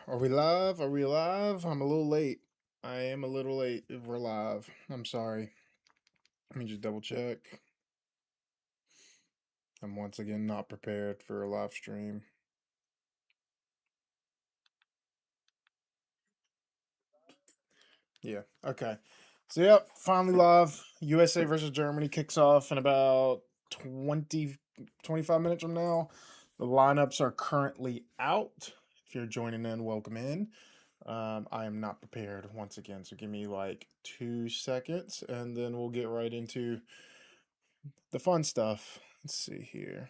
Are we live? Are we live? I'm a little late. I am a little late if we're live. I'm sorry. Let me just double check. I'm once again not prepared for a live stream. Yeah, okay. So, yep, finally live. USA versus Germany kicks off in about 25 minutes from now. The lineups are currently out. If you're joining in, welcome in. I am not prepared once again, so give me like 2 seconds and then we'll get right into the fun stuff. Let's see here.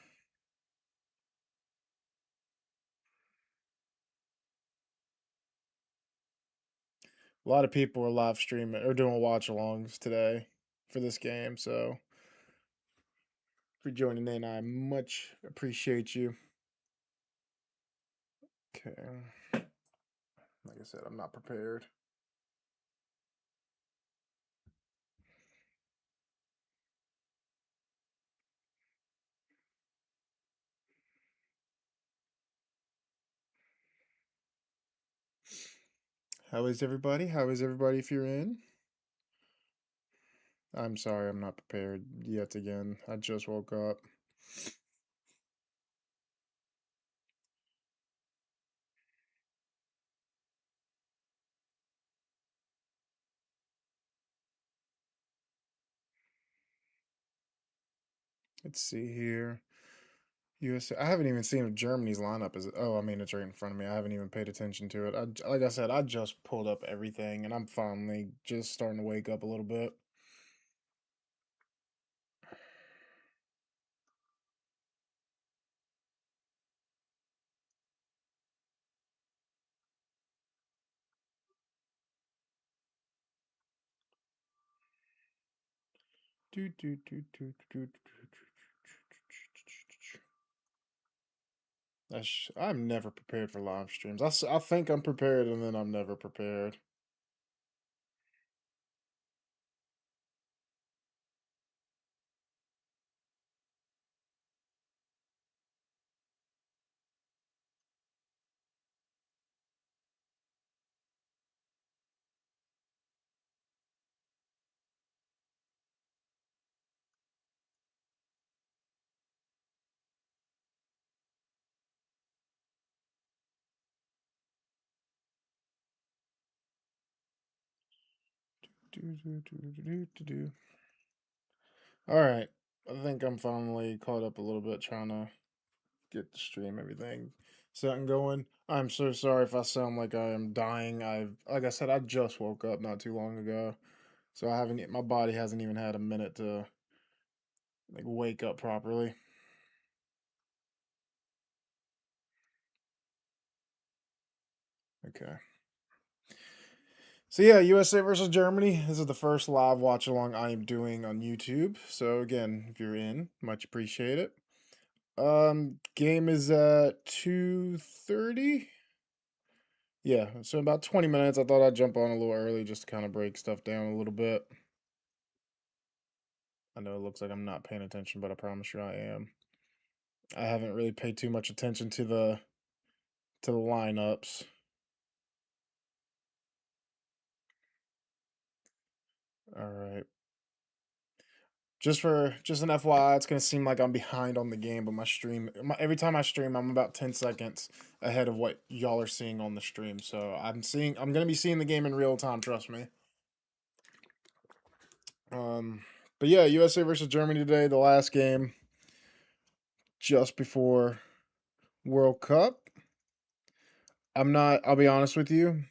A lot of people are live streaming or doing watch alongs today for this game, so if you're joining in, I much appreciate you. Okay. Like I said, I'm not prepared. How is everybody? How is everybody if you're in? I'm sorry, I'm not prepared yet again. I just woke up. Let's see here. USA. I haven't even seen if Germany's lineup is. Oh, I mean, it's right in front of me. I haven't even paid attention to it. Like I said, I just pulled up everything, and I'm finally just starting to wake up a little bit. I'm never prepared for live streams. I think I'm prepared, and then I'm never prepared. All right, I think I'm finally caught up a little bit, trying to get the stream everything set and going. I'm so sorry if I sound like I am dying. Like I said, I just woke up not too long ago, so I haven't. My body hasn't even had a minute to like wake up properly. Okay. So yeah, USA versus Germany. This is the first live watch along I am doing on YouTube. So again, if you're in, much appreciate it. Game is at 2:30. Yeah, so about 20 minutes. I thought I'd jump on a little early just to kind of break stuff down a little bit. I know it looks like I'm not paying attention, but I promise you I am. I haven't really paid too much attention to the lineups. All right. Just an FYI, it's gonna seem like I'm behind on the game, but every time I stream, I'm about 10 seconds ahead of what y'all are seeing on the stream. So I'm gonna be seeing the game in real time. Trust me. Um, but yeah, USA versus Germany today, the last game just before World Cup. I'm not. I'll be honest with you.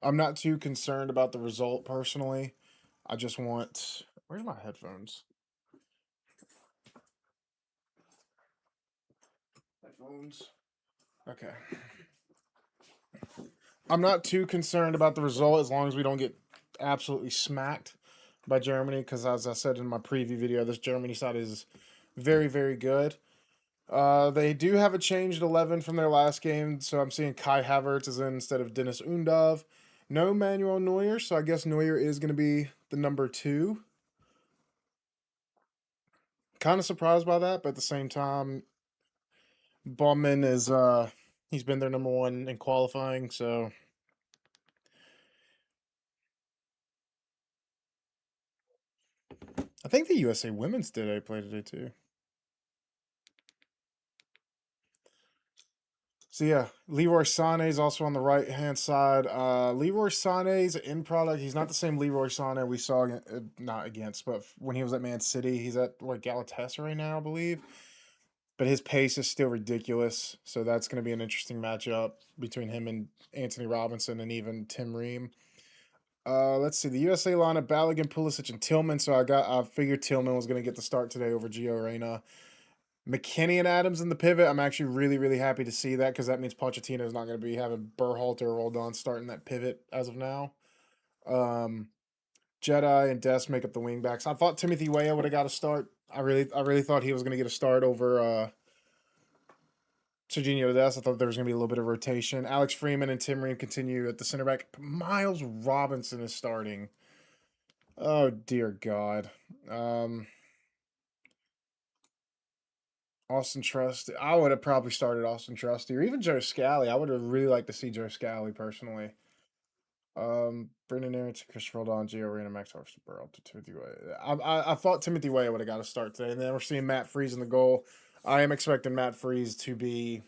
I'm not too concerned about the result personally. I just want. Where's my headphones? Headphones. Okay. I'm not too concerned about the result as long as we don't get absolutely smacked by Germany. Because as I said in my preview video, this Germany side is very, very good. They do have a changed 11 from their last game, so I'm seeing Kai Havertz is in instead of Dennis Undav. No Manuel Neuer, so I guess Neuer is going to be the number 2. Kind of surprised by that, but at the same time, Baumann is He's been their number one in qualifying, so I think the USA Women's today play today too. So yeah, Leroy Sané is also on the right hand side. Leroy Sané's end product. He's not the same Leroy Sané we saw not against, but when he was at Man City, he's at what Galatasaray right now, I believe. But his pace is still ridiculous, so that's going to be an interesting matchup between him and Anthony Robinson and even Tim Ream. Let's see the USA lineup: Balogun, Pulisic, and Tillman. So I figured Tillman was going to get the start today over Gio Reyna. McKinney and Adams in the pivot. I'm actually really, really happy to see that because that means Pochettino is not going to be having Berhalter or Roldan starting that pivot as of now. Um, Jedi and Des make up the wingbacks. I thought Timothy Weah would have got a start. I really thought he was going to get a start over Serginho Dest. I thought there was going to be a little bit of rotation. Alex Freeman and Tim Ream continue at the center back. Miles Robinson is starting. Oh dear God. Um, Austin Trusty. I would have probably started Austin Trusty or even Joe Scally. I would have really liked to see Joe Scally personally. Brendan Aaron, Christopher Roldan, Gio Reyna, Max Harvester, up to Timothy Weah. I thought Timothy Weah would have got a start today, and then we're seeing Matt Freeze in the goal. I am expecting Matt Freeze to be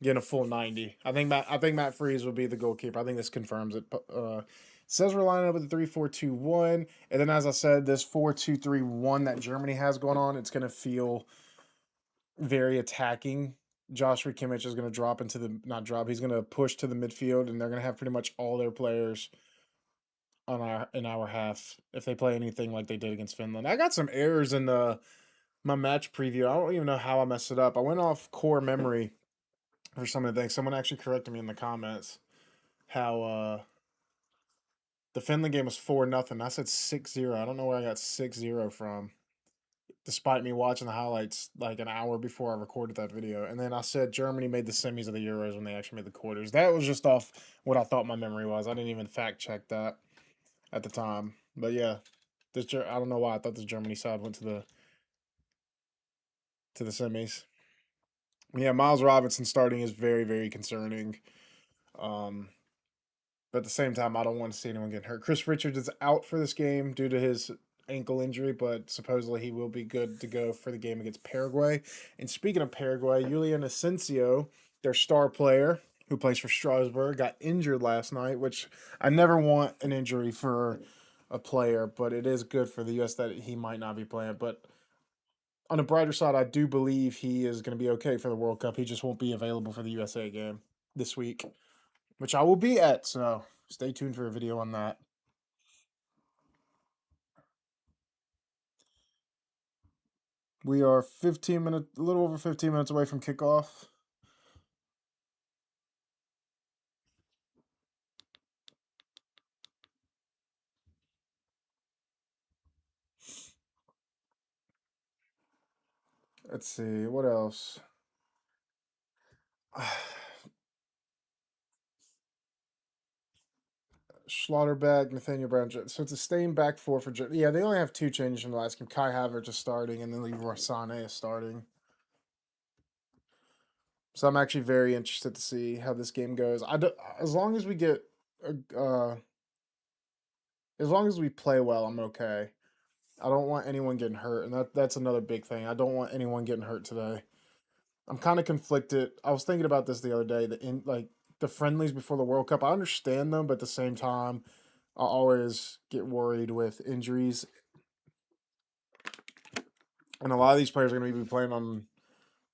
getting a full 90. I think Matt Freeze will be the goalkeeper. I think this confirms it. Says we're lining up with a 3-4-2-1, and then as I said, this 4-2-3-1 that Germany has going on, it's gonna feel very attacking. Joshua Kimmich is going to drop into the not drop. He's going to push to the midfield, and they're going to have pretty much all their players on our half if they play anything like they did against Finland. I got some errors in the my match preview. I don't even know how I messed it up. I went off core memory for some of the things. Someone actually corrected me in the comments how the Finland game was 4-0. I said 6-0. I don't know where I got 6-0 from, despite me watching the highlights like an hour before I recorded that video. And then I said Germany made the semis of the Euros when they actually made the quarters. That was just off what I thought my memory was. I didn't even fact check that at the time. But yeah, I don't know why I thought this Germany side went to the semis. Yeah, Miles Robinson starting is very, very concerning. Um, but at the same time, I don't want to see anyone get hurt. Chris Richards is out for this game due to his ankle injury, but supposedly he will be good to go for the game against Paraguay. And speaking of Paraguay, Julian Asensio, their star player who plays for Strasbourg, got injured last night, which I never want an injury for a player, but it is good for the U.S. that he might not be playing. But on the brighter side, I do believe he is going to be okay for the World Cup. He just won't be available for the USA game this week, which I will be at. So stay tuned for a video on that. We are 15 minutes, a little over 15 minutes away from kickoff. Let's see, what else? Schlotterbeck, Nathaniel Brown. So it's a staying back four for Germany. Yeah, they only have two changes from the last game. Kai Havertz is starting, and then Leroy Sané is starting. So I'm actually very interested to see how this game goes. As long as we get, as long as we play well, I'm okay. I don't want anyone getting hurt, and that's another big thing. I don't want anyone getting hurt today. I'm kind of conflicted. I was thinking about this the other day. The friendlies before the World Cup, I understand them, but at the same time, I always get worried with injuries, and a lot of these players are going to be playing on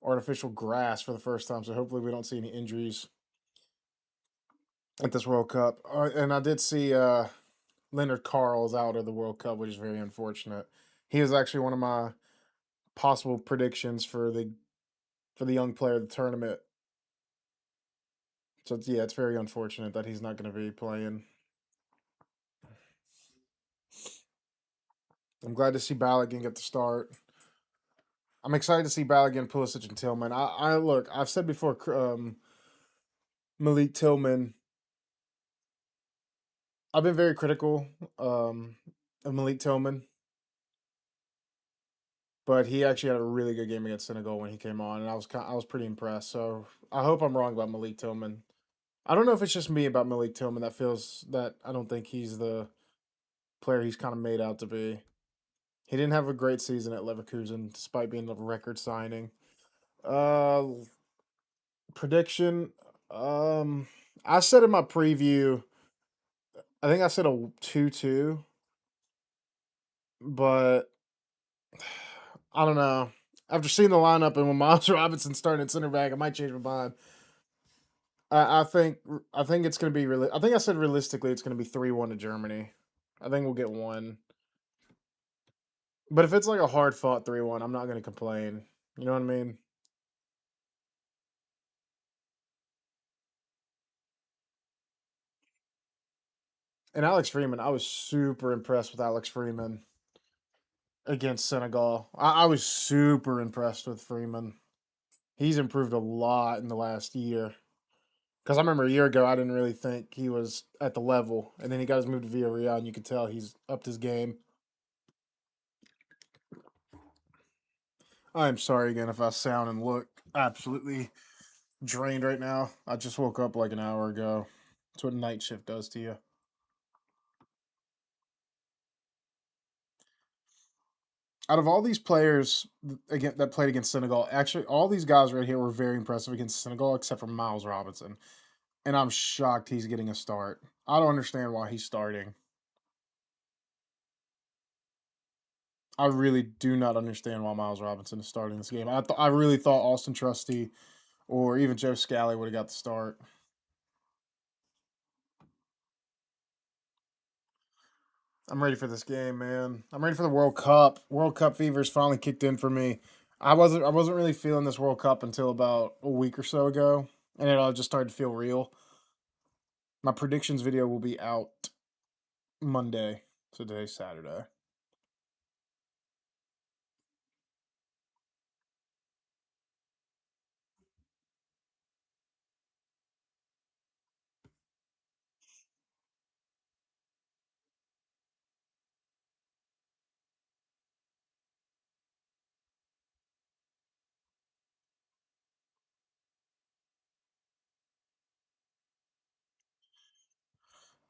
artificial grass for the first time. So hopefully, we don't see any injuries at this World Cup. And I did see Leonard Carl's out of the World Cup, which is very unfortunate. He was actually one of my possible predictions for the young player of the tournament. So yeah, it's very unfortunate that he's not going to be playing. I'm glad to see Balogun get the start. I'm excited to see Balogun, Pulisic, and Tillman. I look. I've said before, Malik Tillman. I've been very critical of Malik Tillman. but he actually had a really good game against Senegal when he came on, and I was pretty impressed. So I hope I'm wrong about Malik Tillman. I don't know if it's just me about Malik Tillman that feels that I don't think he's the player he's kind of made out to be. He didn't have a great season at Leverkusen, despite being a record signing. Uh, Prediction. Um, I said in my preview, I think I said a 2-2, but I don't know. After seeing the lineup and when Miles Robinson started at center back, I might change my mind. I think I think it's gonna be really. I think I said realistically it's gonna be 3-1 to Germany. I think we'll get one. But if it's like a hard fought 3-1, I'm not gonna complain. You know what I mean? And Alex Freeman, I was super impressed with Alex Freeman against Senegal. I was super impressed with Freeman. He's improved a lot in the last year. Because I remember a year ago, I didn't really think he was at the level, and then he got his move to Villarreal, and you could tell he's upped his game. I'm sorry again if I sound and look absolutely drained right now. I just woke up like an hour ago. That's what night shift does to you. Out of all these players again that played against Senegal, actually all these guys right here were very impressive against Senegal, except for Miles Robinson, and I'm shocked he's getting a start. I don't understand why he's starting. I really do not understand why Miles Robinson is starting this game. I really thought Austin Trusty or even Joe Scally would have got the start. I'm ready for this game, man. I'm ready for the World Cup. World Cup fever's finally kicked in for me. I wasn't really feeling this World Cup until about a week or so ago, and it all just started to feel real. My predictions video will be out Monday. So today's Saturday.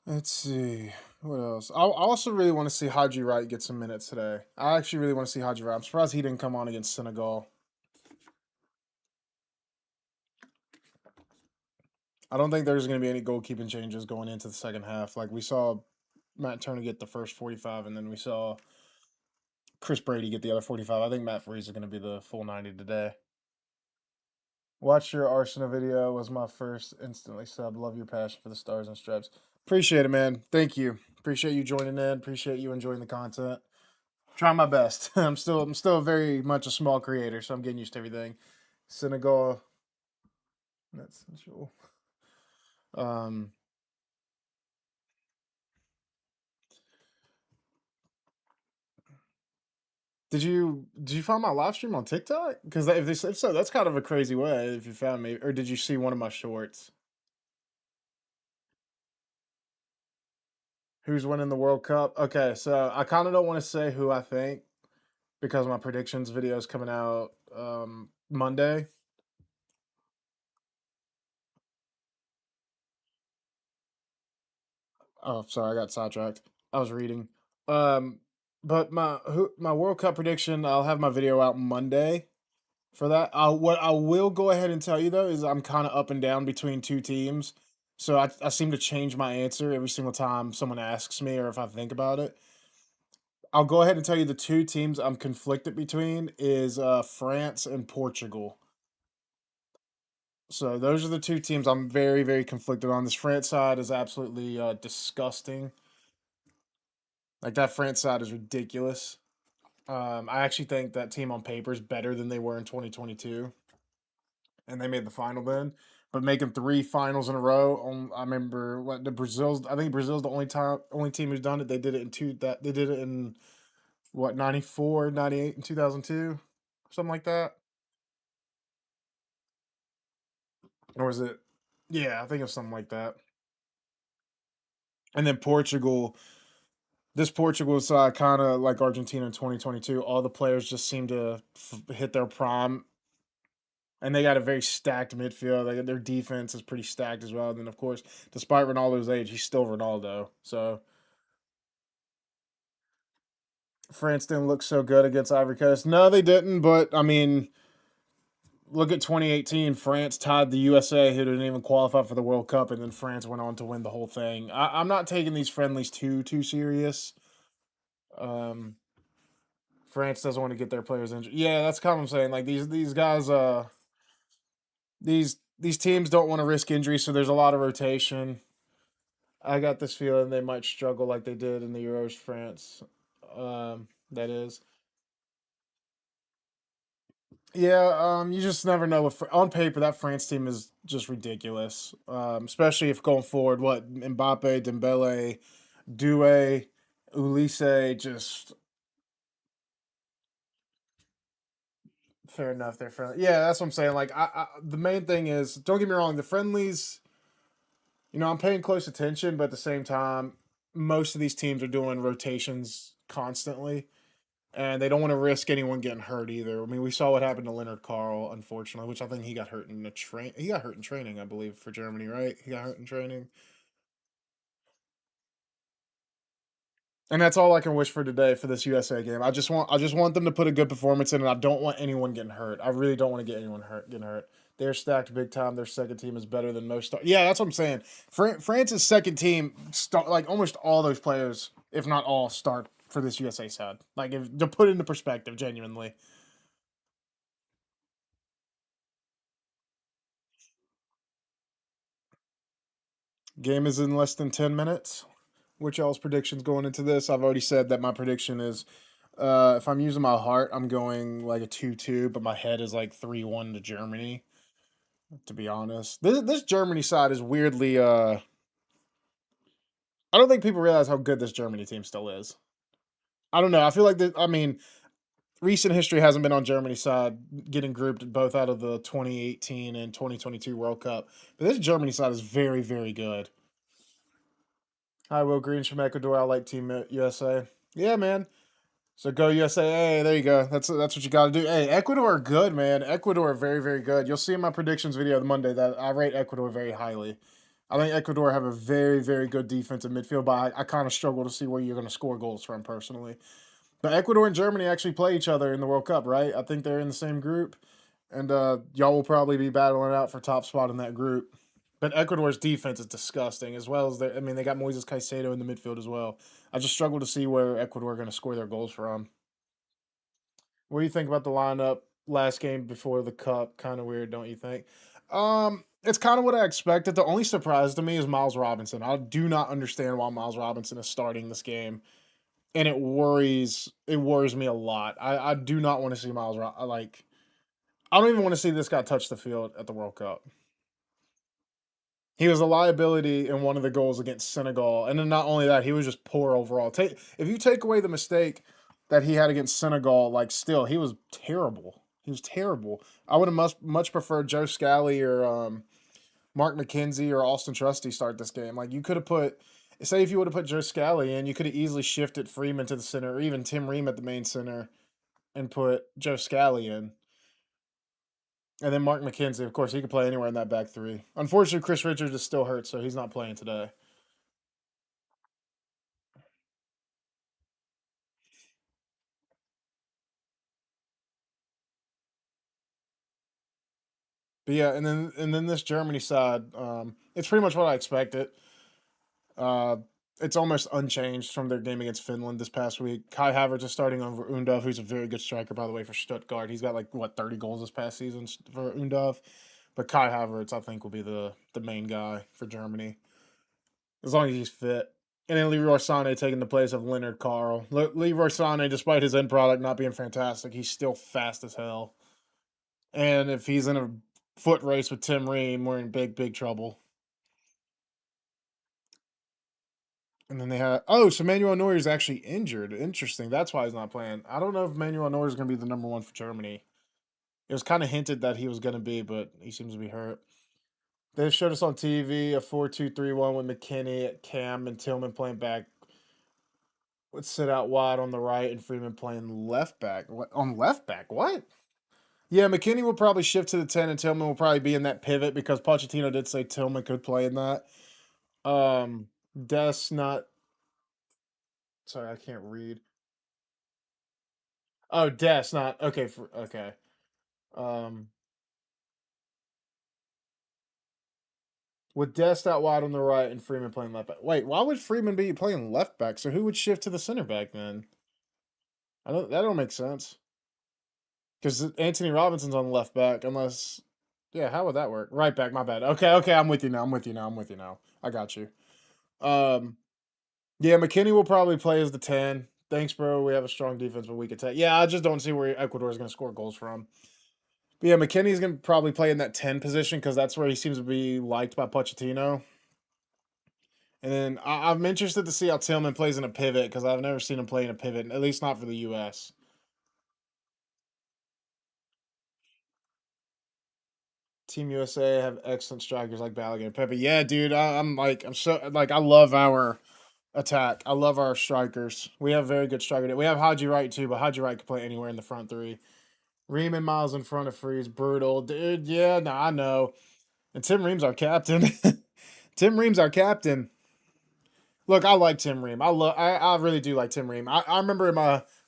Let's see. What else? I also really want to see Haji Wright get some minutes today. I actually really want to see Haji Wright. I'm surprised he didn't come on against Senegal. I don't think there's going to be any goalkeeping changes going into the second half. Like we saw Matt Turner get the first 45, and then we saw Chris Brady get the other 45. I think Matt Freeze is going to be the full 90 today. Watch your Arsenal video was my first instantly sub. Love your passion for the stars and stripes. Appreciate it, man. Thank you. Appreciate you joining in. Appreciate you enjoying the content. Trying my best. I'm still very much a small creator, so I'm getting used to everything. Senegal. That's sensual. Um, did you find my live stream on TikTok? Because if so, that's kind of a crazy way if you found me. Or did you see one of my shorts? Who's winning the World Cup? Okay, so I kind of don't want to say who I think because my predictions video is coming out Monday. Oh, sorry, I got sidetracked. I was reading. Um, but my World Cup prediction, I'll have my video out Monday for that. What I will go ahead and tell you though is I'm kind of up and down between two teams. So I seem to change my answer every single time someone asks me or if I think about it. I'll go ahead and tell you the two teams I'm conflicted between is France and Portugal. So those are the two teams I'm very, very conflicted on. This France side is absolutely disgusting. Like that France side is ridiculous. I actually think that team on paper is better than they were in 2022, and they made the final then. But making three finals in a row, I remember what the Brazil's. I think Brazil's the only team who's done it. They did it in they did it in what 94, 98, and 2002, something like that. Or was it? Yeah, I think it was something like that. And then Portugal this Portugal side, kind of like Argentina in 2022, all the players just seem to hit their prime, and they got a very stacked midfield. Like their defense is pretty stacked as well. And then, of course, despite Ronaldo's age, he's still Ronaldo. So France didn't look so good against Ivory Coast. No, they didn't. But I mean, look at 2018. France tied the USA, who didn't even qualify for the World Cup, and then France went on to win the whole thing. I'm not taking these friendlies too serious. Um, France doesn't want to get their players injured. Yeah, that's kind of what I'm saying. Like these guys, these teams don't want to risk injury, so there's a lot of rotation. I got this feeling they might struggle like they did in the Euros. France, that is. Yeah, you just never know. On paper, that France team is just ridiculous. Especially if going forward, what Mbappe, Dembele, Doué, Ulisse, just fair enough. They're friendly. Yeah, that's what I'm saying. Like, the main thing is, don't get me wrong, the friendlies. I'm paying close attention, but at the same time, most of these teams are doing rotations constantly, and they don't want to risk anyone getting hurt either. I mean, we saw what happened to Leonard Carl, unfortunately, which I think he got hurt in the train. He got hurt in training, I believe, for Germany, right? He got hurt in training. And that's all I can wish for today for this USA game. I just want them to put a good performance in, and I don't want anyone getting hurt. I really don't want to get anyone getting hurt. They're stacked big time. Their second team is better than most. Yeah, that's what I'm saying. France's second team start like almost all those players, if not all, start for this USA side. Like if to put into perspective, genuinely. Game is in less than 10 minutes. Which y'all's predictions going into this? I've already said that my prediction is if I'm using my heart, I'm going like a 2-2, but my head is like 3-1 to Germany, to be honest. This Germany side is weirdly I don't think people realize how good this Germany team still is. I don't know. I feel like I mean, recent history hasn't been on Germany's side getting grouped both out of the 2018 and 2022 World Cup. But this Germany side is very, very good. Hi, Will Green from Ecuador. I like Team USA. Yeah, man. So go USA. Hey, there you go. That's what you got to do. Hey, Ecuador are good, man. Ecuador are very, very good. You'll see in my predictions video on Monday that I rate Ecuador very highly. I think Ecuador have a very, very good defensive midfield, but I kind of struggle to see where you're going to score goals from personally. But Ecuador and Germany actually play each other in the World Cup, right? I think they're in the same group, and y'all will probably be battling out for top spot in that group. But Ecuador's defense is disgusting, as well as I mean, they got Moises Caicedo in the midfield as well. I just struggle to see where Ecuador are going to score their goals from. What do you think about the lineup last game before the cup? Kind of weird, don't you think? It's kind of what I expected. The only surprise to me is Miles Robinson. I do not understand why Miles Robinson is starting this game, and it worries me a lot. I do not want to see like I don't even want to see this guy touch the field at the World Cup. He was a liability in one of the goals against Senegal, and then not only that, he was just poor overall. If you take away the mistake that he had against Senegal, like still he was terrible. He was terrible. I would have much preferred Joe Scally or Mark McKenzie or Austin Trusty start this game. Like you could have put, say if you would have put Joe Scally in, you could have easily shifted Freeman to the center, or even Tim Ream at the main center, and put Joe Scally in. And then Mark McKenzie, of course, he could play anywhere in that back three. Unfortunately, Chris Richards is still hurt, so he's not playing today. But yeah, and then this Germany side, it's pretty much what I expected. Uh, it's almost unchanged from their game against Finland this past week. Kai Havertz is starting over Undov, who's a very good striker, by the way, for Stuttgart. He's got like what 30 goals this past season for Undov. But Kai Havertz, I think, will be the main guy for Germany as long as he's fit. And then Leroy Sané taking the place of Leonard Carl. Leroy Sané, despite his end product not being fantastic, he's still fast as hell. And if he's in a foot race with Tim Ream, we're in big, big trouble. And then they had so Manuel Neuer is actually injured. Interesting. That's why he's not playing. I don't know if Manuel Neuer is going to be the number one for Germany. It was kind of hinted that he was going to be, but he seems to be hurt. They showed us on TV a 4-2-3-1 with McKinney, Cam, and Tillman playing back. would sit out wide on the right and Freeman playing left back. What on left back? What? Yeah, McKinney will probably shift to the 10 and Tillman will probably be in that pivot because Pochettino did say Tillman could play in that. Um Des not sorry, I can't read. Oh, Des not okay for okay. Um with Dest out wide on the right and Freeman playing left back. Wait, why would Freeman be playing left back? So who would shift to the center back then? I don't. That don't make sense. Because Anthony Robinson's on left back, unless. Yeah, how would that work? Right back. My bad. Okay, okay. I'm with you now. I'm with you now. I'm with you now. I got you. Um, yeah, McKinney will probably play as the 10. Thanks, bro. We have a strong defense, but we could take. Yeah, I just don't see where Ecuador is going to score goals from. But yeah, McKinney's going to probably play in that 10 position because that's where he seems to be liked by Pochettino. And then I'm interested to see how Tillman plays in a pivot because I've never seen him play in a pivot, at least not for the U.S. Team USA have excellent strikers like Balogun and Pepe. Yeah, dude, I'm so like I love our attack. I love our strikers. We have very good striker. We have Haji Wright too, but Haji Wright can play anywhere in the front three. Ream Miles in front of Freeze, brutal, dude. Yeah, no, I know. And Tim Ream's our captain. Tim Ream's our captain. Look, I like Tim Ream. I really do like Tim Ream. I remember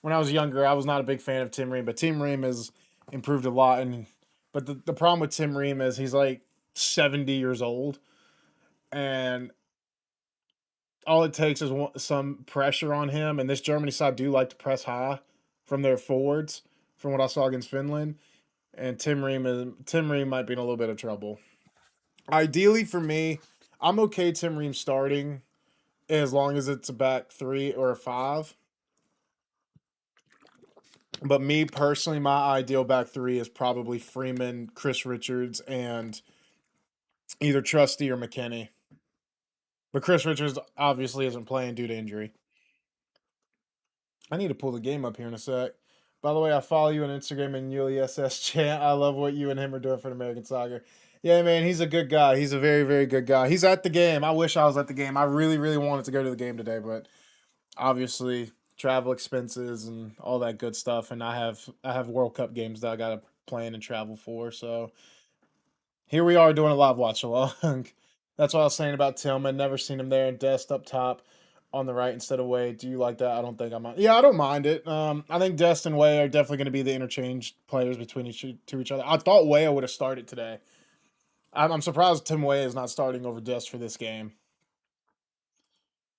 when I was younger, I was not a big fan of Tim Ream, but Tim Ream has improved a lot. And but the problem with Tim Ream is he's like 70 years old, and all it takes is some pressure on him. And this Germany side do like to press high from their forwards, from what I saw against Finland. And Tim Ream might be in a little bit of trouble. Ideally for me, I'm okay Tim Ream starting as long as it's a back three or a five. But me personally, my ideal back three is probably Freeman, Chris Richards, and either Trusty or McKinney. But Chris Richards obviously isn't playing due to injury. I need to pull the game up here in a sec. By the way, I follow you on Instagram and Yuli SS Chant. I love what you and him are doing for the American Soccer. Yeah, man, he's a good guy. He's a very, very good guy. He's at the game. I wish I was at the game. I really, really wanted to go to the game today, but obviously travel expenses and all that good stuff. And I have World Cup games that I got to plan and travel for. So here we are doing a live watch along. That's what I was saying about Tillman. Never seen him there. And Dest up top on the right instead of Way. Do you like that? I don't think I mind. Yeah, I don't mind it. I think Dest and Way are definitely going to be the interchange players between each other. I thought Way would have started today. I'm surprised Tim Way is not starting over Dest for this game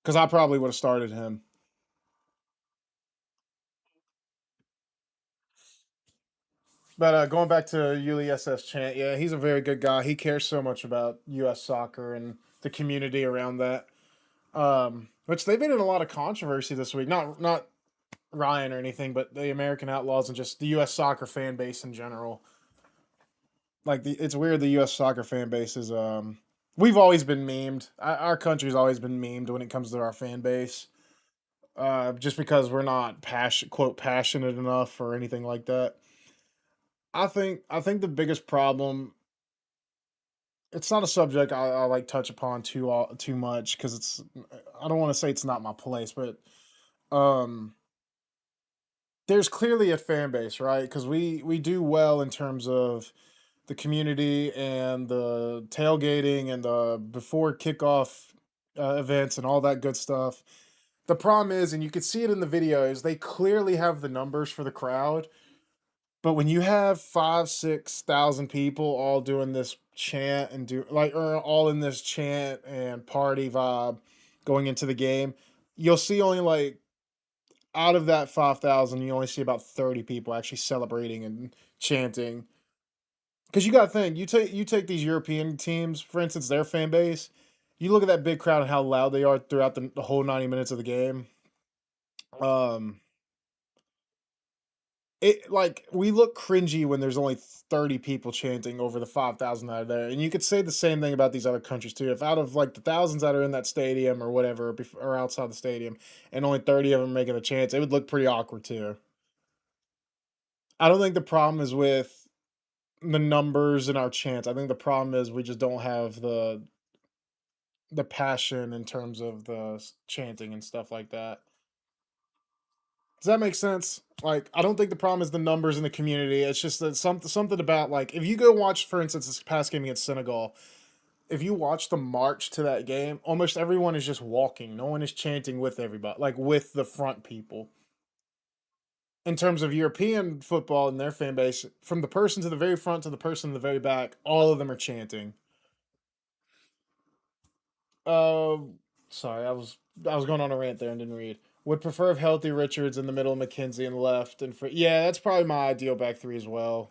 because I probably would have started him. But going back to Yuli SS Chant, yeah, he's a very good guy. He cares so much about U.S. soccer and the community around that. Which they've been in a lot of controversy this week. Not Ryan or anything, but the American Outlaws and just the U.S. soccer fan base in general. Like it's weird. The U.S. soccer fan base is. We've always been memed. Our country's always been memed when it comes to our fan base. Just because we're not passionate enough or anything like that. I think the biggest problem. It's not a subject I like touch upon too much because it's. I don't want to say it's not my place, but um, there's clearly a fan base, right? Because we do well in terms of the community and the tailgating and the before kickoff events and all that good stuff. The problem is, and you can see it in the videos, they clearly have the numbers for the crowd. But when you have 5,000, 6,000 people all doing this chant and or all in this chant and party vibe going into the game, you'll see only like out of that 5,000, you only see about 30 people actually celebrating and chanting. Because you got to think, you take these European teams, for instance, their fan base. You look at that big crowd and how loud they are throughout the whole 90 minutes of the game. Um, it like we look cringy when there's only 30 people chanting over the 5,000 that are there, and you could say the same thing about these other countries too. If out of like the thousands that are in that stadium or whatever, or outside the stadium, and only 30 of them making a chance, it would look pretty awkward too. I don't think the problem is with the numbers in our chants. I think the problem is we just don't have the passion in terms of the chanting and stuff like that. Does that make sense? Like, I don't think the problem is the numbers in the community. It's just that something about, like, if you go watch, for instance, this past game against Senegal, if you watch the march to that game, almost everyone is just walking. No one is chanting with everybody, like with the front people. In terms of European football and their fan base, from the person to the very front to the person in the very back, all of them are chanting. Uh, sorry, I was going on a rant there and didn't read. Would prefer healthy Richards in the middle, McKenzie in the left, and for yeah, that's probably my ideal back three as well.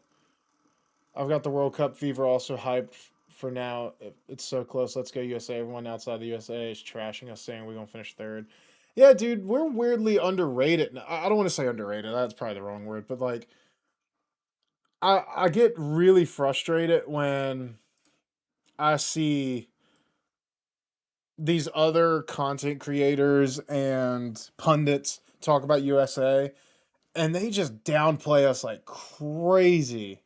I've got the World Cup fever also hyped for now. It's so close. Let's go USA. Everyone outside the USA is trashing us, saying we're gonna finish third. Yeah, dude, we're weirdly underrated. I don't want to say underrated. That's probably the wrong word, but like, I get really frustrated when I see these other content creators and pundits talk about USA and they just downplay us like crazy.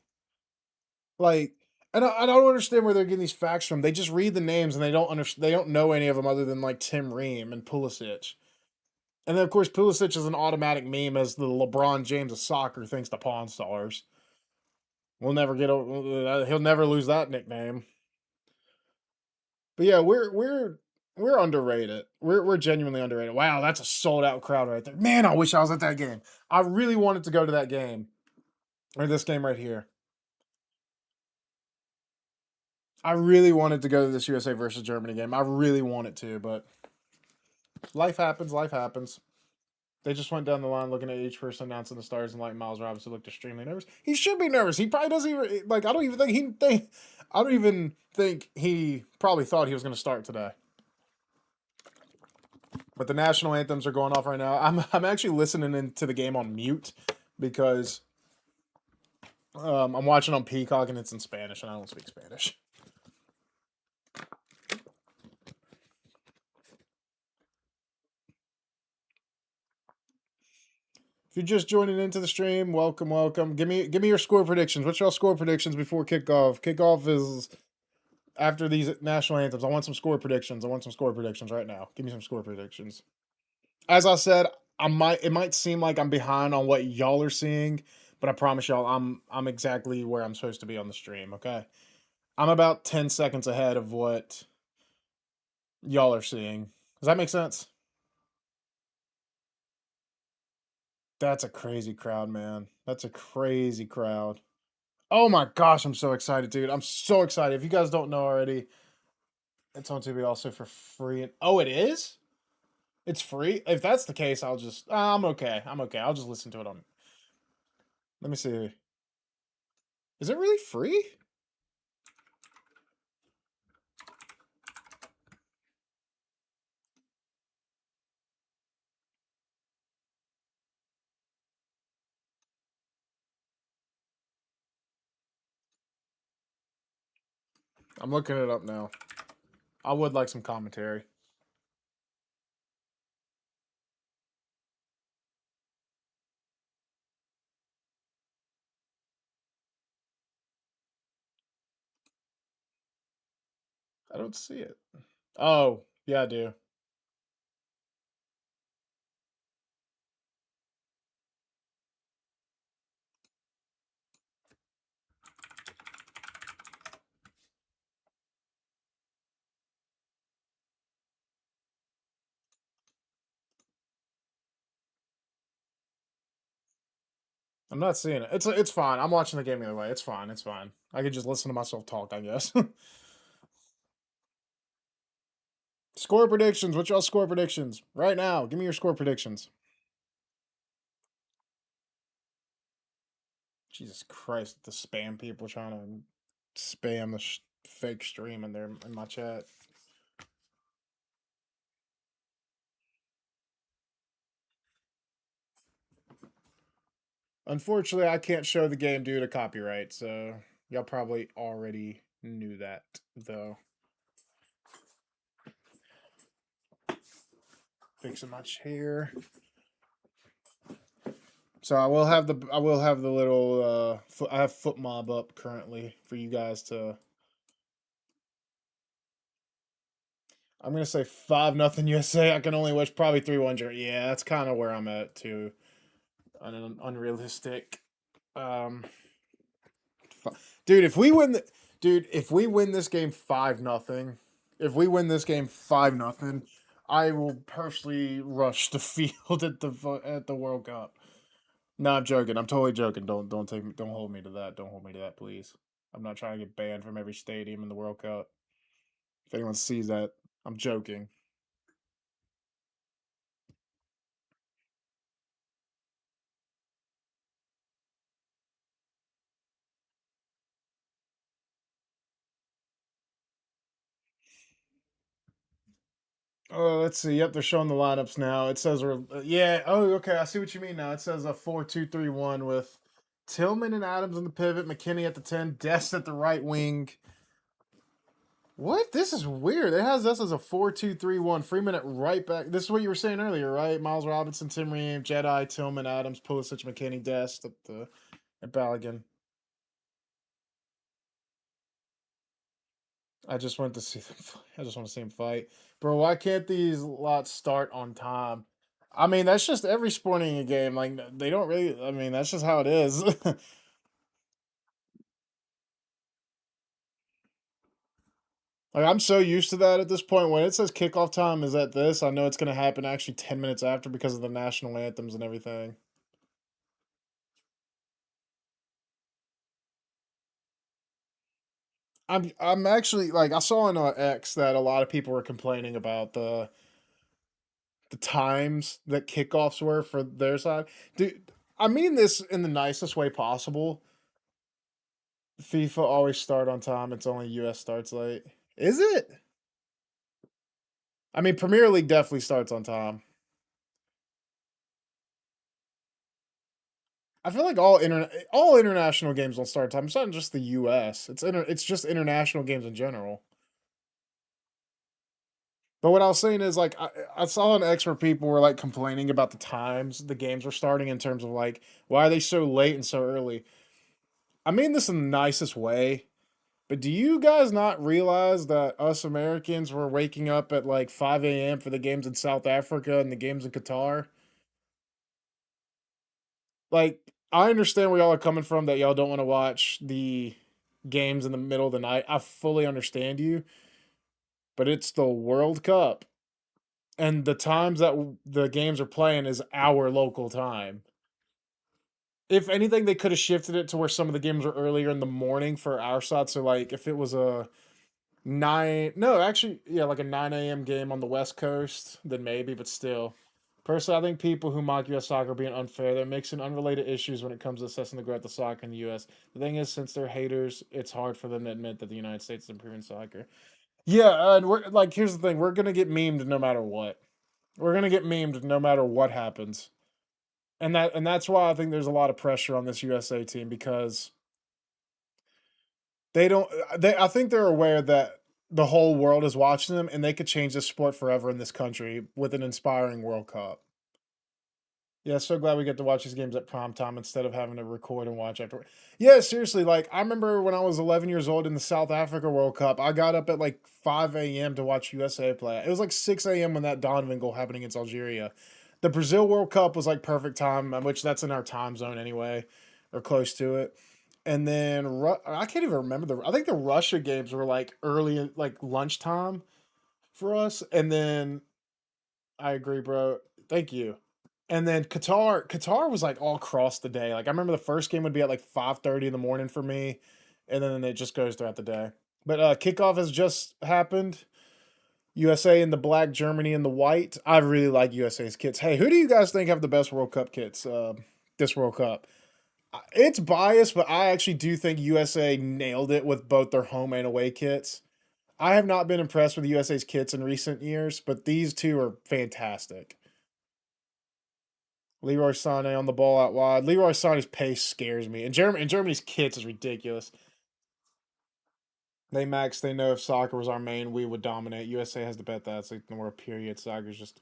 Like, and I don't understand where they're getting these facts from. They just read the names and they don't know any of them other than like Tim Ream and Pulisic. And then of course Pulisic is an automatic meme as the LeBron James of soccer thanks to Pawn Stars. We'll never get he'll never lose that nickname. But yeah, we're underrated. We're genuinely underrated. Wow, that's a sold out crowd right there. Man, I wish I was at that game. I really wanted to go to that game or this game right here. I really wanted to go to this USA versus Germany game. I really wanted to, but life happens. Life happens. They just went down the line looking at each person announcing the stars, and like Miles Robinson looked extremely nervous. He should be nervous. He probably doesn't even like. I don't even think he probably thought he was going to start today. But the national anthems are going off right now. I'm actually listening into the game on mute because I'm watching on Peacock and it's in Spanish and I don't speak Spanish. If you're just joining into the stream, welcome, welcome. Give me your score predictions. What's y'all score predictions before kickoff? Kickoff is after these national anthems. I want some score predictions. I want some score predictions right now. Give me some score predictions. As I said, it might seem like I'm behind on what y'all are seeing, but I promise y'all I'm exactly where I'm supposed to be on the stream, okay? I'm about 10 seconds ahead of what y'all are seeing. Does that make sense? That's a crazy crowd, man. That's a crazy crowd. Oh my gosh, I'm so excited, dude. I'm so excited. If you guys don't know already, it's on TV also for free. Oh, it is? It's free? If that's the case, I'll just I'm okay. I'm okay. I'll just listen to it on. Let me see. Is it really free? I'm looking it up now. I would like some commentary. I don't see it. Oh, yeah, I do. I'm not seeing it. It's fine. I'm watching the game either way. It's fine. It's fine. I could just listen to myself talk, I guess. Score predictions. What's y'all score predictions? Right now. Give me your score predictions. Jesus Christ, the spam people trying to spam the fake stream in my chat. Unfortunately, I can't show the game due to copyright, so y'all probably already knew that, though. Fixing my chair. So I will have the little I have foot mob up currently for you guys to. I'm gonna say 5-0 USA. I can only wish probably 3-1. Yeah, that's kind of where I'm at too. an unrealistic. Um, dude, if we win, if we win this game 5-0, if we win this game 5-0, I will personally rush the field at the World Cup. No, I'm joking. I'm totally joking. Don't hold me to that. Don't hold me to that, please. I'm not trying to get banned from every stadium in the World Cup. If anyone sees that, I'm joking. Oh, let's see. Yep, they're showing the lineups now. It says we're yeah. Oh, okay. I see what you mean now. It says a 4-2-3-1 with Tillman and Adams in the pivot, McKinney at the 10, Dest at the right wing. What? This is weird. It has us as a 4-2-3-1. Freeman at right back. This is what you were saying earlier, right? Miles Robinson, Tim Ream, Jedi, Tillman, Adams, Pulisic, McKinney, Dest at Balogun. I just want to see them. I just want to see them fight, bro. Why can't these lots start on time? I mean, that's just every sporting game. Like they don't really. I mean, that's just how it is. Like I'm so used to that at this point. When it says kickoff time is at this, I know it's gonna happen actually 10 minutes after because of the national anthems and everything. I'm actually like I saw on X that a lot of people were complaining about the times that kickoffs were for their side. Dude, I mean this in the nicest way possible. FIFA always start on time. It's only US starts late. Is it? I mean, Premier League definitely starts on time. I feel like all international games will start on time. It's not just the US. It's just international games in general. But what I was saying is like I saw an X where people were like complaining about the times the games were starting in terms of like why are they so late and so early. I mean this in the nicest way. But do you guys not realize that us Americans were waking up at like 5 a.m. for the games in South Africa and the games in Qatar? Like, I understand where y'all are coming from that y'all don't want to watch the games in the middle of the night. I fully understand you, but it's the World Cup. And the times that the games are playing is our local time. If anything, they could have shifted it to where some of the games were earlier in the morning for our side. So, like, if it was a no, actually, yeah, like a 9 a.m. game on the West Coast, then maybe, but still. Personally, I think people who mock U.S. soccer are being unfair. They're mixing unrelated issues when it comes to assessing the growth of soccer in the U.S. The thing is, since they're haters, it's hard for them to admit that the United States is improving soccer. Yeah, and we're like, here's the thing: we're gonna get memed no matter what. We're gonna get memed no matter what happens, and that's why I think there's a lot of pressure on this USA team because they don't. I think they're aware that the whole world is watching them, and they could change this sport forever in this country with an inspiring World Cup. Yeah, so glad we get to watch these games at prime time instead of having to record and watch after. Yeah, seriously, like I remember when I was 11 years old in the South Africa World Cup, I got up at like 5 a.m. to watch USA play. It was like 6 a.m. when that Donovan goal happened against Algeria. The Brazil World Cup was like perfect time, which that's in our time zone anyway, or close to it. And then I can't even remember I think the Russia games were like early, like lunchtime for us. And then I agree, bro. Thank you. And then Qatar was like all across the day. Like I remember the first game would be at like 5:30 in the morning for me, and then it just goes throughout the day. But kickoff has just happened. USA in the black, Germany in the white. I really like USA's kits. Hey, who do you guys think have the best World Cup kits this World Cup? It's biased, but I actually do think USA nailed it with both their home and away kits. I have not been impressed with USA's kits in recent years, but these two are fantastic. Leroy Sané on the ball out wide. Leroy Sané's pace scares me. And Germany's kits is ridiculous. They know if soccer was our main, we would dominate. USA has to bet that. It's like more period. Soccer's just.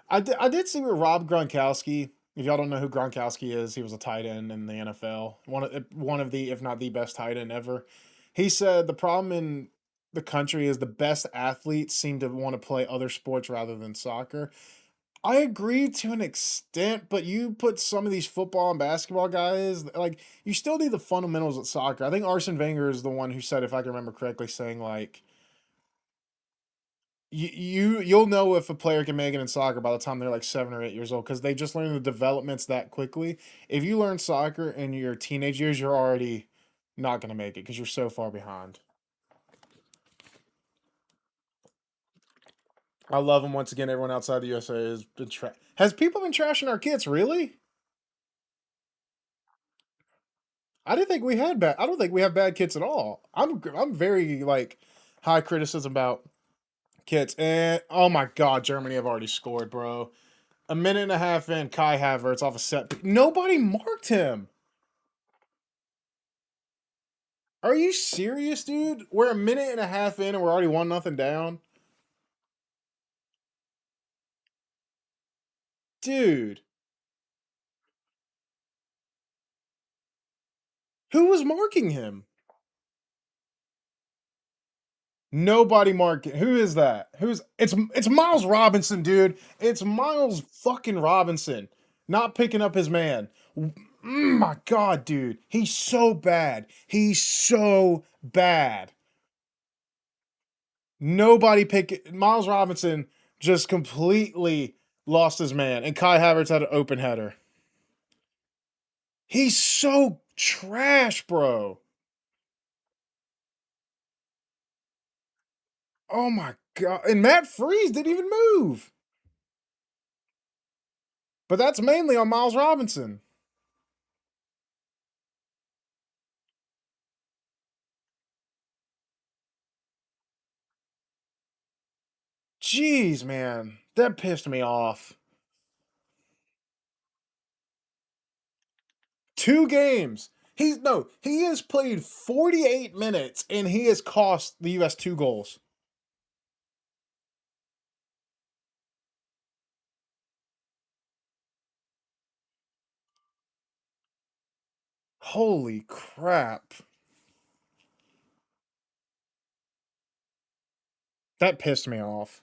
I did see where Rob Gronkowski. If y'all don't know who Gronkowski is, he was a tight end in the NFL. One of the, if not the best tight end ever. He said the problem in the country is the best athletes seem to want to play other sports rather than soccer. I agree to an extent, but you put some of these football and basketball guys, like, you still need the fundamentals of soccer. I think Arsene Wenger is the one who said, if I can remember correctly, saying like, you'll know if a player can make it in soccer by the time they're like 7 or 8 years old because they just learn the developments that quickly. If you learn soccer in your teenage years, you're already not going to make it because you're so far behind. I love them once again. Everyone outside the USA has people been trashing our kids. Really? I didn't think we had bad. I don't think we have bad kits at all. I'm very like high criticism about kits. And oh my god, Germany have already scored, bro. A minute and a half in, Kai Havertz off a set. Nobody marked him. Are you serious, dude? We're a minute and a half in and we're already 1-0 down. Dude, who was marking him? Nobody marking. Who is that? It's Miles Robinson, dude. It's Miles fucking Robinson. Not picking up his man. My god, dude. He's so bad. He's so bad. Nobody pick Miles Robinson just completely lost his man, and Kai Havertz had an open header. He's so trash, bro. Oh my god. And Matt Freeze didn't even move. But that's mainly on Miles Robinson. Jeez, man. That pissed me off. 2 games. He has played 48 minutes and he has cost the US 2 goals. Holy crap. That pissed me off.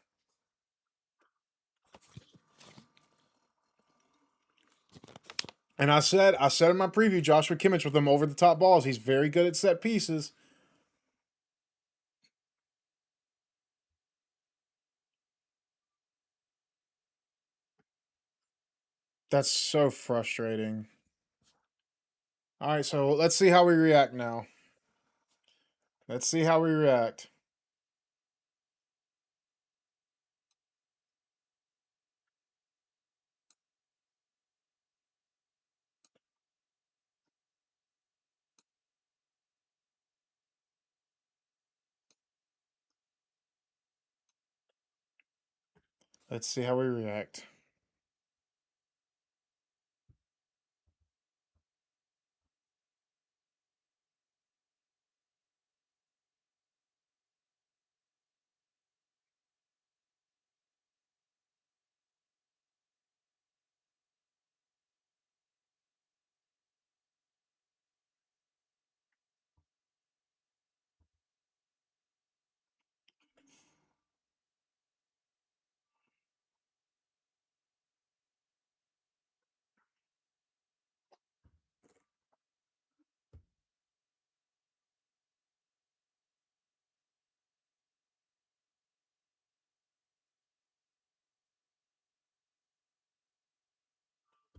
And I said in my preview, Joshua Kimmich with them over the top balls. He's very good at set pieces. That's so frustrating. All right, so let's see how we react now. Let's see how we react. Let's see how we react.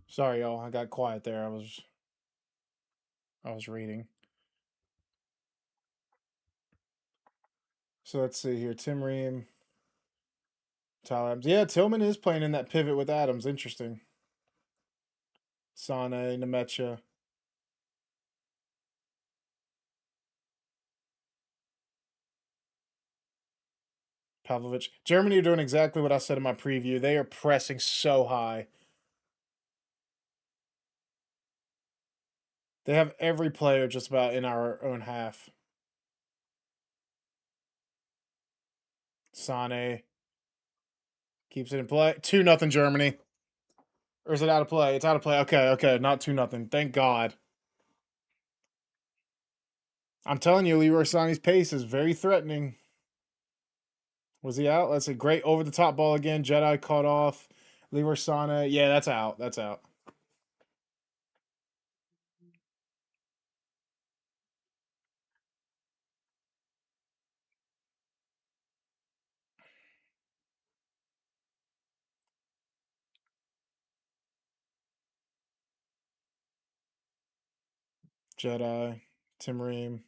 Sorry, y'all. I got quiet there. I was reading. So let's see here. Tim Ream, Tyler Adams. Yeah, Tillman is playing in that pivot with Adams. Interesting. Sane, Nemecha. Pavlovic. Germany are doing exactly what I said in my preview. They are pressing so high. They have every player just about in our own half. Sane keeps it in play. 2-0 Germany. Or is it out of play? It's out of play. Okay, okay. Not 2-0. Thank God. I'm telling you, Leroy Sané's pace is very threatening. Was he out? That's a great over the top ball again. Jedi caught off. Leroy Sané. Yeah, that's out. That's out. Jedi. Tim Ream.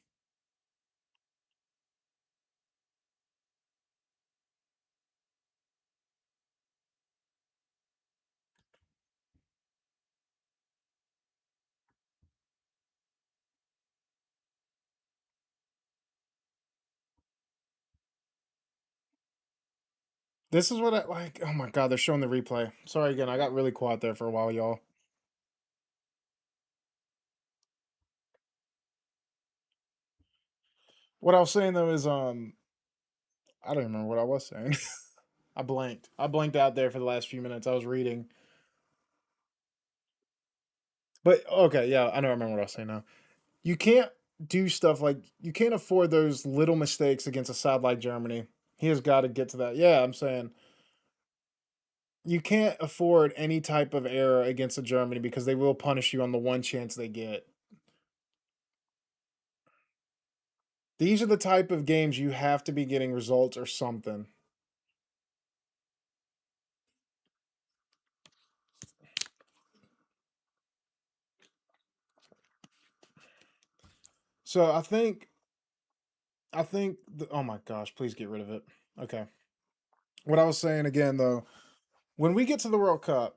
This is what I like. Oh my god, they're showing the replay. Sorry again, I got really quiet there for a while, y'all. What I was saying though is I don't remember what I was saying. I blanked. I blanked out there for the last few minutes. I was reading. But okay, yeah, I don't remember what I was saying now. You can't do stuff like you can't afford those little mistakes against a side like Germany. He has got to get to that. Yeah, I'm saying you can't afford any type of error against a Germany because they will punish you on the one chance they get. These are the type of games you have to be getting results or something. So oh my gosh, please get rid of it. Okay. What I was saying again though, when we get to the World Cup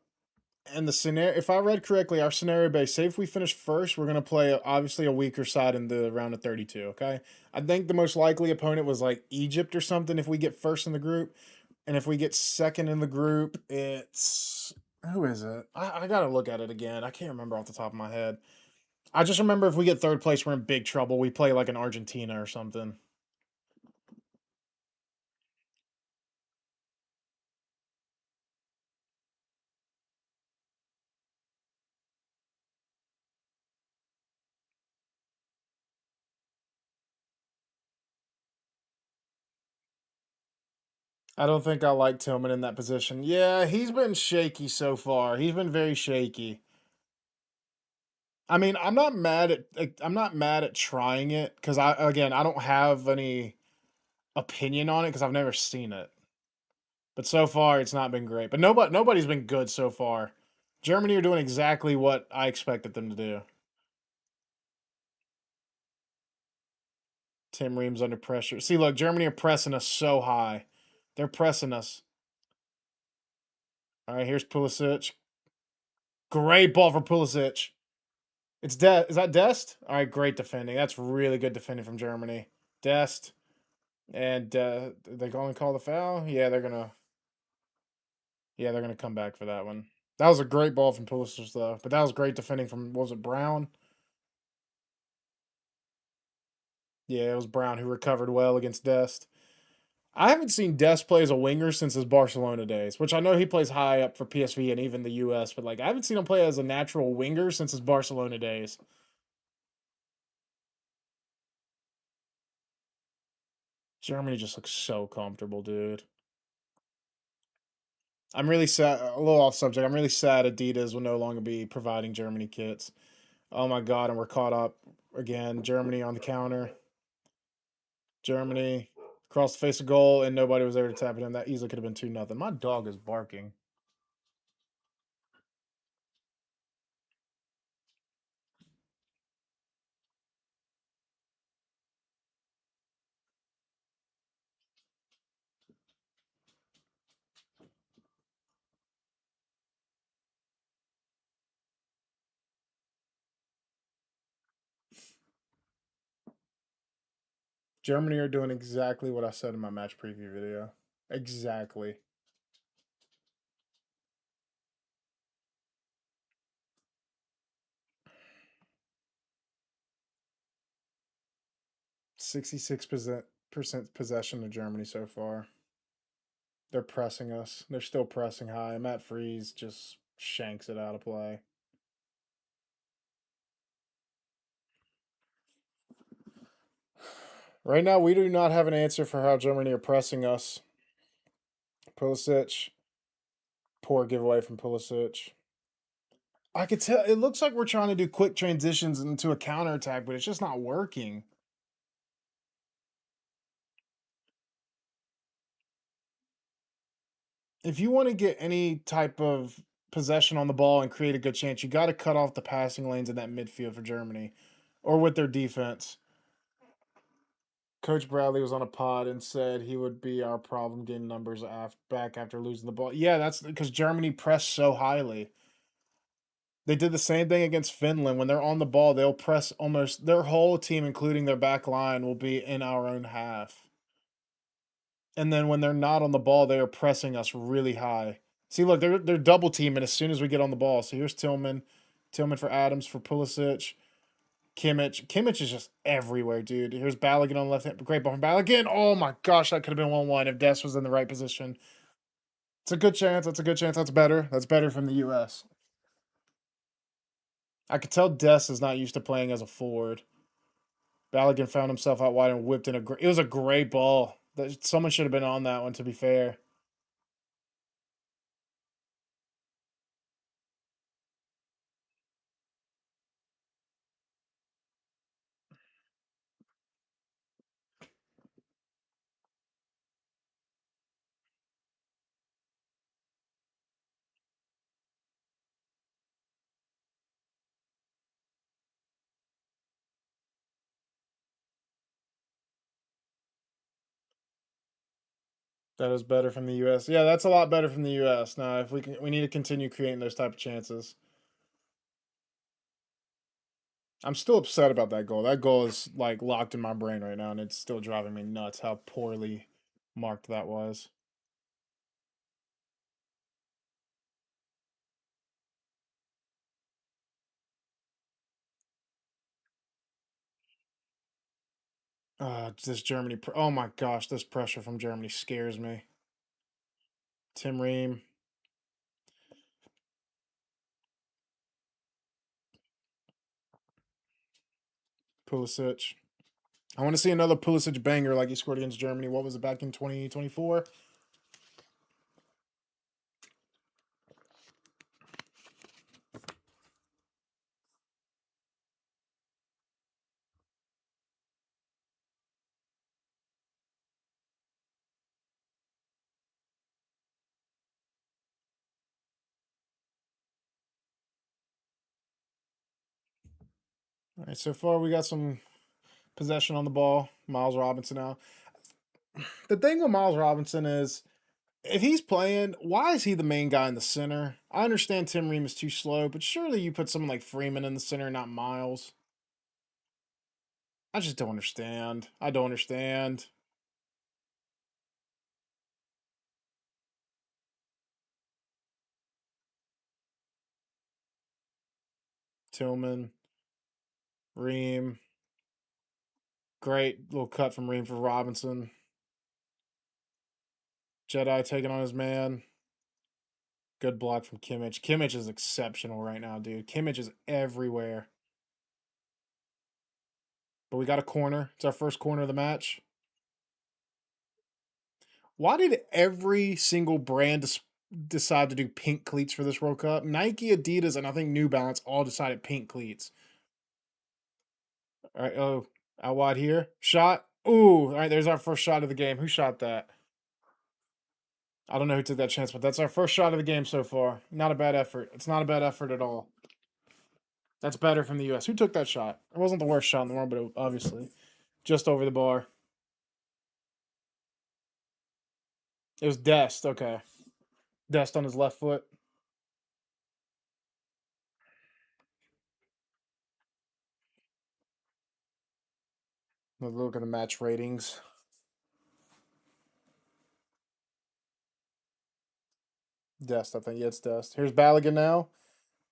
and the scenario, if I read correctly, our scenario base, say if we finish first, we're going to play obviously a weaker side in the round of 32, okay? I think the most likely opponent was like Egypt or something if we get first in the group. And if we get second in the group, it's who is it? I got to look at it again. I can't remember off the top of my head. I just remember if we get third place, we're in big trouble. We play like an Argentina or something. I don't think I like Tillman in that position. Yeah, he's been shaky so far. He's been very shaky. I mean, I'm not mad at trying it because I don't have any opinion on it because I've never seen it. But so far, it's not been great. But nobody's been good so far. Germany are doing exactly what I expected them to do. Tim Ream's under pressure. See, look, Germany are pressing us so high. They're pressing us. All right, here's Pulisic. Great ball for Pulisic. It's Is that Dest? All right, great defending. That's really good defending from Germany. Dest. And they're going to call the foul? Yeah, they're gonna come back for that one. That was a great ball from Pulisic though, but that was great defending from was it Brown? Yeah, it was Brown who recovered well against Dest. I haven't seen Dest play as a winger since his Barcelona days, which I know he plays high up for PSV and even the US, but like I haven't seen him play as a natural winger since his Barcelona days. Germany just looks so comfortable, dude. I'm really sad. A little off subject. I'm really sad Adidas will no longer be providing Germany kits. Oh my god, and we're caught up again. Germany on the counter. Germany across the face of goal, and nobody was there to tap it in. That easily could have been 2-0. My dog is barking. Germany are doing exactly what I said in my match preview video. Exactly. %66% possession of Germany so far. They're pressing us. They're still pressing high. Matt Freeze just shanks it out of play. Right now, we do not have an answer for how Germany are pressing us. Pulisic. Poor giveaway from Pulisic. I could tell it looks like we're trying to do quick transitions into a counterattack, but it's just not working. If you want to get any type of possession on the ball and create a good chance, you got to cut off the passing lanes in that midfield for Germany or with their defense. Coach Bradley was on a pod and said he would be our problem getting numbers back after losing the ball. Yeah, that's because Germany pressed so highly. They did the same thing against Finland. When they're on the ball, they'll press almost their whole team, including their back line, will be in our own half. And then when they're not on the ball, they are pressing us really high. See, look, they're double teaming as soon as we get on the ball. So here's Tillman, Tillman for Adams for Pulisic, Kimmich. Kimmich is just everywhere, dude. Here's Balogun on the left hand. Great ball from Balogun. Oh my gosh, that could have been 1-1 if Dest was in the right position. It's a good chance. That's a good chance. That's better. That's better from the U.S. I could tell Dest is not used to playing as a forward. Balogun found himself out wide and whipped in a. It was a great ball. Someone should have been on that one. To be fair. That is better from the U.S. Yeah, that's a lot better from the U.S. Now, if we need to continue creating those type of chances. I'm still upset about that goal. That goal is like locked in my brain right now, and it's still driving me nuts how poorly marked that was. This Germany. Oh my gosh, this pressure from Germany scares me. Tim Ream, Pulisic. I want to see another Pulisic banger like he scored against Germany. What was it back in 2024? All right, so far we got some possession on the ball. Miles Robinson now. The thing with Miles Robinson is if he's playing, why is he the main guy in the center? I understand Tim Ream is too slow, but surely you put someone like Freeman in the center, not Miles. I just don't understand. I don't understand. Tillman, Ream. Great little cut from Ream for Robinson. Jedi taking on his man. Good block from Kimmich. Kimmich is exceptional right now, dude. Kimmich is everywhere. But we got a corner. It's our first corner of the match. Why did every single brand decide to do pink cleats for this World Cup? Nike, Adidas, and I think New Balance all decided pink cleats. All right. Oh, out wide here. Shot. Ooh. All right. There's our first shot of the game. Who shot that? I don't know who took that chance, but that's our first shot of the game so far. Not a bad effort. It's not a bad effort at all. That's better from the U.S. Who took that shot? It wasn't the worst shot in the world, but obviously just over the bar. It was Dest. Okay. Dest on his left foot. Let's look at the match ratings. Dest, I think. Yeah, it's Dest. Here's Balogun now.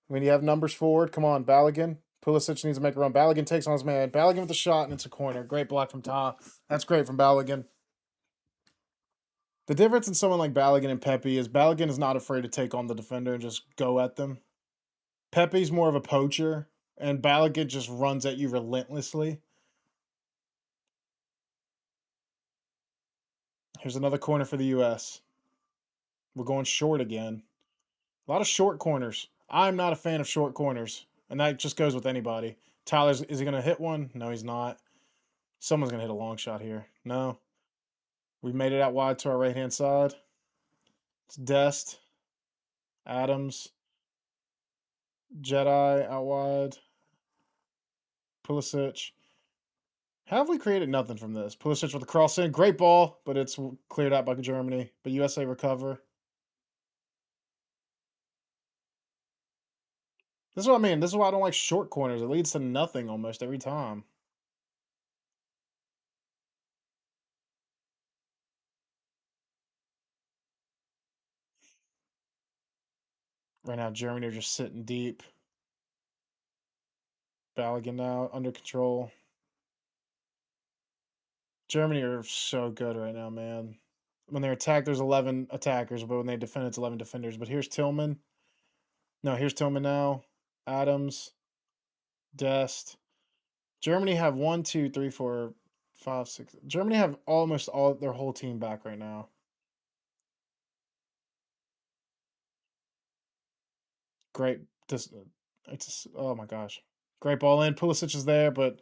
When you have numbers forward, come on, Balogun. Pulisic needs to make a run. Balogun takes on his man. Balogun with the shot, and it's a corner. Great block from Ta. That's great from Balogun. The difference in someone like Balogun and Pepe is Balogun is not afraid to take on the defender and just go at them. Pepe's more of a poacher, and Balogun just runs at you relentlessly. Here's another corner for the U.S. We're going short again. A lot of short corners. I'm not a fan of short corners, and that just goes with anybody. Tyler's is he going to hit one? No, he's not. Someone's going to hit a long shot here. No. We made it out wide to our right hand side. It's Dest, Adams, Jedi out wide, Pulisic. How have we created nothing from this? Pulisic with a cross in. Great ball, but it's cleared out by Germany. But USA recover. This is what I mean. This is why I don't like short corners. It leads to nothing almost every time. Right now, Germany are just sitting deep. Balogun now under control. Germany are so good right now, man. When they attack, there's 11 attackers, but when they defend, it's 11 defenders. But here's Tillman. No, here's Tillman now. Adams, Dest. Germany have 1, 2, 3, 4, 5, 6. Germany have almost all their whole team back right now. Great. Oh my gosh. Great ball in. Pulisic is there, but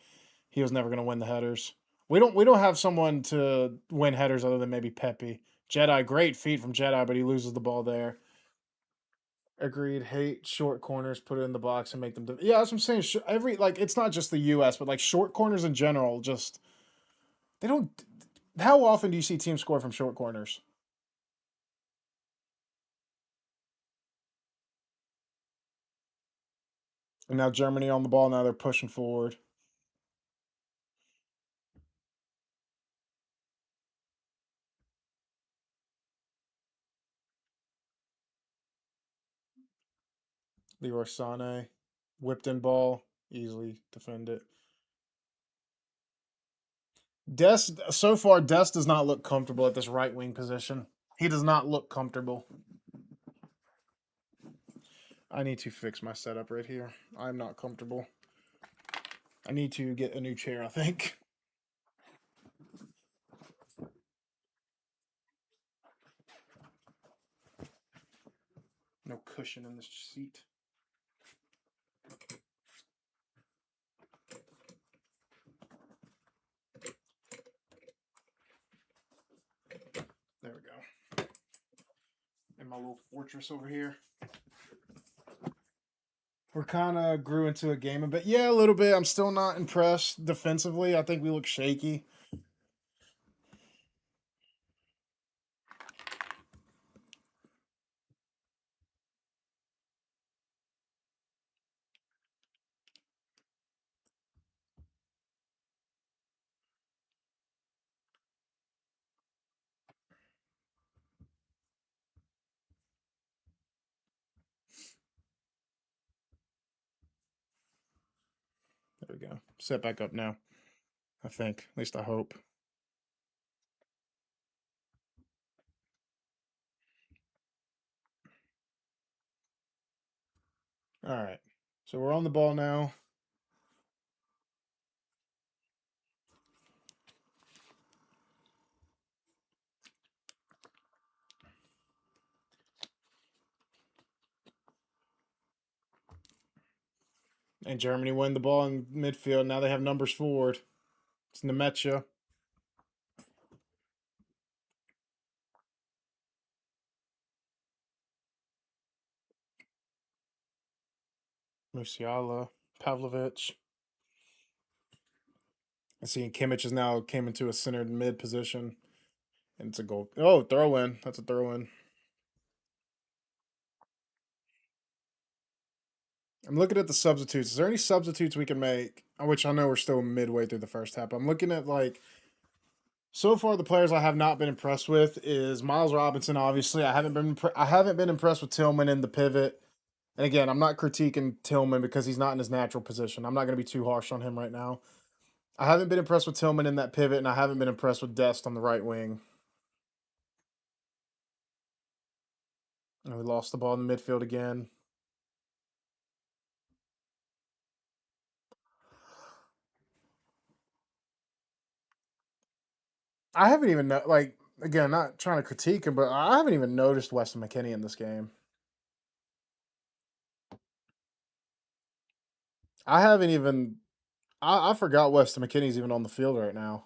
he was never going to win the headers. We don't have someone to win headers other than maybe Pepe. Jedi, great feet from Jedi, but he loses the ball there. Agreed. Hate short corners. Put it in the box and make them. Yeah, that's what I'm saying. Every like it's not just the U.S., but like short corners in general. Just they don't. How often do you see teams score from short corners? And now Germany on the ball. Now they're pushing forward. Leroy Sané, whipped in ball, easily defend it. Dest so far, Dest does not look comfortable at this right wing position. He does not look comfortable. I need to fix my setup right here. I'm not comfortable. I need to get a new chair, I think. No cushion in this seat. There we go. In my little fortress over here. We're kind of grew into a game a bit. Yeah, a little bit. I'm still not impressed defensively. I think we look shaky. There we go. Set back up now. I think. At least I hope. All right. So we're on the ball now. And Germany win the ball in midfield. Now they have numbers forward. It's Nemecha. Musiala. Pavlovic. I see Kimmich has now came into a centered mid position. And it's a goal. Oh, throw in. That's a throw in. I'm looking at the substitutes. Is there any substitutes we can make? Which I know we're still midway through the first half. I'm looking at like so far the players I have not been impressed with is Miles Robinson. Obviously, I haven't been impressed with Tillman in the pivot. And again, I'm not critiquing Tillman because he's not in his natural position. I'm not going to be too harsh on him right now. I haven't been impressed with Tillman in that pivot, and I haven't been impressed with Dest on the right wing. And we lost the ball in the midfield again. I haven't even like again, not trying to critique him, but I haven't even noticed Weston McKennie in this game. I haven't even. I forgot Weston McKinney's even on the field right now.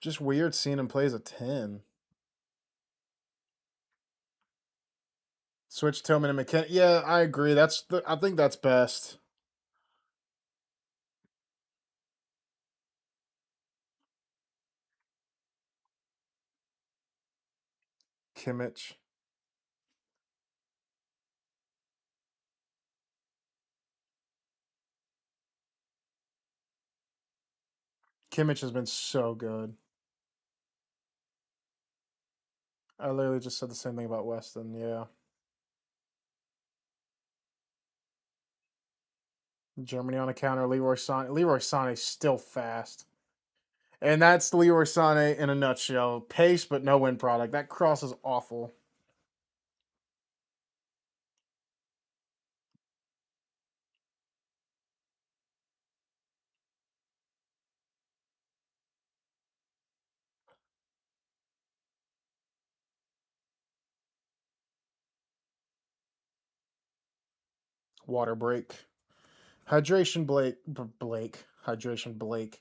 Just weird seeing him play as a 10. Switch Tillman and McKinney. Yeah, I agree. I think that's best. Kimmich. Kimmich has been so good. I literally just said the same thing about Weston. Yeah. Germany on a counter. Leroy Sané. Leroy Sané's still fast. And that's Leroy Sané in a nutshell. Pace, but no win product. That cross is awful. Water break. Hydration Blake. Blake. Hydration Blake.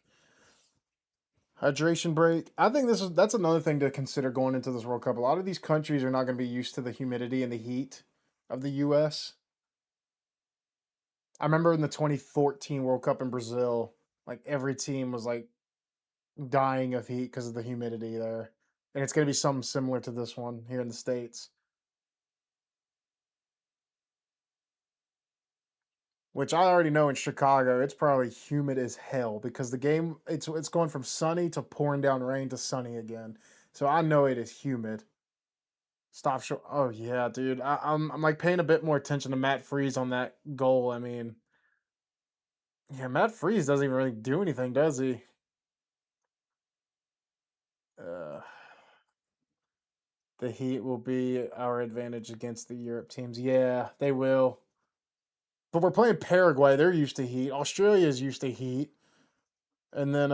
Hydration break. I think that's another thing to consider going into this World Cup. A lot of these countries are not going to be used to the humidity and the heat of the U.S. I remember in the 2014 World Cup in Brazil, like every team was like dying of heat because of the humidity there, and it's going to be something similar to this one here in the States. Which I already know in Chicago, it's probably humid as hell because the game it's going from sunny to pouring down rain to sunny again. So I know it is humid. Stop show. Oh yeah, dude. I'm like paying a bit more attention to Matt Freeze on that goal. I mean, yeah, Matt Freeze doesn't even really do anything, does he? Uh, the Heat will be our advantage against the Europe teams. Yeah, they will. But we're playing Paraguay. They're used to heat. Australia is used to heat. And then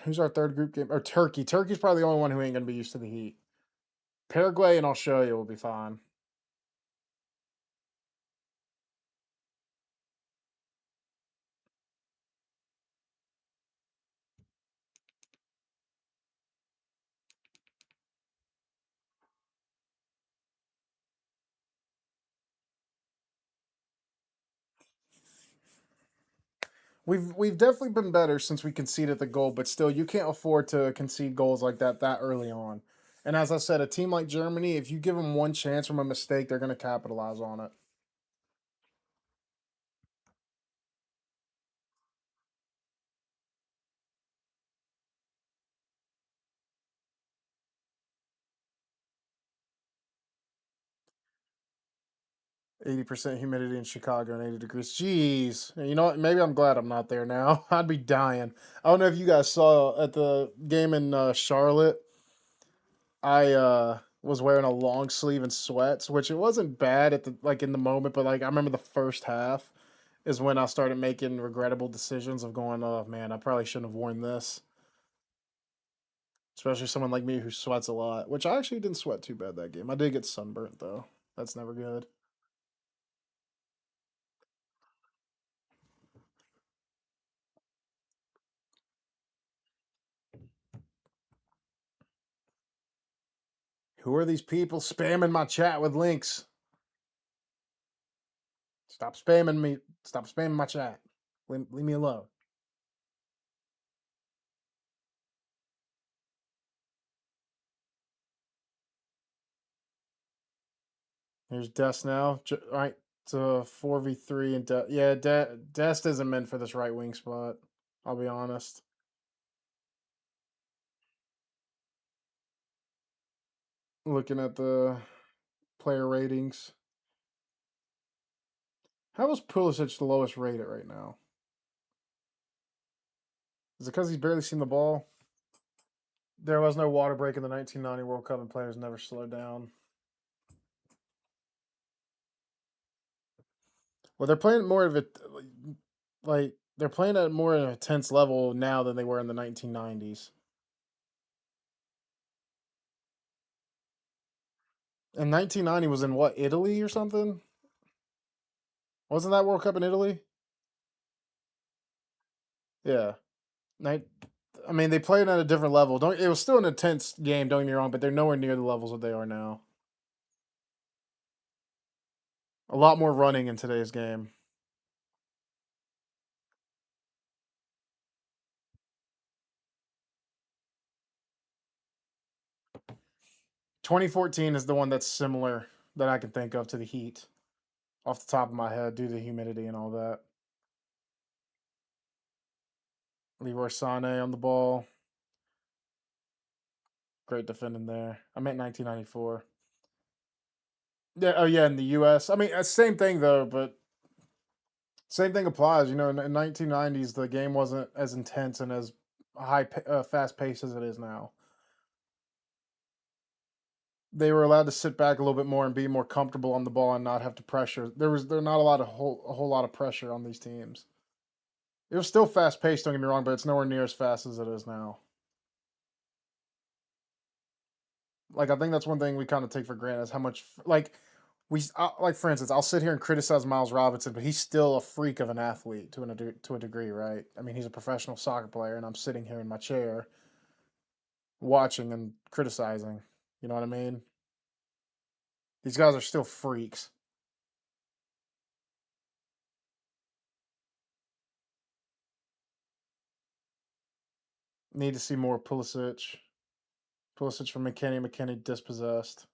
who's our third group game? Or Turkey. Turkey's probably the only one who ain't gonna be used to the heat. Paraguay and Australia will be fine. We've definitely been better since we conceded the goal, but still, you can't afford to concede goals like that early on. And as I said, a team like Germany, if you give them one chance from a mistake, they're going to capitalize on it. 80% humidity in Chicago and 80 degrees. Jeez. You know what? Maybe I'm glad I'm not there now. I'd be dying. I don't know if you guys saw at the game in Charlotte. I was wearing a long sleeve and sweats, which it wasn't bad at the like in the moment, but like I remember the first half is when I started making regrettable decisions of going, oh man, I probably shouldn't have worn this. Especially someone like me who sweats a lot, which I actually didn't sweat too bad that game. I did get sunburnt though. That's never good. Who are these people spamming my chat with links? Stop spamming me. Stop spamming my chat. Leave me alone. Here's Dest now. All right, to 4v3 and yeah, Dest isn't meant for this right wing spot. I'll be honest. Looking at the player ratings, how is Pulisic the lowest rated right now? Is it because he's barely seen the ball? There was no water break in the 1990 World Cup, and players never slowed down. Well, they're playing more of it, like they're playing at more of an intense level now than they were in the 1990s. And 1990 was in what, Italy or something? Wasn't that World Cup in Italy? Yeah. Night. I mean, they played at a different level. Don't. It was still an intense game. Don't get me wrong, but they're nowhere near the levels that they are now. A lot more running in today's game. 2014 is the one that's similar that I can think of to the Heat off the top of my head due to the humidity and all that. Leroy Sané on the ball. Great defending there. I meant 1994. Yeah. Oh, yeah. In the U.S. I mean, same thing though, but same thing applies. You know, in 1990s, the game wasn't as intense and as fast paced as it is now. They were allowed to sit back a little bit more and be more comfortable on the ball and not have to pressure. There not a lot of a whole lot of pressure on these teams. It was still fast paced. Don't get me wrong, but it's nowhere near as fast as it is now. Like I think that's one thing we kind of take for granted is how much like for instance, I'll sit here and criticize Miles Robinson, but he's still a freak of an athlete to a degree, right? I mean, he's a professional soccer player, and I'm sitting here in my chair watching and criticizing. You know what I mean? These guys are still freaks. Need to see more Pulisic. Pulisic from McKennie. McKennie dispossessed.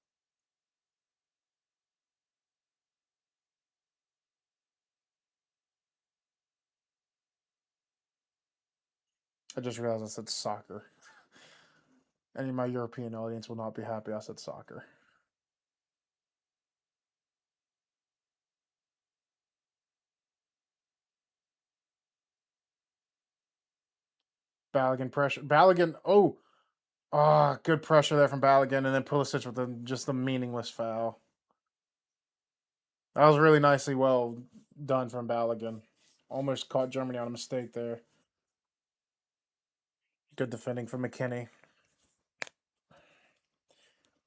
I just realized I said soccer. Any of my European audience will not be happy I said soccer. Balogun pressure. Balogun. Oh, good pressure there from Balogun, and then Pulisic with just the meaningless foul. That was really nicely well done from Balogun. Almost caught Germany on a mistake there. Good defending from McKennie.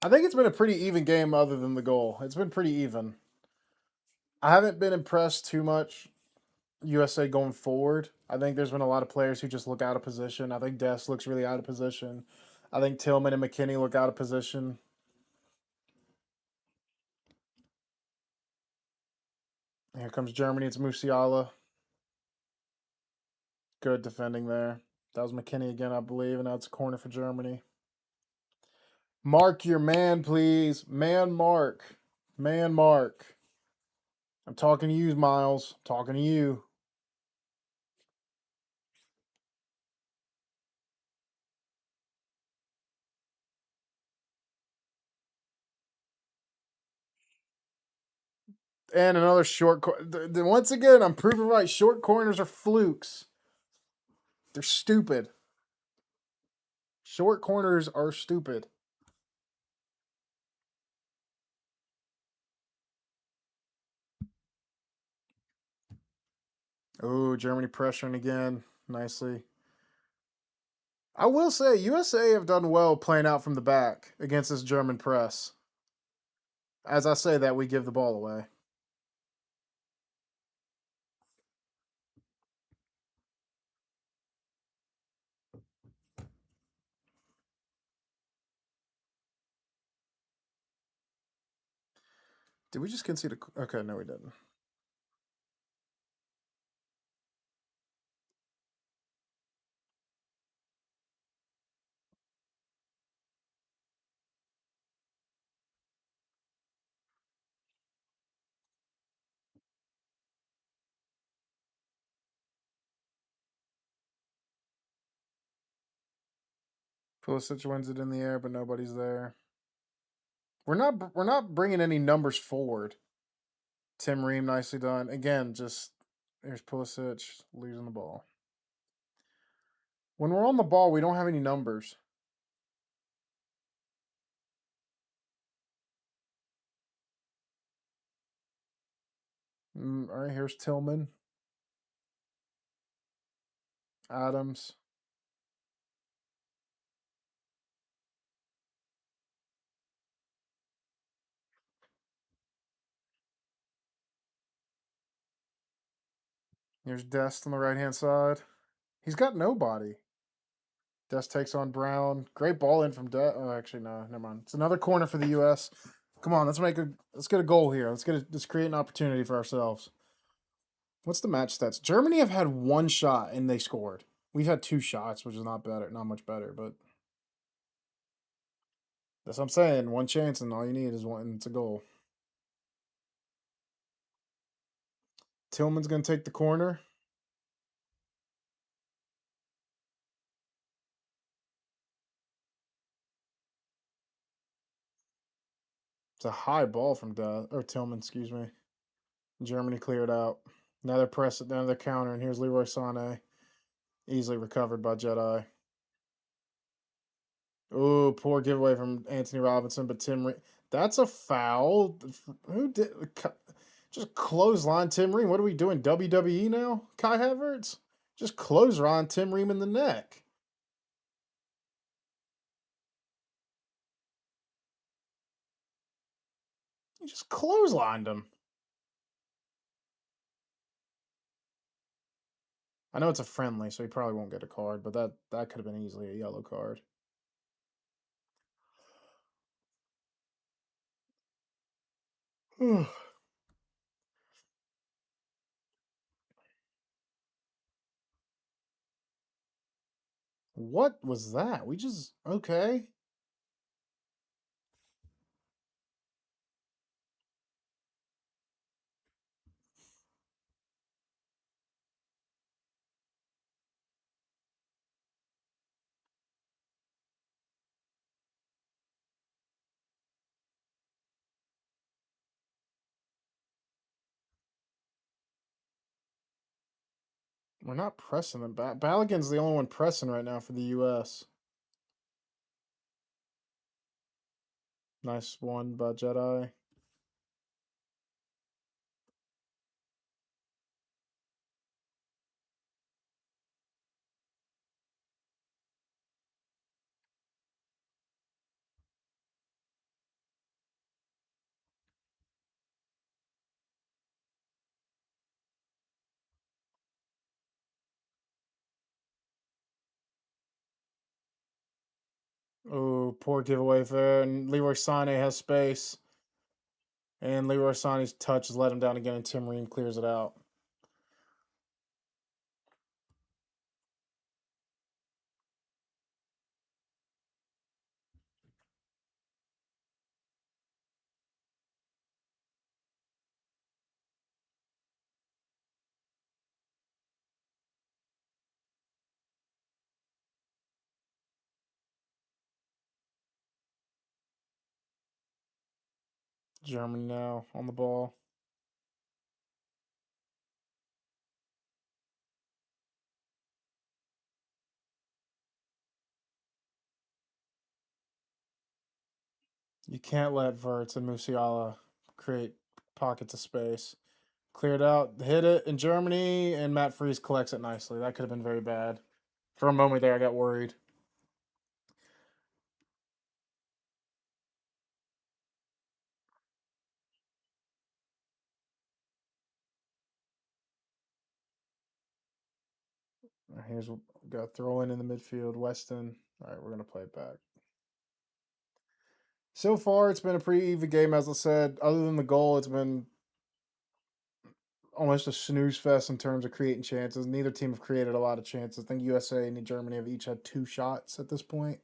I think it's been a pretty even game other than the goal. It's been pretty even. I haven't been impressed too much USA going forward. I think there's been a lot of players who just look out of position. I think Dest looks really out of position. I think Tillman and McKennie look out of position. Here comes Germany. It's Musiala. Good defending there. That was McKennie again, I believe, and now it's a corner for Germany. Mark your man, please. Man mark. Man mark. I'm talking to you, Miles. I'm talking to you. And another short once again, I'm proving right. Short corners are flukes. They're stupid. Short corners are stupid. Oh, Germany pressuring again. Nicely. I will say, USA have done well playing out from the back against this German press. As I say that, we give the ball away. Did we just concede a... Okay, no, we didn't. Pulisic wins it in the air, but nobody's there. We're not bringing any numbers forward. Tim Ream, nicely done. Again, just here's Pulisic losing the ball. When we're on the ball, we don't have any numbers. All right, here's Tillman. Adams. Here's Dest on the right-hand side. He's got nobody. Dest takes on Brown. Great ball in from Dest. Oh, actually, no. Never mind. It's another corner for the U.S. Come on, let's get a goal here. Let's create an opportunity for ourselves. What's the match stats? Germany have had one shot and they scored. We've had two shots, which is not much better, but that's what I'm saying. One chance and all you need is one. It's a goal. Tillman's gonna take the corner. It's a high ball from Tillman, excuse me. Germany cleared out. Now they're pressing, now they're countering. Here's Leroy Sané. Easily recovered by Jedi. Ooh, poor giveaway from Anthony Robinson, but that's a foul. Who did just clothesline Tim Ream? What are we doing? WWE now? Kai Havertz? Just clothesline Tim Ream in the neck. He just clotheslined him. I know it's a friendly, so he probably won't get a card, but that could have been easily a yellow card. What was that? We just okay. We're not pressing them back. Balogun's the only one pressing right now for the U.S. Nice one by Jedi. Oh, poor giveaway there. And Leroy Sané has space. And Leroy Sané's touch has let him down again, and Tim Ream clears it out. Germany now on the ball. You can't let Verts and Musiala create pockets of space. Cleared out, hit it in Germany, and Matt Freese collects it nicely. That could have been very bad. For a moment there, I got worried. Here's got throw in the midfield. Weston. All right, we're gonna play it back. So far, it's been a pretty even game, as I said. Other than the goal, it's been almost a snooze fest in terms of creating chances. Neither team have created a lot of chances. I think USA and Germany have each had two shots at this point.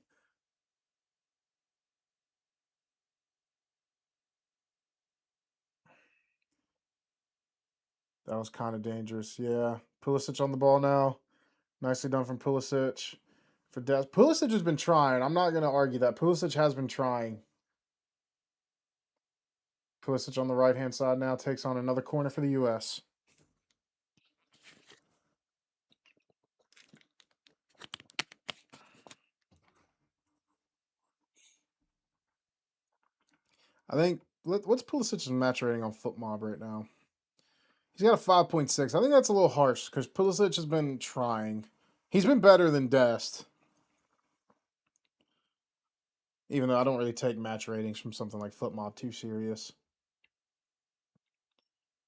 That was kind of dangerous. Yeah. Pulisic on the ball now. Nicely done from Pulisic. For Des. Pulisic has been trying. I'm not going to argue that. Pulisic has been trying. Pulisic on the right-hand side now takes on another corner for the U.S. I think, what's Pulisic's match rating on FootMob right now? He's got a 5.6. I think that's a little harsh because Pulisic has been trying. He's been better than Dest. Even though I don't really take match ratings from something like FootMob too serious.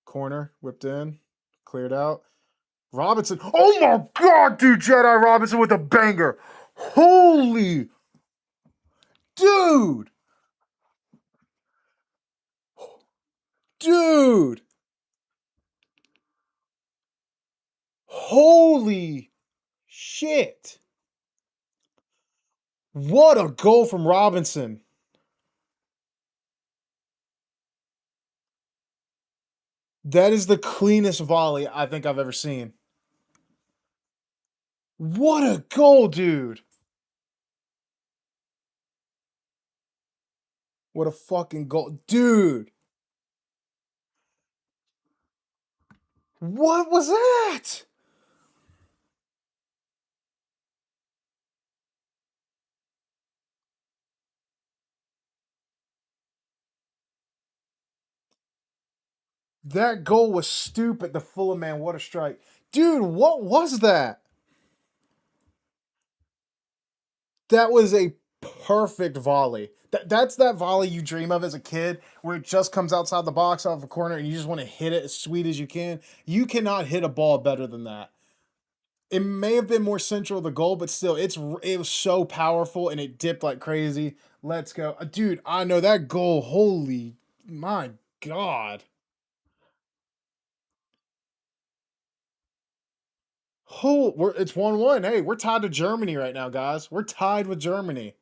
Corner, whipped in, cleared out. Robinson. Oh my god, dude, Jedi Robinson with a banger. Holy dude. Dude. Holy shit. What a goal from Robinson. That is the cleanest volley I think I've ever seen. What a goal, dude. What a fucking goal. Dude. What was that? That goal was stupid. The Fulham man, what a strike. Dude, what was that? That was a perfect volley. That's that volley you dream of as a kid where it just comes outside the box off a corner and you just want to hit it as sweet as you can. You cannot hit a ball better than that. It may have been more central to the goal, but still, it was so powerful and it dipped like crazy. Let's go. Dude, I know that goal. Holy my God. It's 1-1. Hey, we're tied to Germany right now, guys. We're tied with Germany.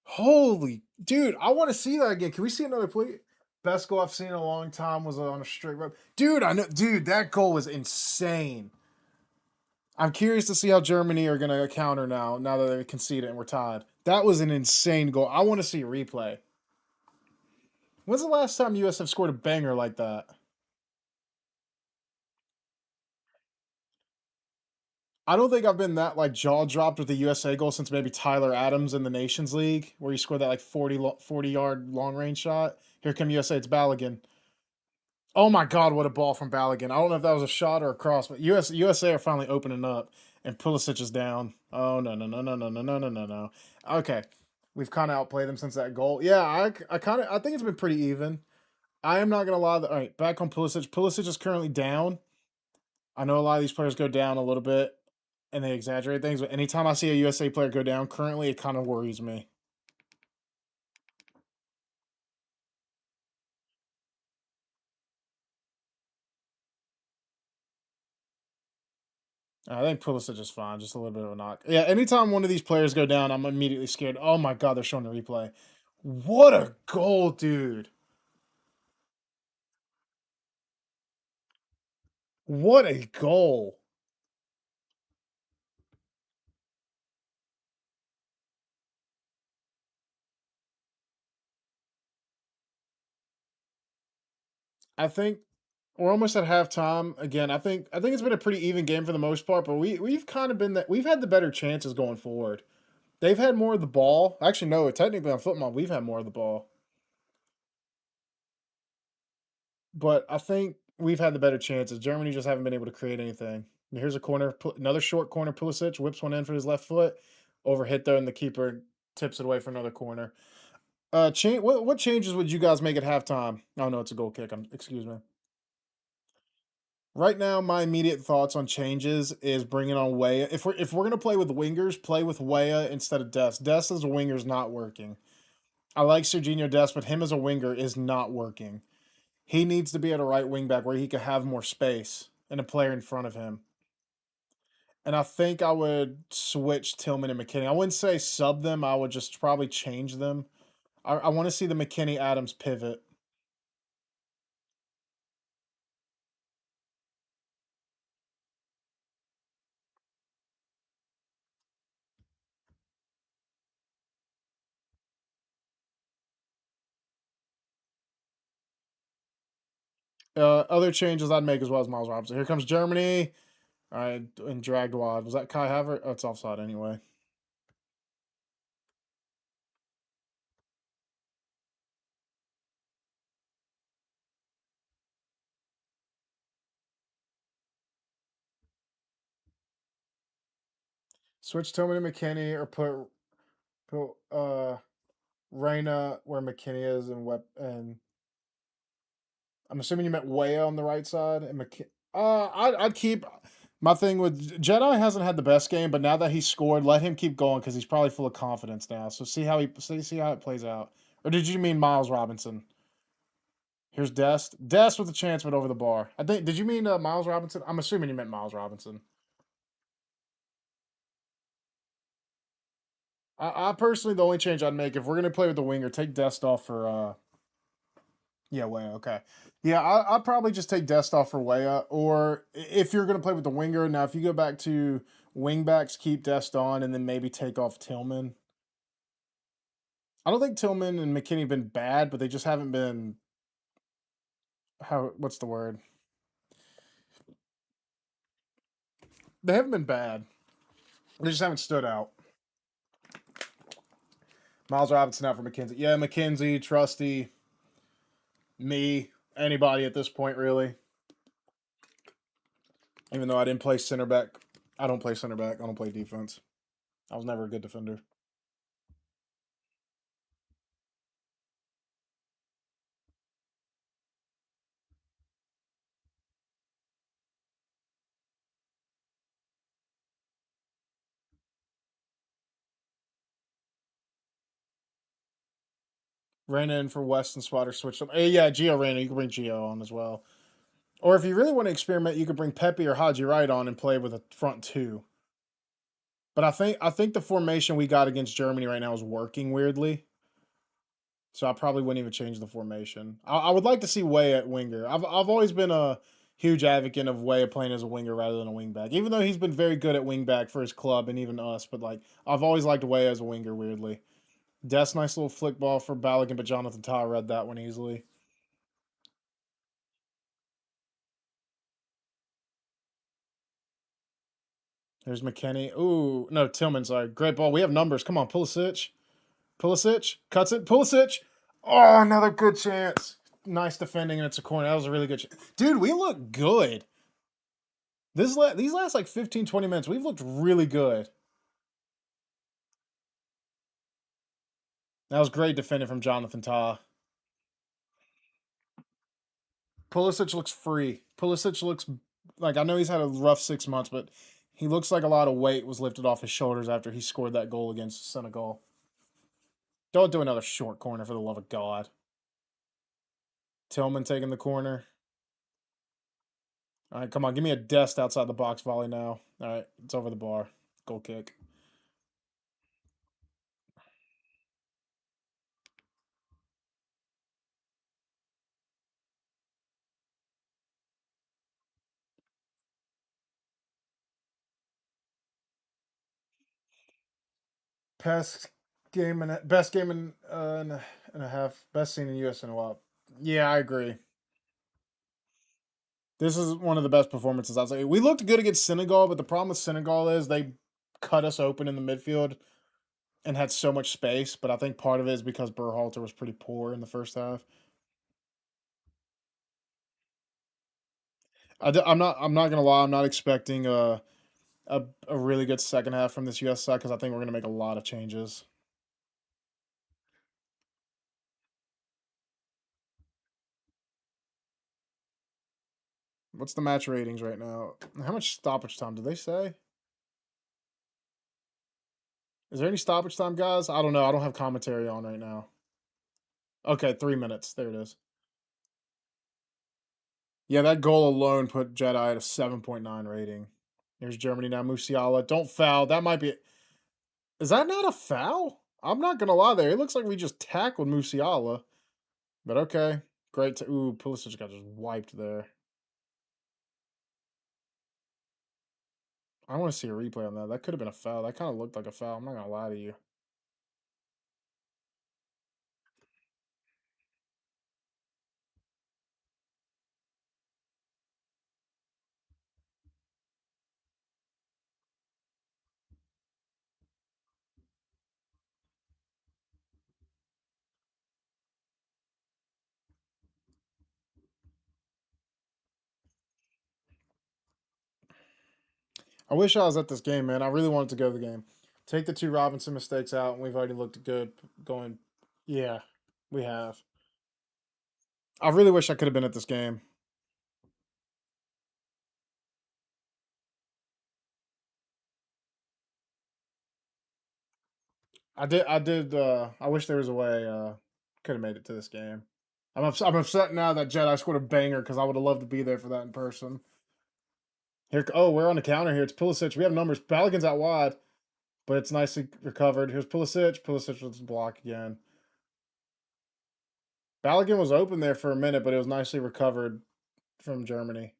Holy dude, I want to see that again. Can we see another play? Best goal I've seen in a long time was on a straight rope. Dude, I know dude, that goal was insane. I'm curious to see how Germany are gonna counter now that they conceded and we're tied. That was an insane goal. I want to see a replay. When's the last time US have scored a banger like that? I don't think I've been that like jaw dropped with the USA goal since maybe Tyler Adams in the Nations League, where he scored that like 40-yard long range shot. Here come USA, it's Balogun. Oh my God, what a ball from Balogun. I don't know if that was a shot or a cross, but USA are finally opening up, and Pulisic is down. Oh, no, no, no, no, no, no, no, no, no, no. Okay. We've kind of outplayed them since that goal. Yeah, I think it's been pretty even. I am not going to lie. All right, back on Pulisic. Pulisic is currently down. I know a lot of these players go down a little bit and they exaggerate things, but anytime I see a USA player go down currently, it kind of worries me. I think Pulisic is fine, just a little bit of a knock. Yeah, anytime one of these players go down, I'm immediately scared. Oh my God, they're showing the replay. What a goal, dude. What a goal. I think we're almost at halftime. Again, I think it's been a pretty even game for the most part, but we've kind of been that we've had the better chances going forward. They've had more of the ball. Actually, no, technically on football, we've had more of the ball. But I think we've had the better chances. Germany just haven't been able to create anything. Here's a corner, another short corner. Pulisic whips one in for his left foot, overhit though, and the keeper tips it away for another corner. Change. What changes would you guys make at halftime? Oh no, it's a goal kick. Excuse me. Right now, my immediate thoughts on changes is bringing on Weah. If we're gonna play with wingers, play with Weah instead of Dest. Dest as a winger is not working. I like Serginho Dest, but him as a winger is not working. He needs to be at a right wing back where he could have more space and a player in front of him. And I think I would switch Tillman and McKinney. I wouldn't say sub them. I would just probably change them. I want to see the McKinney Adams pivot. Other changes I'd make as well as Miles Robinson. Here comes Germany. All right, and dragged wide. Was that Kai Havertz? Oh, it's offside anyway. Switch Tillman and McKinney or put Reyna where McKinney is, and I'm assuming you meant Weah on the right side and I'd keep. My thing with Jedi hasn't had the best game, but now that he's scored, let him keep going because he's probably full of confidence now. So see how it plays out. Or did you mean Miles Robinson? Here's Dest. Dest with a chance, but over the bar. I think. Did you mean Miles Robinson? I'm assuming you meant Miles Robinson. I personally, the only change I'd make if we're gonna play with the winger, take Dest off for yeah, Weah. Okay. Yeah, I'd probably just take Dest off for Weah. Or if you're going to play with the winger, now if you go back to wingbacks, keep Dest on and then maybe take off Tillman. I don't think Tillman and McKinney have been bad, but they just haven't been. What's the word? They haven't been bad. They just haven't stood out. Miles Robinson out for McKenzie. Yeah, McKenzie, Trusty, me, anybody at this point, really. Even though I didn't play center back. I don't play center back. I don't play defense. I was never a good defender. Ran in for West and Spotter switched up. Yeah, Gio ran in. You can bring Gio on as well. Or if you really want to experiment, you could bring Pepe or Haji Wright on and play with a front two. But I think the formation we got against Germany right now is working weirdly. So I probably wouldn't even change the formation. I would like to see Way at winger. I've always been a huge advocate of Way playing as a winger rather than a wingback. Even though he's been very good at wingback for his club and even us, but like I've always liked Way as a winger weirdly. That's nice little flick ball for Balogun, but Jonathan Tah read that one easily. There's McKenny. Ooh, no, Tillman, sorry. Great ball. We have numbers. Come on, Pulisic. Pulisic. Cuts it. Pulisic. Oh, another good chance. Nice defending, and it's a corner. That was a really good chance. Dude, we look good. These last like 15, 20 minutes, we've looked really good. That was great defending from Jonathan Tah. Pulisic looks free. Pulisic looks like I know he's had a rough 6 months, but he looks like a lot of weight was lifted off his shoulders after he scored that goal against Senegal. Don't do another short corner for the love of God. Tillman taking the corner. All right, come on. Give me a Dest outside the box volley now. All right, it's over the bar. Goal kick. Best game and a half. Best seen in US in a while. Yeah, I agree. This is one of the best performances I'd say. We looked good against Senegal, but the problem with Senegal is they cut us open in the midfield and had so much space. But I think part of it is because Berhalter was pretty poor in the first half. I'm not gonna lie. I'm not expecting a really good second half from this US side because I think we're gonna make a lot of changes. What's the match ratings right now? How much stoppage time did they say? Is there any stoppage time, guys? I don't know. I don't have commentary on right now. Okay, 3 minutes. There it is. Yeah, that goal alone put Jedi at a 7.9 rating. Here's Germany now. Musiala. Don't foul. That might be. Is that not a foul? I'm not going to lie there. It looks like we just tackled Musiala. But okay. Great. Ooh, Pulisic got just wiped there. I want to see a replay on that. That could have been a foul. That kind of looked like a foul. I'm not going to lie to you. I wish I was at this game, man. I really wanted to go to the game. Take the two Robinson mistakes out, and we've already looked good going Yeah, we have. I really wish I could have been at this game. I wish there was a way could have made it to this game. I'm upset now that Jedi scored a banger because I would have loved to be there for that in person. Here, oh, we're on the counter here. It's Pulisic. We have numbers. Balogun's out wide, but it's nicely recovered. Here's Pulisic. Pulisic with the block again. Balogun was open there for a minute, but it was nicely recovered from Germany.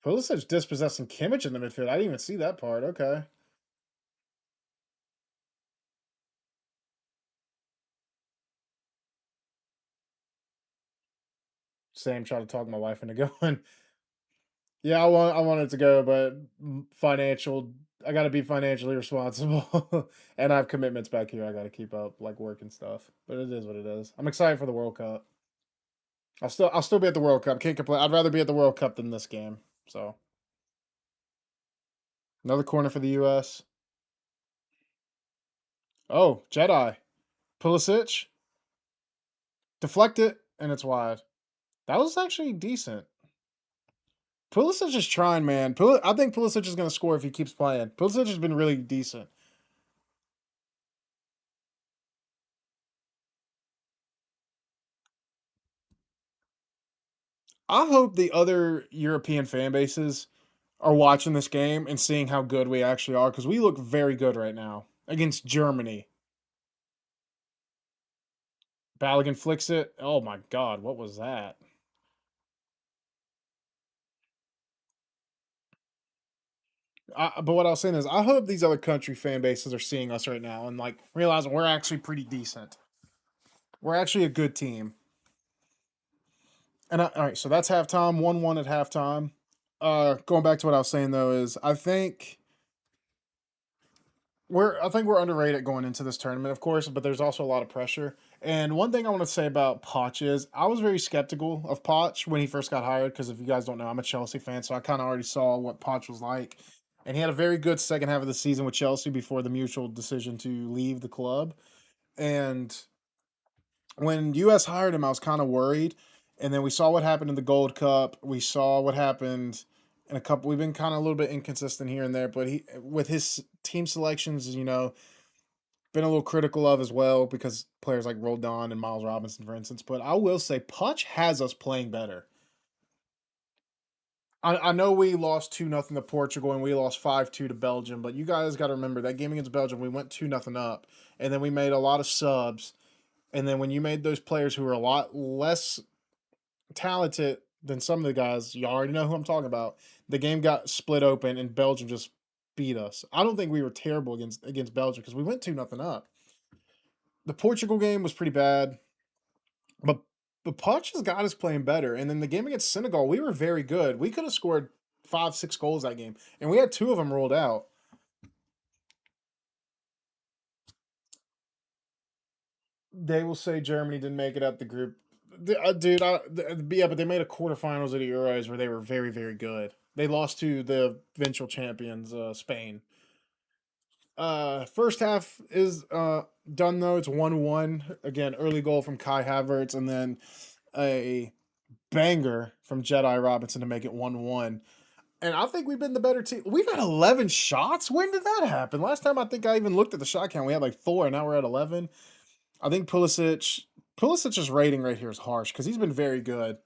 Pulisic dispossessing Kimmich in the midfield. I didn't even see that part. Okay. Sam tried to talk my wife into going. Yeah, I wanted to go, but financial. I got to be financially responsible, and I have commitments back here. I got to keep up, like work and stuff. But it is what it is. I'm excited for the World Cup. I'll still be at the World Cup. Can't complain. I'd rather be at the World Cup than this game. So another corner for the U.S. Oh, Jedi Pulisic deflect it, and it's wide. That was actually decent. Pulisic is trying, man. I think Pulisic is going to score if he keeps playing. Pulisic has been really decent. I hope the other European fan bases are watching this game and seeing how good we actually are because we look very good right now against Germany. Balogun flicks it. Oh my God, what was that? But what I was saying is, I hope these other country fan bases are seeing us right now and like realizing we're actually pretty decent. We're actually a good team. And all right, so that's halftime. 1-1 at halftime. Going back to what I was saying though is, I think we're underrated going into this tournament, of course, but there's also a lot of pressure. And one thing I want to say about Poch is I was very skeptical of Poch when he first got hired because if you guys don't know, I'm a Chelsea fan, so I kind of already saw what Poch was like. And he had a very good second half of the season with Chelsea before the mutual decision to leave the club. And when US hired him, I was kind of worried. And then we saw what happened in the Gold Cup. We saw what happened in a couple. We've been kind of a little bit inconsistent here and there, but he with his team selections, been a little critical of as well because players like Rodon and Miles Robinson, for instance. But I will say, Poch has us playing better. I know we lost 2-0 to Portugal and we lost 5-2 to Belgium, but you guys got to remember that game against Belgium, we went 2-0 up, and then we made a lot of subs. And then when you made those players who were a lot less talented than some of the guys, you already know who I'm talking about. The game got split open and Belgium just beat us. I don't think we were terrible against Belgium because we went 2-0 up. The Portugal game was pretty bad, but Poch has got us playing better. And then the game against Senegal, we were very good. We could have scored 5-6 goals that game, and we had two of them ruled out. They will say Germany didn't make it out the group. Dude, yeah, but they made a quarterfinals of the Euros where they were very, very good. They lost to the eventual champions, Spain. First half is done though. It's 1-1. Again, early goal from Kai Havertz, and then a banger from Jedi Robinson to make it 1-1. And I think we've been the better team. We've had 11 shots. When did that happen? Last time I think I even looked at the shot count, we had like 4, and now we're at 11. I think Pulisic's rating right here is harsh because he's been very good.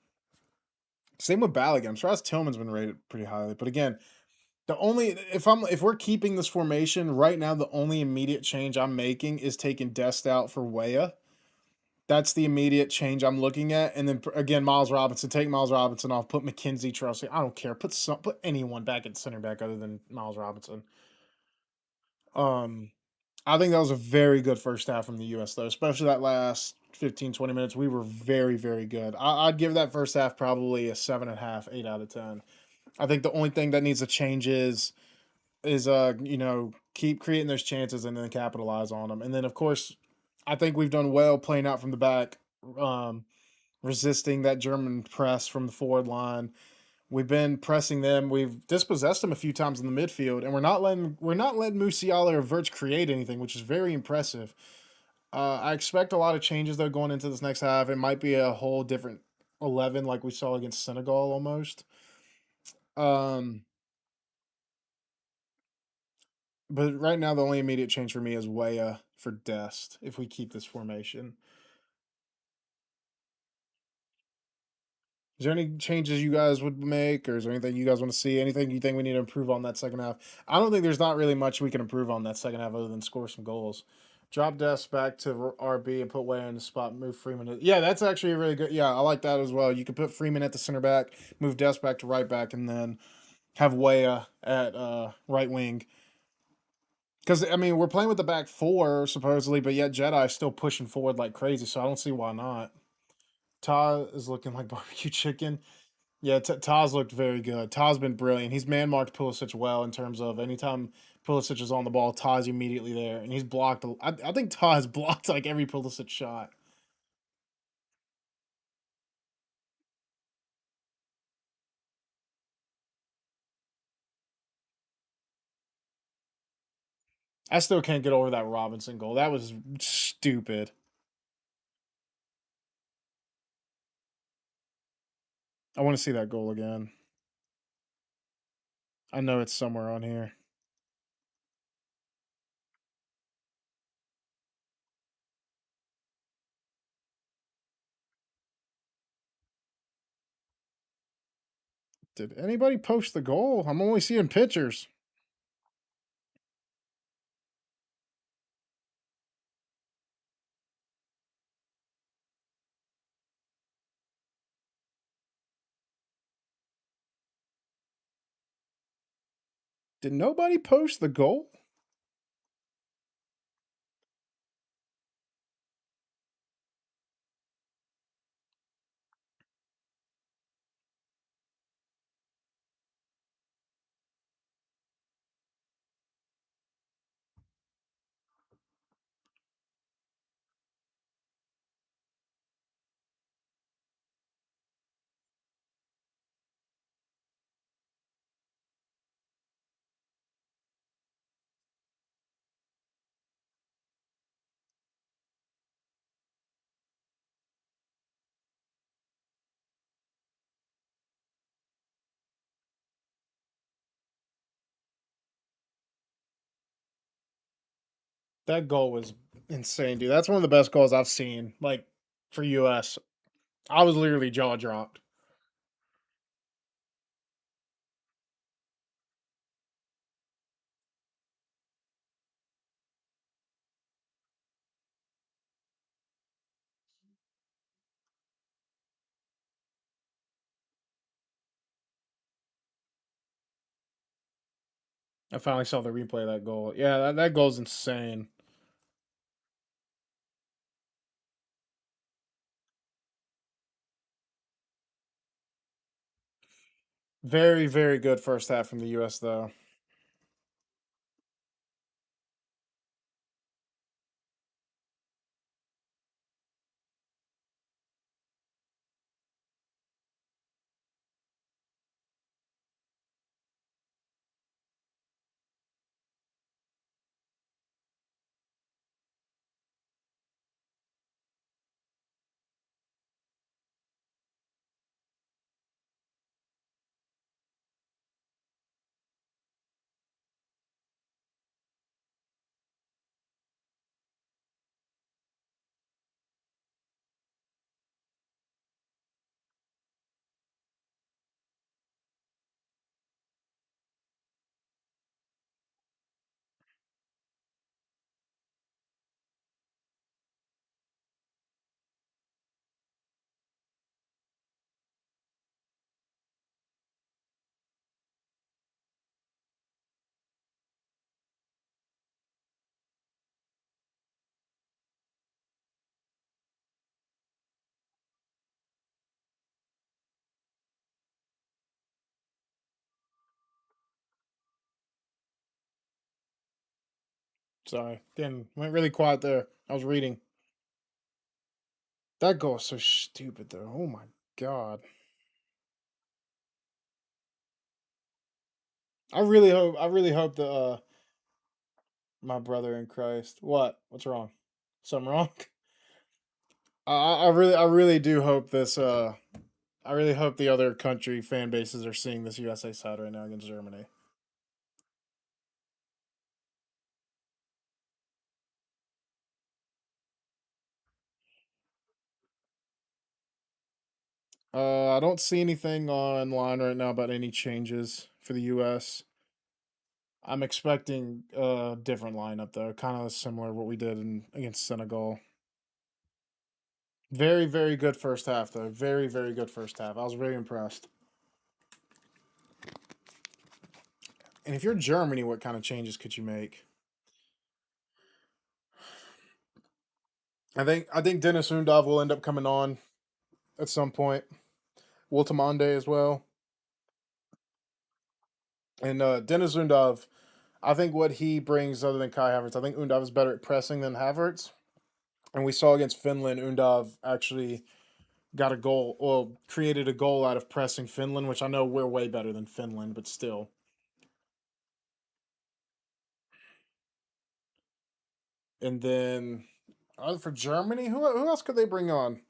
Same with Balogun. I'm sure Tillman's been rated pretty highly. But again, the only if we're keeping this formation right now, the only immediate change I'm making is taking Dest out for Weah. That's the immediate change I'm looking at. And then again, Miles Robinson. Take Miles Robinson off. Put McKenzie, Chelsea. I don't care. Put anyone back at center back other than Miles Robinson. Um, I think that was a very good first half from the U.S. though, especially that last 15, 20 minutes. We were very, very good. I'd give that first half probably a 7.5, 8 out of 10. I think the only thing that needs to change is keep creating those chances and then capitalize on them. And then of course, I think we've done well playing out from the back, um, resisting that German press from the forward line. We've been pressing them. We've dispossessed them a few times in the midfield, and we're not letting Musiala or Verts create anything, which is very impressive. I expect a lot of changes though going into this next half. It might be a whole different 11 like we saw against Senegal almost. Um, but right now the only immediate change for me is Weah for Dest if we keep this formation. Is there any changes you guys would make, or is there anything you guys want to see? Anything you think we need to improve on that second half? I don't think there's not really much we can improve on that second half other than score some goals. Drop Dest back to RB and put Way in the spot. Move Freeman. Yeah, that's actually a really good. Yeah, I like that as well. You could put Freeman at the center back, move Dest back to right back, and then have Way at right wing. Because I mean, we're playing with the back four supposedly, but yet Jedi's still pushing forward like crazy. So I don't see why not. Ta is looking like barbecue chicken. Yeah, Taz looked very good. Taz been brilliant. He's man marked Pulisic well in terms of anytime Pulisic is on the ball, Taz immediately there, and he's blocked. I think Taz blocked like every Pulisic shot. I still can't get over that Robinson goal. That was stupid. I want to see that goal again. I know it's somewhere on here. Did anybody post the goal? I'm only seeing pictures. Did nobody post the goal? That goal was insane, dude. That's one of the best goals I've seen, like for US. I was literally jaw dropped. I finally saw the replay of that goal. Yeah, that goal's insane. Very, very good first half from the US though. Sorry. Again, went really quiet there. I was reading. That goal is so stupid though. Oh my god. I really hope the my brother in Christ. What? What's wrong? Something wrong? I really do hope this. I really hope the other country fan bases are seeing this USA side right now against Germany. I don't see anything online right now about any changes for the U.S. I'm expecting a different lineup though, kind of similar to what we did against Senegal. Very, very good first half though. Very, very good first half. I was very impressed. And if you're Germany, what kind of changes could you make? I think Dennis Undov will end up coming on at some point. Woltamande as well. And Dennis Undov, I think what he brings other than Kai Havertz, I think Undov is better at pressing than Havertz. And we saw against Finland, Undov actually got a goal, or created a goal out of pressing Finland, which I know we're way better than Finland, but still. And then for Germany, who else could they bring on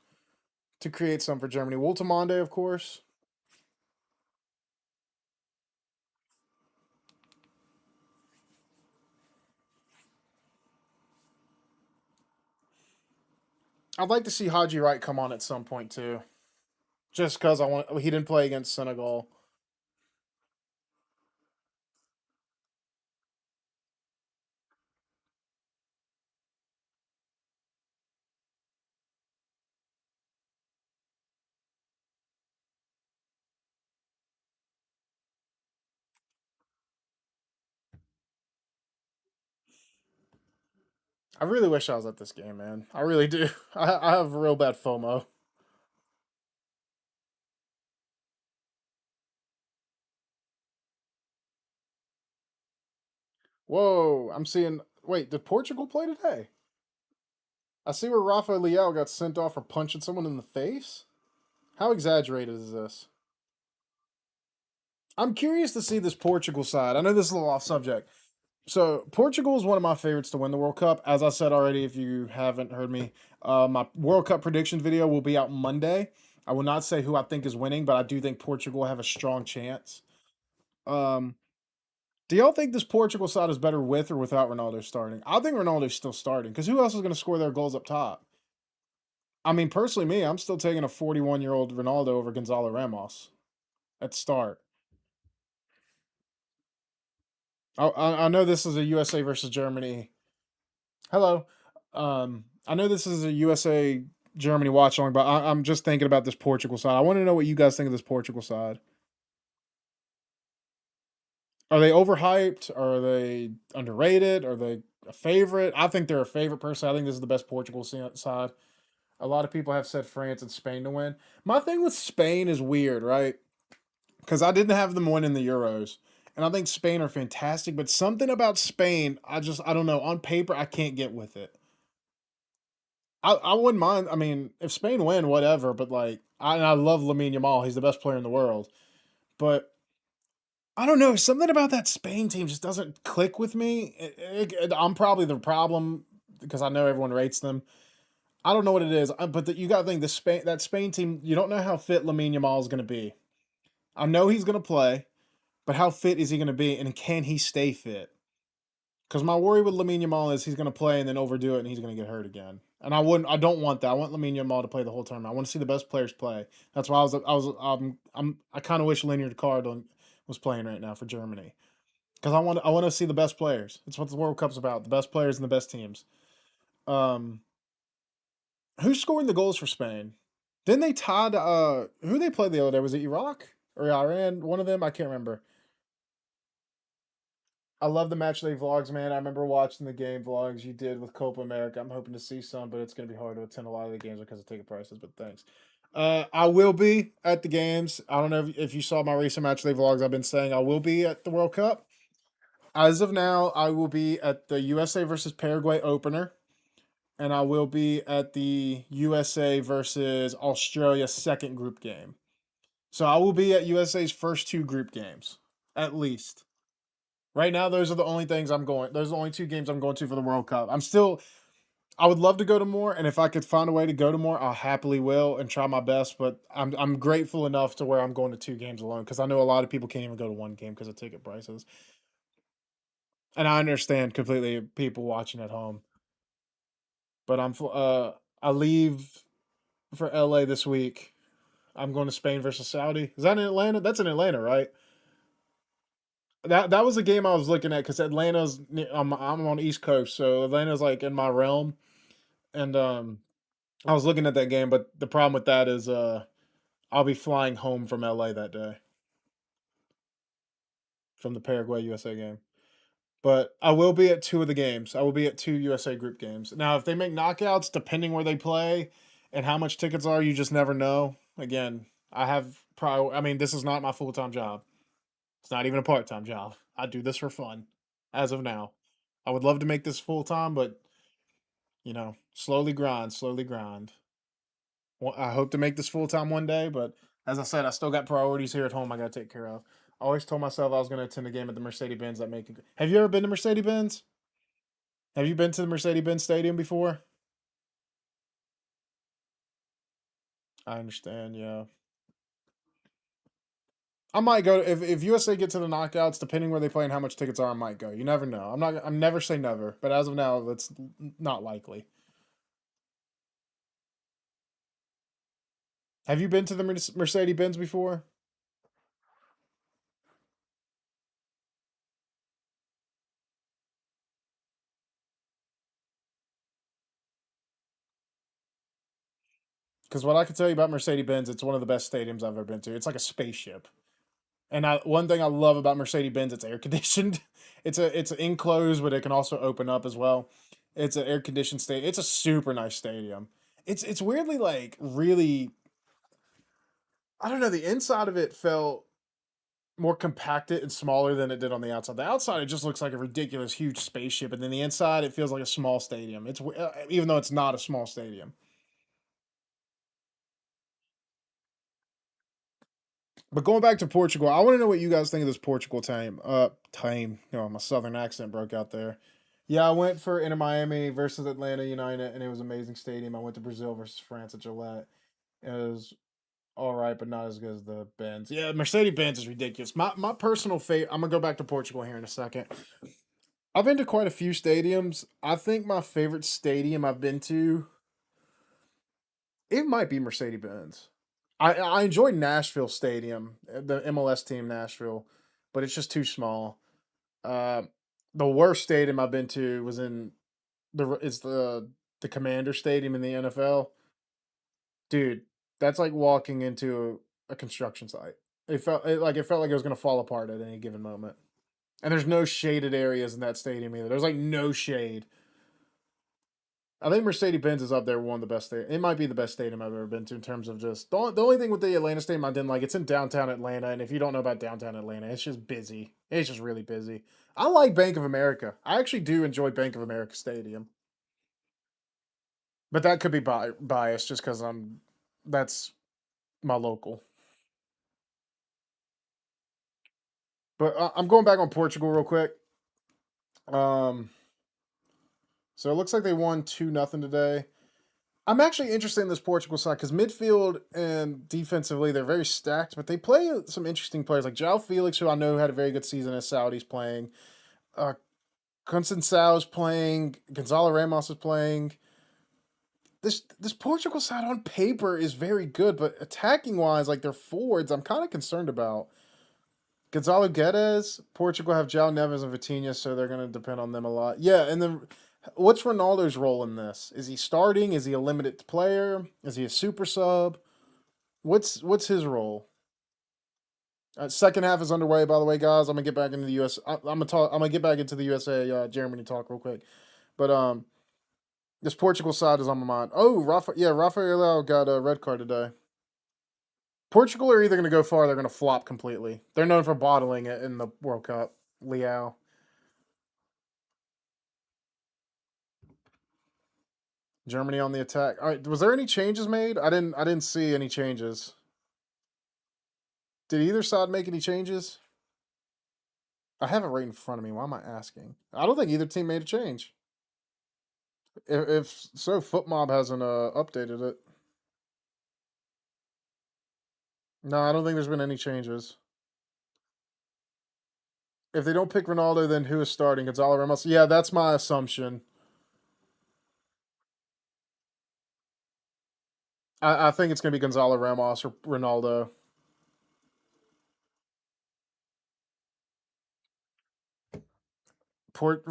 to create some for Germany? Woltamande, of course. I'd like to see Haji Wright come on at some point too, just because he didn't play against Senegal. I really wish I was at this game, man. I really do. I have real bad FOMO. Whoa, I'm seeing. Wait, did Portugal play today? I see where Rafa Leao got sent off for punching someone in the face. How exaggerated is this? I'm curious to see this Portugal side. I know this is a little off subject. So Portugal is one of my favorites to win the World Cup. As I said already, if you haven't heard me, my World Cup prediction video will be out Monday. I will not say who I think is winning, but I do think Portugal have a strong chance. Um, do y'all think this Portugal side is better with or without Ronaldo starting? I think Ronaldo's still starting because who else is going to score their goals up top? I mean, personally, me, I'm still taking a 41-year-old Ronaldo over Gonzalo Ramos at start. I know this is a USA versus Germany. Hello. I know this is a USA Germany watch along, but I'm just thinking about this Portugal side. I want to know what you guys think of this Portugal side. Are they overhyped? Are they underrated? Are they a favorite? I think they're a favorite person. I think this is the best Portugal side. A lot of people have said France and Spain to win. My thing with Spain is weird, right? Because I didn't have them win in the Euros. And I think Spain are fantastic, but something about Spain, I don't know. On paper, I can't get with it. I wouldn't mind. I mean, if Spain win, whatever. But like, I love Lamine Yamal. He's the best player in the world. But I don't know. Something about that Spain team just doesn't click with me. I'm probably the problem because I know everyone rates them. I don't know what it is, but you got to think that Spain team. You don't know how fit Lamine Yamal is going to be. I know he's going to play, but how fit is he going to be, and can he stay fit? Because my worry with Lamine Yamal is he's going to play and then overdo it, and he's going to get hurt again. And I don't want that. I want Lamine Yamal to play the whole tournament. I want to see the best players play. That's why I kind of wish Linear Card was playing right now for Germany because I want to see the best players. It's what the World Cup's about: the best players and the best teams. Um, who's scoring the goals for Spain? Didn't they tied? Who they played the other day? Was it Iraq or Iran? One of them. I can't remember. I love the match day vlogs, man. I remember watching the game vlogs you did with Copa America. I'm hoping to see some, but it's going to be hard to attend a lot of the games because of ticket prices. But thanks. I will be at the games. I don't know if you saw my recent match day vlogs. I've been saying I will be at the World Cup. As of now, I will be at the USA versus Paraguay opener, and I will be at the USA versus Australia second group game. So I will be at USA's first two group games, at least. Right now, those are the only things I'm going. Those are the only two games I'm going to for the World Cup. I would love to go to more, and if I could find a way to go to more, I'll happily will and try my best. But I'm grateful enough to where I'm going to 2 games alone because I know a lot of people can't even go to 1 game because of ticket prices, and I understand completely people watching at home. But I leave for LA this week. I'm going to Spain versus Saudi. Is that in Atlanta? That's in Atlanta, right? That was a game I was looking at because I'm on the East Coast, so Atlanta's like in my realm, and I was looking at that game, but the problem with that is I'll be flying home from LA that day from the Paraguay USA game. But I will be at 2 of the games. I will be at 2 USA group games. Now, if they make knockouts, depending where they play and how much tickets are, you just never know. Again, I mean, this is not my full time job. It's not even a part time job. I do this for fun as of now. I would love to make this full time, but slowly grind, slowly grind. Well, I hope to make this full time one day, but as I said, I still got priorities here at home I got to take care of. I always told myself I was going to attend a game at the Mercedes Benz that make it. Have you ever been to Mercedes Benz? Have you been to the Mercedes Benz Stadium before? I understand, yeah. I might go if USA get to the knockouts, depending where they play and how much tickets are. I might go. You never know. I'm never say never, but as of now, that's not likely. Have you been to the Mercedes Benz before? Because what I can tell you about Mercedes Benz, it's one of the best stadiums I've ever been to. It's like a spaceship. And one thing I love about Mercedes Benz, it's air conditioned. It's enclosed, but it can also open up as well. It's an air conditioned stadium. It's a super nice stadium. It's weirdly like really, I don't know. The inside of it felt more compacted and smaller than it did on the outside. The outside it just looks like a ridiculous huge spaceship, and then the inside it feels like a small stadium. It's even though it's not a small stadium. But going back to Portugal, I want to know what you guys think of this Portugal team. Team. My southern accent broke out there. Yeah, I went for Inter Miami versus Atlanta United, and it was an amazing stadium. I went to Brazil versus France at Gillette. It was all right, but not as good as the Benz. Yeah, Mercedes Benz is ridiculous. My personal favorite. I'm gonna go back to Portugal here in a second. I've been to quite a few stadiums. I think my favorite stadium I've been to, it might be Mercedes Benz. I enjoy Nashville Stadium, the MLS team Nashville, but it's just too small. Uh, the worst stadium I've been to was in the Commander Stadium in the NFL. Dude, that's like walking into a construction site. It felt like it was gonna fall apart at any given moment. And there's no shaded areas in that stadium either. There's like no shade. I think Mercedes Benz is up there one of the best. It might be the best stadium I've ever been to in terms of just the only thing with the Atlanta stadium I didn't like. It's in downtown Atlanta, and if you don't know about downtown Atlanta, it's just busy. It's just really busy. I like Bank of America. I actually do enjoy Bank of America Stadium, but that could be biased just because that's my local. But I'm going back on Portugal real quick. Um, so it looks like they won 2-0 today. I'm actually interested in this Portugal side because midfield and defensively they're very stacked, but they play some interesting players like João Felix, who I know had a very good season as Saudi's playing. Uh, Conceição is playing. Gonzalo Ramos is playing. This Portugal side on paper is very good, but attacking wise, like their forwards, I'm kind of concerned about. Gonzalo Guedes, Portugal have João Neves and Vitinha, so they're going to depend on them a lot. Yeah, and then what's Ronaldo's role in this? Is he starting? Is he a limited player? Is he a super sub? What's his role? Second half is underway, by the way, guys. I'm gonna get back into the US. am gonna talk. I'm gonna get back into the USA Germany talk real quick, but this Portugal side is on my mind. Oh, Rafael got a red card today. Portugal are either gonna go far, or they're gonna flop completely. They're known for bottling it in the World Cup. Leao. Germany on the attack. All right, was there any changes made? I didn't see any changes. Did either side make any changes? I have it right in front of me. Why am I asking? I don't think either team made a change. If so, FootMob hasn't updated it. No, I don't think there's been any changes. If they don't pick Ronaldo, then who is starting? Gonzalo Ramos? Yeah, that's my assumption. I think it's going to be Gonzalo Ramos or Ronaldo.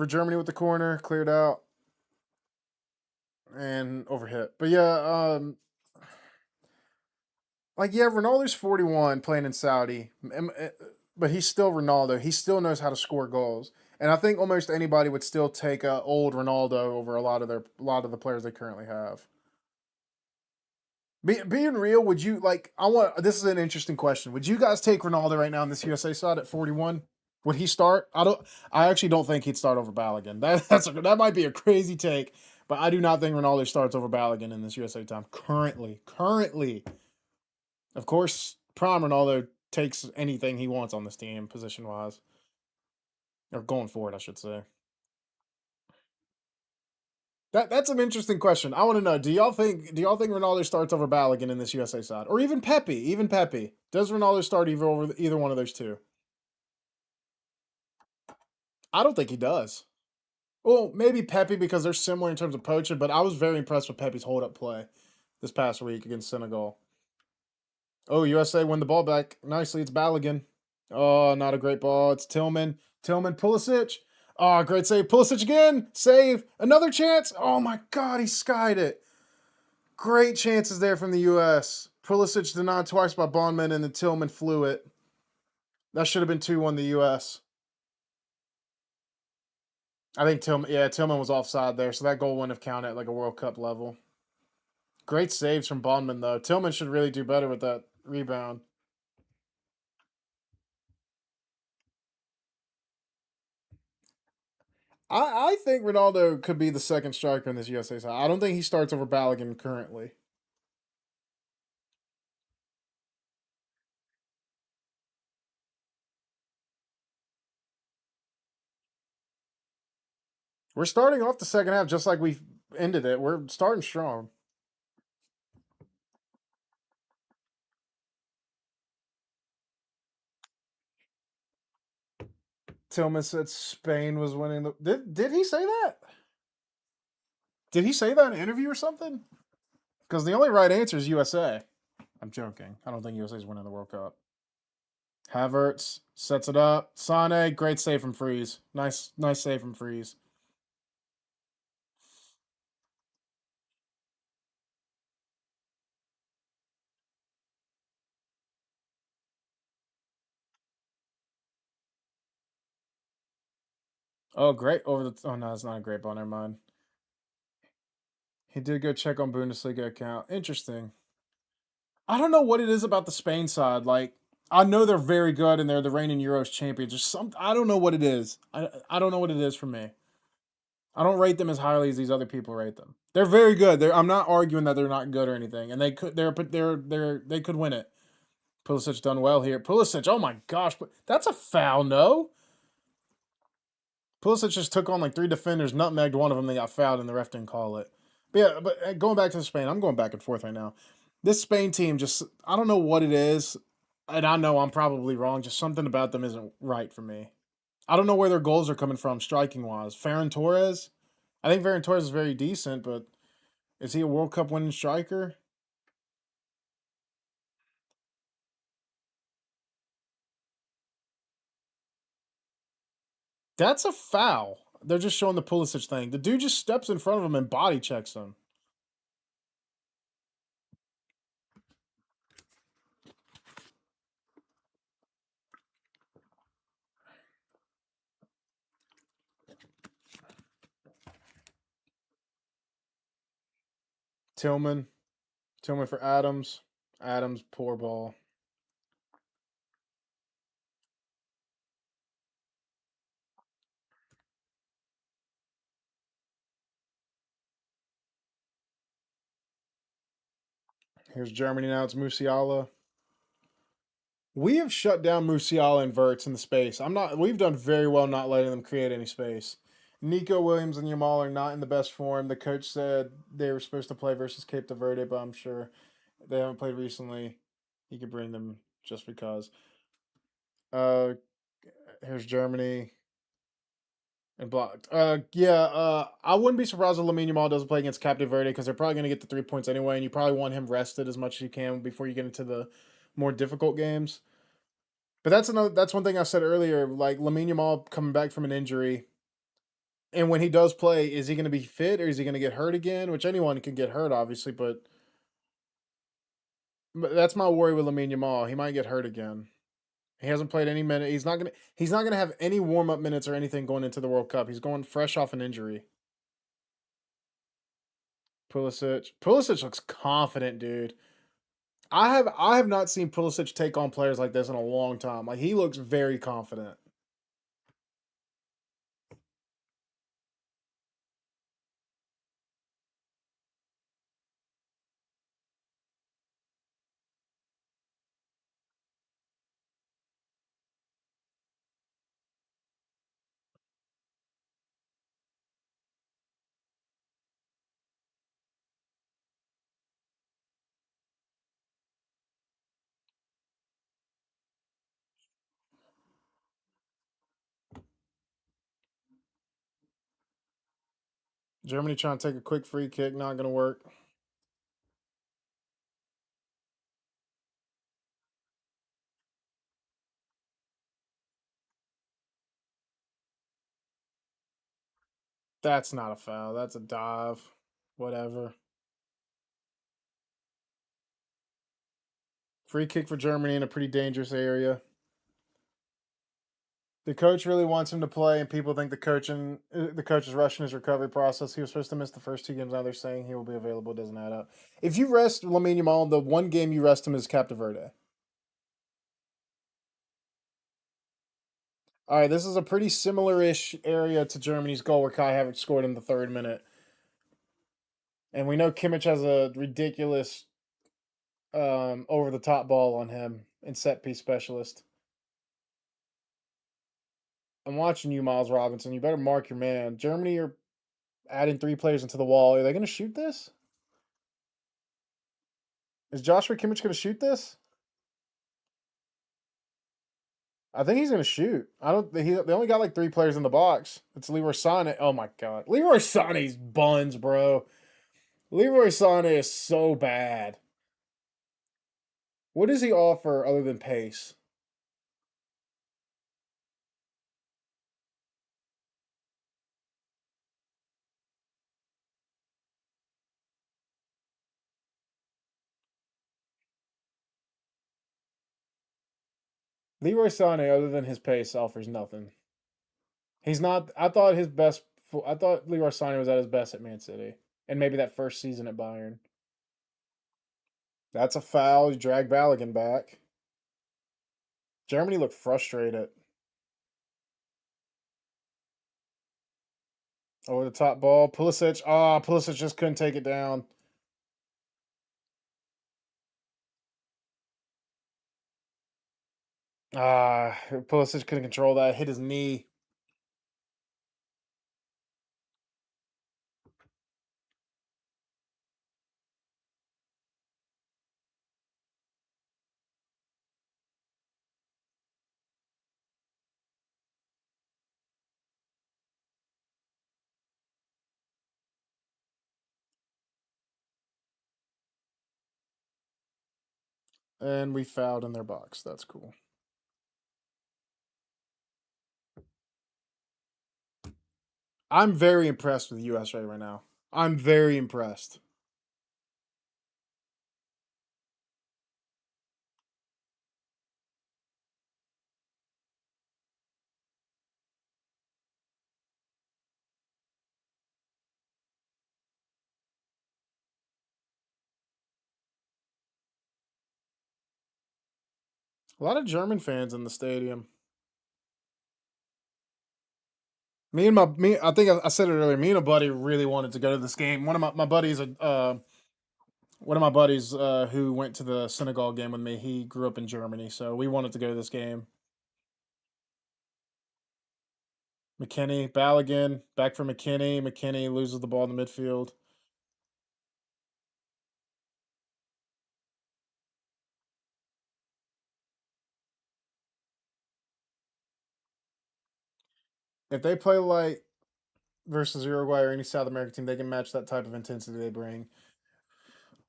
Germany with the corner, cleared out, and overhit. But yeah, like yeah, Ronaldo's 41 playing in Saudi, but he's still Ronaldo. He still knows how to score goals, and I think almost anybody would still take old Ronaldo over a lot of the players they currently have. Being real, would you like? I want. This is an interesting question. Would you guys take Ronaldo right now in this USA side at 41? Would he start? I don't. I actually don't think he'd start over Balogun. That might be a crazy take, but I do not think Ronaldo starts over Balogun in this USA time currently, of course, prime Ronaldo takes anything he wants on this team position wise, or going forward, I should say. That's an interesting question. I want to know: Do y'all think Ronaldo starts over Balogun in this USA side, or even Pepe? Even Pepe, does Ronaldo start either one of those two? I don't think he does. Well, maybe Pepe because they're similar in terms of poaching, but I was very impressed with Pepe's hold up play this past week against Senegal. Oh, USA win the ball back nicely. It's Balogun. Oh, not a great ball. It's Tillman. Tillman, Pulisic. Oh, great save. Pulisic again. Save. Another chance. Oh my God, he skied it. Great chances there from the U.S. Pulisic denied twice by Bondman, and then Tillman flew it. That should have been 2-1 the U.S. I think Tillman was offside there, so that goal wouldn't have counted at like a World Cup level. Great saves from Bondman, though. Tillman should really do better with that rebound. I think Ronaldo could be the second striker in this USA side. I don't think he starts over Balogun currently. We're starting off the second half just like we ended it. We're starting strong. Tillman said Spain was winning the. Did he say that? Did he say that in an interview or something? Because the only right answer is USA. I'm joking. I don't think USA is winning the World Cup. Havertz sets it up. Sane, great save from Freeze. Nice save from Freeze. Oh, great over the. Oh no, it's not a great ball. Never mind. He did go check on Bundesliga account. Interesting. I don't know what it is about the Spain side. Like, I know they're very good and they're the reigning Euros champions. There's some. I don't know what it is. I don't know what it is for me. I don't rate them as highly as these other people rate them. They're very good. I'm not arguing that they're not good or anything, and they could win it. Pulisic done well here. Pulisic, oh my gosh, that's a foul, no? Pulisic just took on like three defenders, nutmegged one of them, they got fouled, and the ref didn't call it. But yeah, but going back to Spain, I'm going back and forth right now. This Spain team just, I don't know what it is, and I know I'm probably wrong, just something about them isn't right for me. I don't know where their goals are coming from, striking wise. Ferran Torres, I think Ferran Torres is very decent, but is he a World Cup winning striker? That's a foul. They're just showing the Pulisic thing. The dude just steps in front of him and body checks him. Tillman. Tillman for Adams. Adams, poor ball. Here's Germany now. It's Musiala. We have shut down Musiala and Verts in the space. I'm not. We've done very well not letting them create any space. Nico Williams and Yamal are not in the best form. The coach said they were supposed to play versus Cape de Verde, but I'm sure they haven't played recently. He could bring them just because. Uh, Here's Germany and blocked. I wouldn't be surprised if Lamine Yamal doesn't play against Cape de Verde because they're probably going to get the 3 points anyway, and you probably want him rested as much as you can before you get into the more difficult games. But that's one thing I said earlier. Like Lamine Yamal coming back from an injury, and when he does play, is he going to be fit or is he going to get hurt again? Which anyone can get hurt, obviously, but that's my worry with Lamine Yamal. He might get hurt again. He hasn't played any minute. He's not gonna have any warm up minutes or anything going into the World Cup. He's going fresh off an injury. Pulisic looks confident, dude. I have not seen Pulisic take on players like this in a long time. Like he looks very confident. Germany trying to take a quick free kick, not gonna work. That's not a foul. That's a dive. Whatever. Free kick for Germany in a pretty dangerous area. The coach really wants him to play, and people think the coach is rushing his recovery process. He was supposed to miss the first 2 games. Now they're saying he will be available. Doesn't add up. If you rest Lamine Yamal, the one game you rest him is Cape Verde. All right, this is a pretty similar-ish area to Germany's goal where Kai Havertz scored in the 3rd minute, and we know Kimmich has a ridiculous over-the-top ball on him and set piece specialist. I'm watching you, Miles Robinson. You better mark your man. Germany are adding 3 players into the wall. Are they going to shoot this? Is Joshua Kimmich going to shoot this? I think he's going to shoot. I don't. They only got like 3 players in the box. It's Leroy Sané. Oh my god, Leroy Sané's buns, bro. Leroy Sané is so bad. What does he offer other than pace? Leroy Sané, other than his pace, offers nothing. He's not. I thought his best. I thought Leroy Sané was at his best at Man City, and maybe that first season at Bayern. That's a foul. You drag Balogun back. Germany looked frustrated. Over the top ball. Pulisic. Pulisic just couldn't take it down. Pulisic couldn't control that. Hit his knee. And we fouled in their box. That's cool. I'm very impressed with the USA right now. I'm very impressed. A lot of German fans in the stadium. I think I said it earlier. Me and a buddy really wanted to go to this game. One of my buddies, who went to the Senegal game with me. He grew up in Germany, so we wanted to go to this game. McKinney, Balogun, back for McKinney. McKinney loses the ball in the midfield. If they play like versus Uruguay or any South American team, they can match that type of intensity they bring.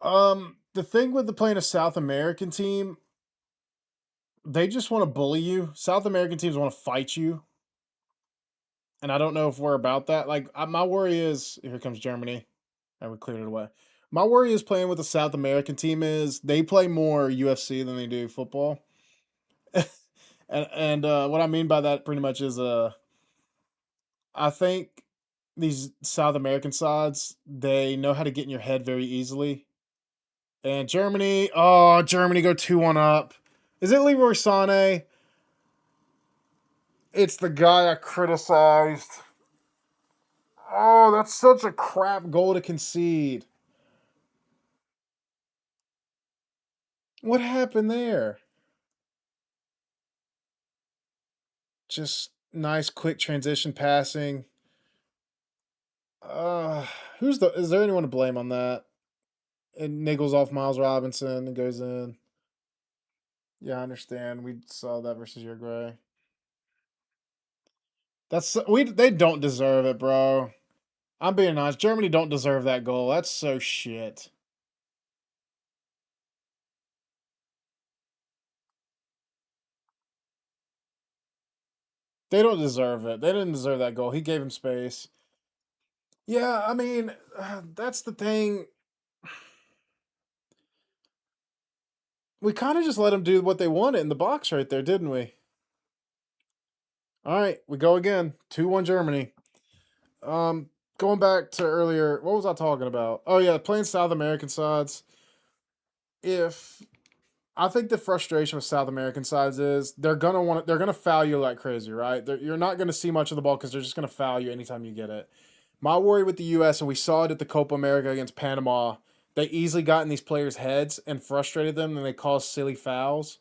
The thing with the playing a South American team, they just want to bully you. South American teams want to fight you, and I don't know if we're about that. Like, my worry is here comes Germany. I would clear it away. My worry is playing with a South American team is they play more UFC than they do football. And what I mean by that pretty much is I think these South American sides they know how to get in your head very easily. And Germany, oh Germany go 2-1 up. Is it Leroy Sané? It's the guy I criticized. Oh, that's such a crap goal to concede. What happened there? Just nice quick transition passing. Uh who's the is there anyone to blame on that? It niggles off Miles Robinson and goes in. Yeah, I understand. We saw that versus Uruguay. That's we they don't deserve it, bro. I'm being honest. Germany don't deserve that goal. That's so shit. They don't deserve it. They didn't deserve that goal. He gave him space. Yeah, I mean, that's the thing. We kind of just let them do what they wanted in the box right there, didn't we? All right, we go again. 2-1 Germany. Going back to earlier, what was I talking about? Oh yeah, playing South American sides. If I think the frustration with South American sides is they're gonna foul you like crazy, right? You're not gonna see much of the ball because they're just gonna foul you anytime you get it. My worry with the U.S. and we saw it at the Copa America against Panama, they easily got in these players' heads and frustrated them, and they caused silly fouls.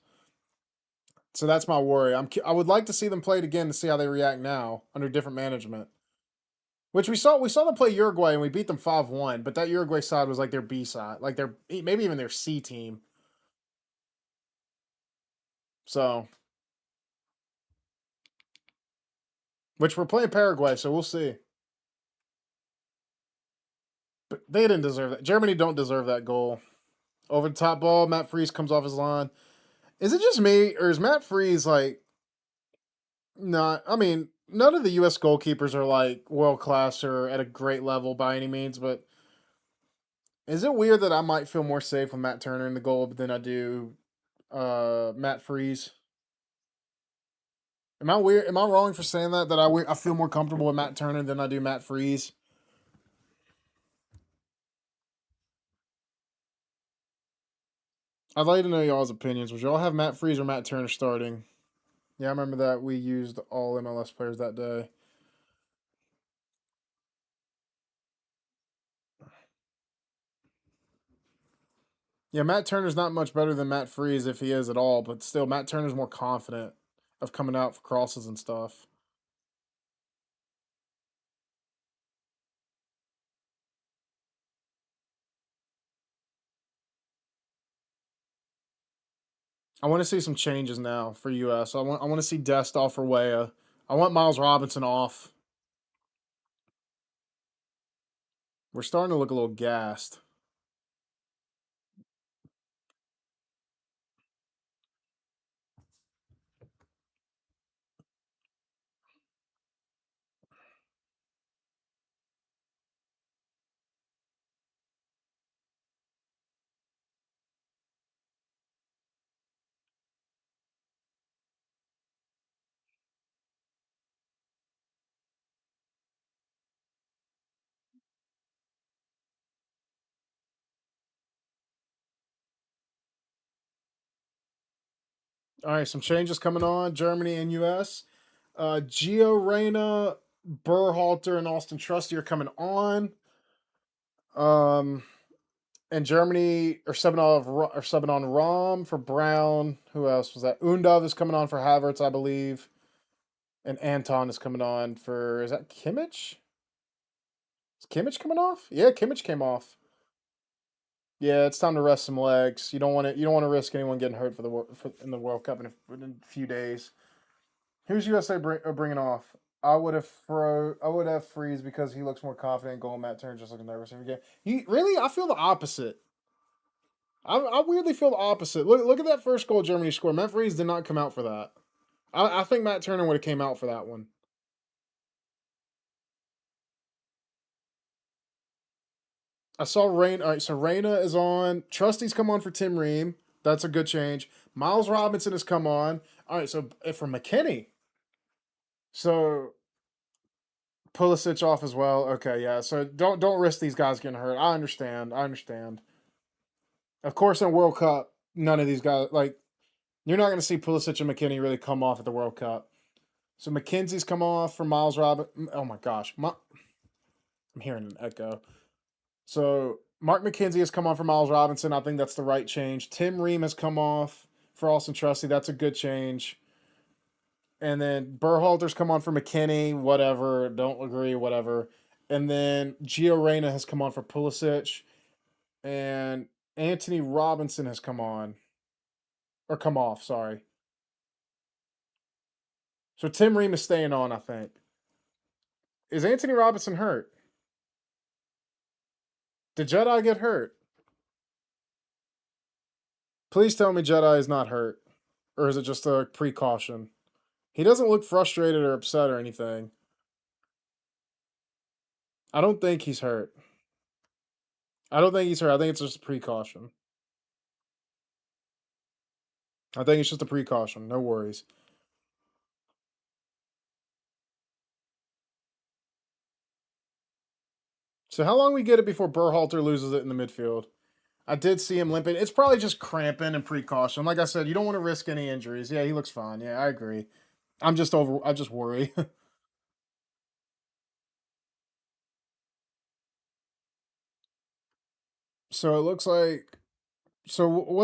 So that's my worry. I would like to see them play it again to see how they react now under different management. Which we saw them play Uruguay and we beat them 5-1, but that Uruguay side was like their B side, like their maybe even their C team. So, which we're playing Paraguay, so we'll see. But they didn't deserve that. Germany don't deserve that goal. Over the top ball, Matt Freese comes off his line. Is it just me, or is Matt Freese like not? I mean, none of the U.S. goalkeepers are like world class or at a great level by any means, but is it weird that I might feel more safe with Matt Turner in the goal than I do Matt Freese? Am I weird? Am I wrong for saying that? That I feel more comfortable with Matt Turner than I do Matt Freese? I'd like to know y'all's opinions. Would y'all have Matt Freese or Matt Turner starting? Yeah, I remember that we used all MLS players that day. Yeah, Matt Turner's not much better than Matt Freese if he is at all, but still, Matt Turner's more confident of coming out for crosses and stuff. I want to see some changes now for US. I want to see Dest off for Weah. I want Miles Robinson off. We're starting to look a little gassed. All right, some changes coming on. Germany and US. Gio Reyna, Berhalter, and Austin Trusty are coming on. Um, and Germany are subbing on Rom for Brown. Who else was that? Undav is coming on for Havertz, I believe. And Anton is coming on for, is that Kimmich? Is Kimmich coming off? Yeah, Kimmich came off. Yeah, it's time to rest some legs. You don't want to. You don't want to risk anyone getting hurt in the World Cup in a few days. Who's USA bringing off? I would have Freeze because he looks more confident. Going Matt Turner just looking nervous every game. He really, I feel the opposite. I weirdly feel the opposite. Look at that first goal Germany scored. Matt Freeze did not come out for that. I think Matt Turner would have came out for that one. I saw Rain. All right, so Reyna is on. Trusty's come on for Tim Ream. That's a good change. Miles Robinson has come on. All right, so for McKinney, so Pulisic off as well. Okay, yeah. So don't risk these guys getting hurt. I understand. I understand. Of course, in World Cup, none of these guys like you're not going to see Pulisic and McKinney really come off at the World Cup. So McKenzie's come off for Miles Robinson. Oh my gosh, I'm hearing an echo. So Mark McKenzie has come on for Miles Robinson. I think that's the right change. Tim Ream has come off for Austin Trusty. That's a good change. And then Berhalter's come on for McKinney. Whatever. Don't agree. Whatever. And then Gio Reyna has come on for Pulisic. And Anthony Robinson has come on. Or come off, sorry. So Tim Ream is staying on, I think. Is Anthony Robinson hurt? Did Jedi get hurt? Please tell me Jedi is not hurt. Or is it just a precaution? He doesn't look frustrated or upset or anything. I don't think he's hurt. I don't think he's hurt. I think it's just a precaution. I think it's just a precaution. No worries. So how long we get it before Berhalter loses it in the midfield? I did see him limping. It's probably just cramping and precaution. Like I said, you don't want to risk any injuries. Yeah, he looks fine. Yeah, I agree. I just worry. So it looks like. So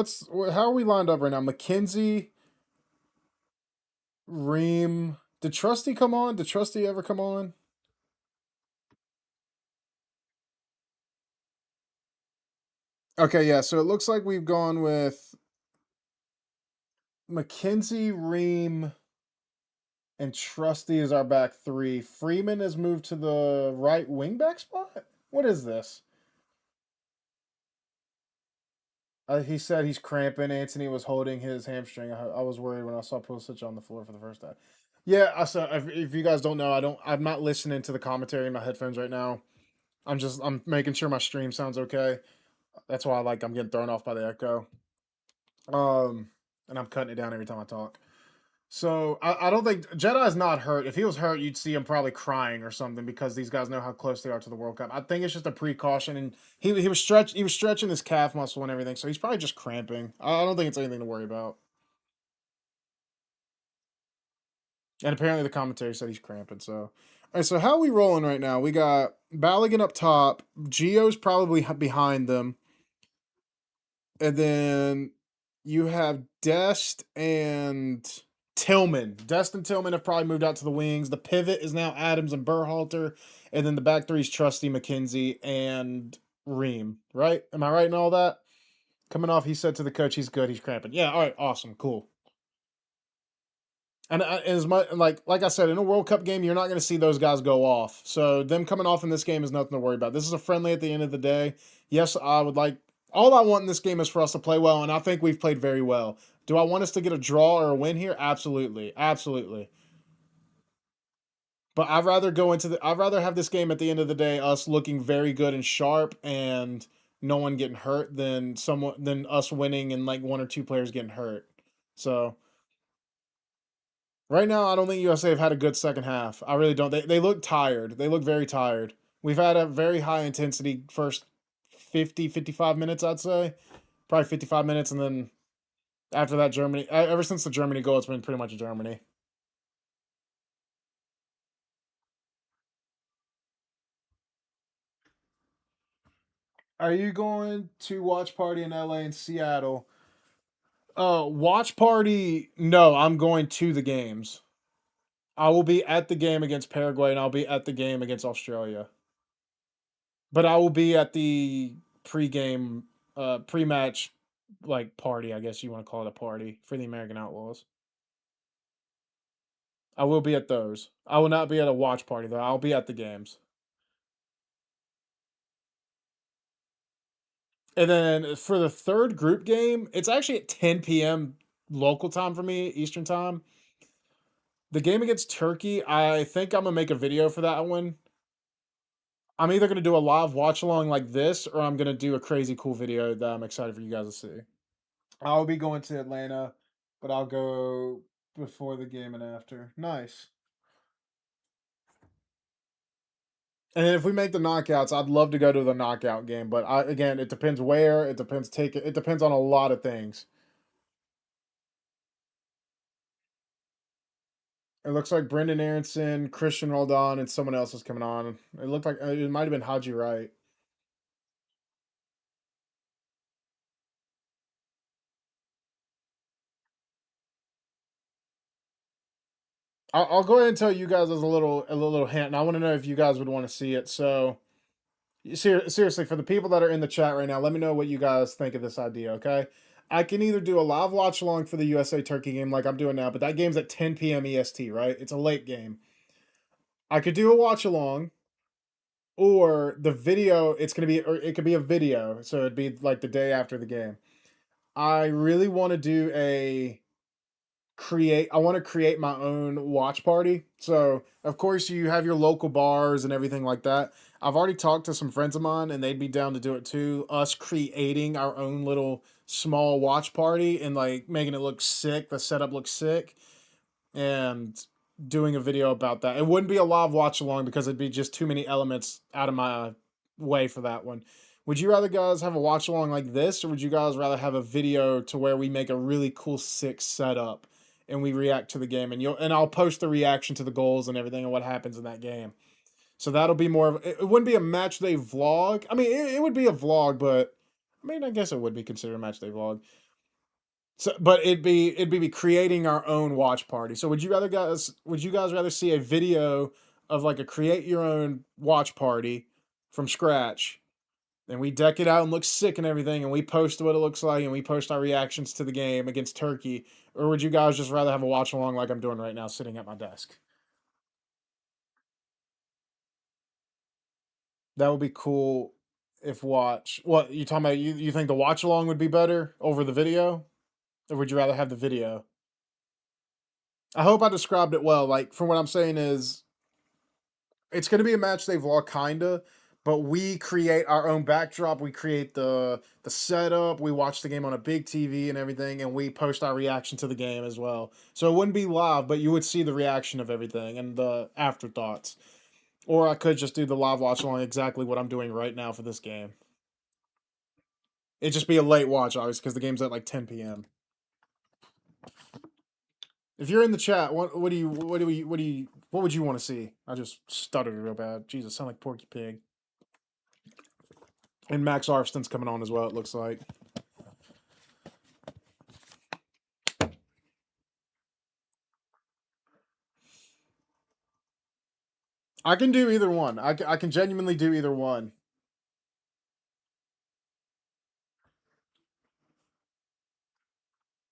how are we lined up right now? McKenzie, Ream. Did Trusty come on? Did Trusty ever come on? Okay, yeah. So it looks like we've gone with McKenzie, Ream, and Trusty is our back three. Freeman has moved to the right wing back spot. What is this? He said he's cramping. Anthony was holding his hamstring. I was worried when I saw Pulisic on the floor for the first time. Yeah, I saw. If you guys don't know, I don't. I'm not listening to the commentary in my headphones right now. I'm making sure my stream sounds okay. That's why I'm getting thrown off by the echo. And I'm cutting it down every time I talk. So I don't think Jedi is not hurt. If he was hurt, you'd see him probably crying or something because these guys know how close they are to the World Cup. I think it's just a precaution, and he was stretching his calf muscle and everything, so he's probably just cramping. I don't think it's anything to worry about. And apparently the commentary said he's cramping. So, all right. So how are we rolling right now? We got Balogun up top. Gio's probably behind them, and then you have Dest and Tillman. Dest and Tillman have probably moved out to the wings. The pivot is now Adams and Berhalter, and then the back three is Trusty, McKenzie, and Ream. Right? Am I right in all that? Coming off, he said to the coach, he's good. He's cramping. Yeah. All right. Awesome. Cool. And as much like I said, in a World Cup game, you're not going to see those guys go off. So them coming off in this game is nothing to worry about. This is a friendly at the end of the day. Yes, I would like all I want in this game is for us to play well, and I think we've played very well. Do I want us to get a draw or a win here? Absolutely, absolutely. But I'd rather have this game at the end of the day us looking very good and sharp and no one getting hurt than us winning and like one or two players getting hurt. So right now, I don't think USA have had a good second half. I really don't. They look tired. They look very tired. We've had a very high intensity first 55 minutes, I'd say. Probably 55 minutes. And then after that, Germany, ever since the Germany goal, it's been pretty much Germany. Are you going to watch party in LA and Seattle? Watch party. No, I'm going to the games. I will be at the game against Paraguay, and I'll be at the game against Australia. But I will be at the pre-game, pre-match, like party. I guess you want to call it a party for the American Outlaws. I will be at those. I will not be at a watch party though. I'll be at the games. And then for the third group game, it's actually at 10 p.m. local time for me, Eastern time. The game against Turkey, I think I'm gonna make a video for that one. I'm either gonna do a live watch along like this, or I'm gonna do a crazy cool video that I'm excited for you guys to see. I'll be going to Atlanta, but I'll go before the game and after. Nice. And then if we make the knockouts, I'd love to go to the knockout game, but again, it depends where, it depends on a lot of things. It looks like Brendan Aronson, Christian Roldan, and someone else is coming on. It looked like it might have been Haji Wright. I'll go ahead and tell you guys as a little hint, and I want to know if you guys would want to see it. So seriously, for the people that are in the chat right now, let me know what you guys think of this idea. Okay, I can either do a live watch along for the USA Turkey game like I'm doing now, but that game's at 10 p.m. EST, right? It's a late game. I could do a watch along, or the video. It's gonna be, or it could be a video, so it'd be like the day after the game. I really want to do a create I want to create my own watch party. So, of course, you have your local bars and everything like that. I've already talked to some friends of mine and they'd be down to do it too. Us creating our own little small watch party and like making it look sick, the setup looks sick, and doing a video about that. It wouldn't be a live watch along because it'd be just too many elements out of my way for that one. Would you rather guys have a watch along like this, or would you guys rather have a video to where we make a really cool sick setup and we react to the game, and I'll post the reaction to the goals and everything and what happens in that game. So that'll be more of, it wouldn't be a match day vlog. I mean, it would be a vlog, but I mean, I guess it would be considered a match day vlog. So, but it'd be creating our own watch party. So would you guys rather see a video of like a create your own watch party from scratch, and we deck it out and look sick and everything, and we post what it looks like, and we post our reactions to the game against Turkey, or would you guys just rather have a watch along like I'm doing right now, sitting at my desk? That would be cool. If watch, what you talking about? You think the watch along would be better over the video, or would you rather have the video? I hope I described it well. Like, from what I'm saying is, it's going to be a match day vlog, kinda, but we create our own backdrop. We create the setup. We watch the game on a big TV and everything, and we post our reaction to the game as well. So it wouldn't be live, but you would see the reaction of everything and the afterthoughts. Or I could just do the live watch along exactly what I'm doing right now for this game. It'd just be a late watch, obviously, because the game's at like 10 p.m. If you're in the chat, what would you want to see? I just stuttered real bad. Jesus, sound like Porky Pig. And Max Arfston's coming on as well, it looks like. I can do either one. I can genuinely do either one.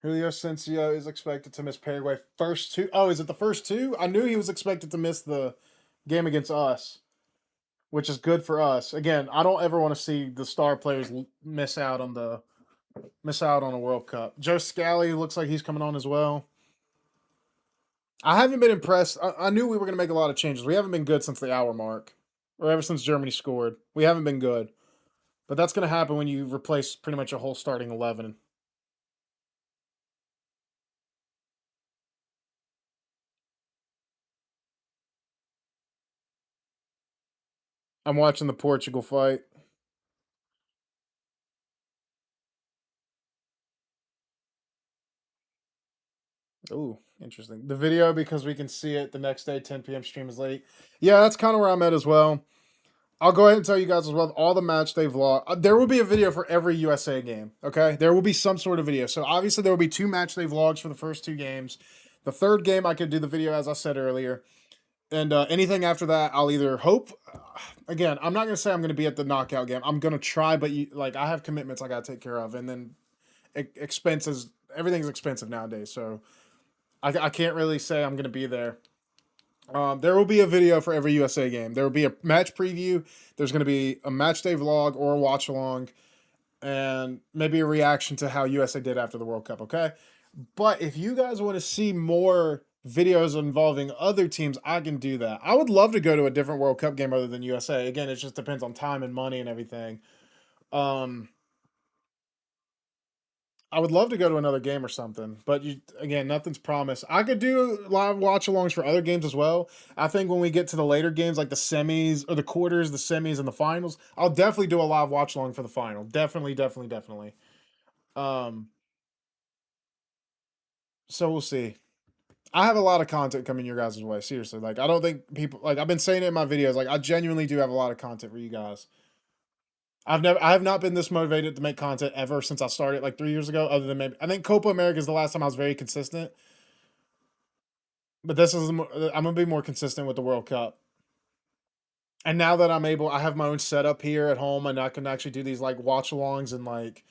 Julio Asensio is expected to miss Paraguay first two. Oh, is it the first two? I knew he was expected to miss the game against us, which is good for us. Again, I don't ever want to see the star players miss out on a World Cup. Joe Scally looks like he's coming on as well. I haven't been impressed. I knew we were going to make a lot of changes. We haven't been good since the hour mark, or ever since Germany scored. We haven't been good. But that's going to happen when you replace pretty much a whole starting 11. I'm watching the Portugal fight. Ooh, interesting. The video, because we can see it the next day, 10 p.m. stream is late. Yeah, that's kind of where I'm at as well. I'll go ahead and tell you guys as well, all the match day vlog. There will be a video for every USA game, okay? There will be some sort of video. So obviously there will be 2 match day vlogs for the first 2 games. The third game, I could do the video as I said earlier, and anything after that, I'll either hope. Again, I'm not gonna say I'm gonna be at the knockout game. I'm gonna try, but like I have commitments I gotta take care of, and then expenses. Everything's expensive nowadays, so I can't really say I'm gonna be there. There will be a video for every USA game. There will be a match preview. There's going to be a match day vlog or a watch along, and maybe a reaction to how USA did after the World Cup. Okay, but if you guys want to see more videos involving other teams, I can do that. I would love to go to a different World Cup game other than USA. Again, it just depends on time and money and everything. Um, I would love to go to another game or something, but again, nothing's promised. I could do live watch alongs for other games as well. I think when we get to the later games, like the semis or the quarters, the semis, and the finals, I'll definitely do a live watch along for the final. Definitely, definitely, definitely. Um, so we'll see. I have a lot of content coming your guys' way. Seriously, like I don't think people like I've been saying it in my videos. Like I genuinely do have a lot of content for you guys. I have not been this motivated to make content ever since I started like 3 years ago. Other than maybe I think Copa America is the last time I was very consistent. But this is I'm gonna be more consistent with the World Cup. And now that I'm able, I have my own setup here at home, and I can actually do these like watch alongs and like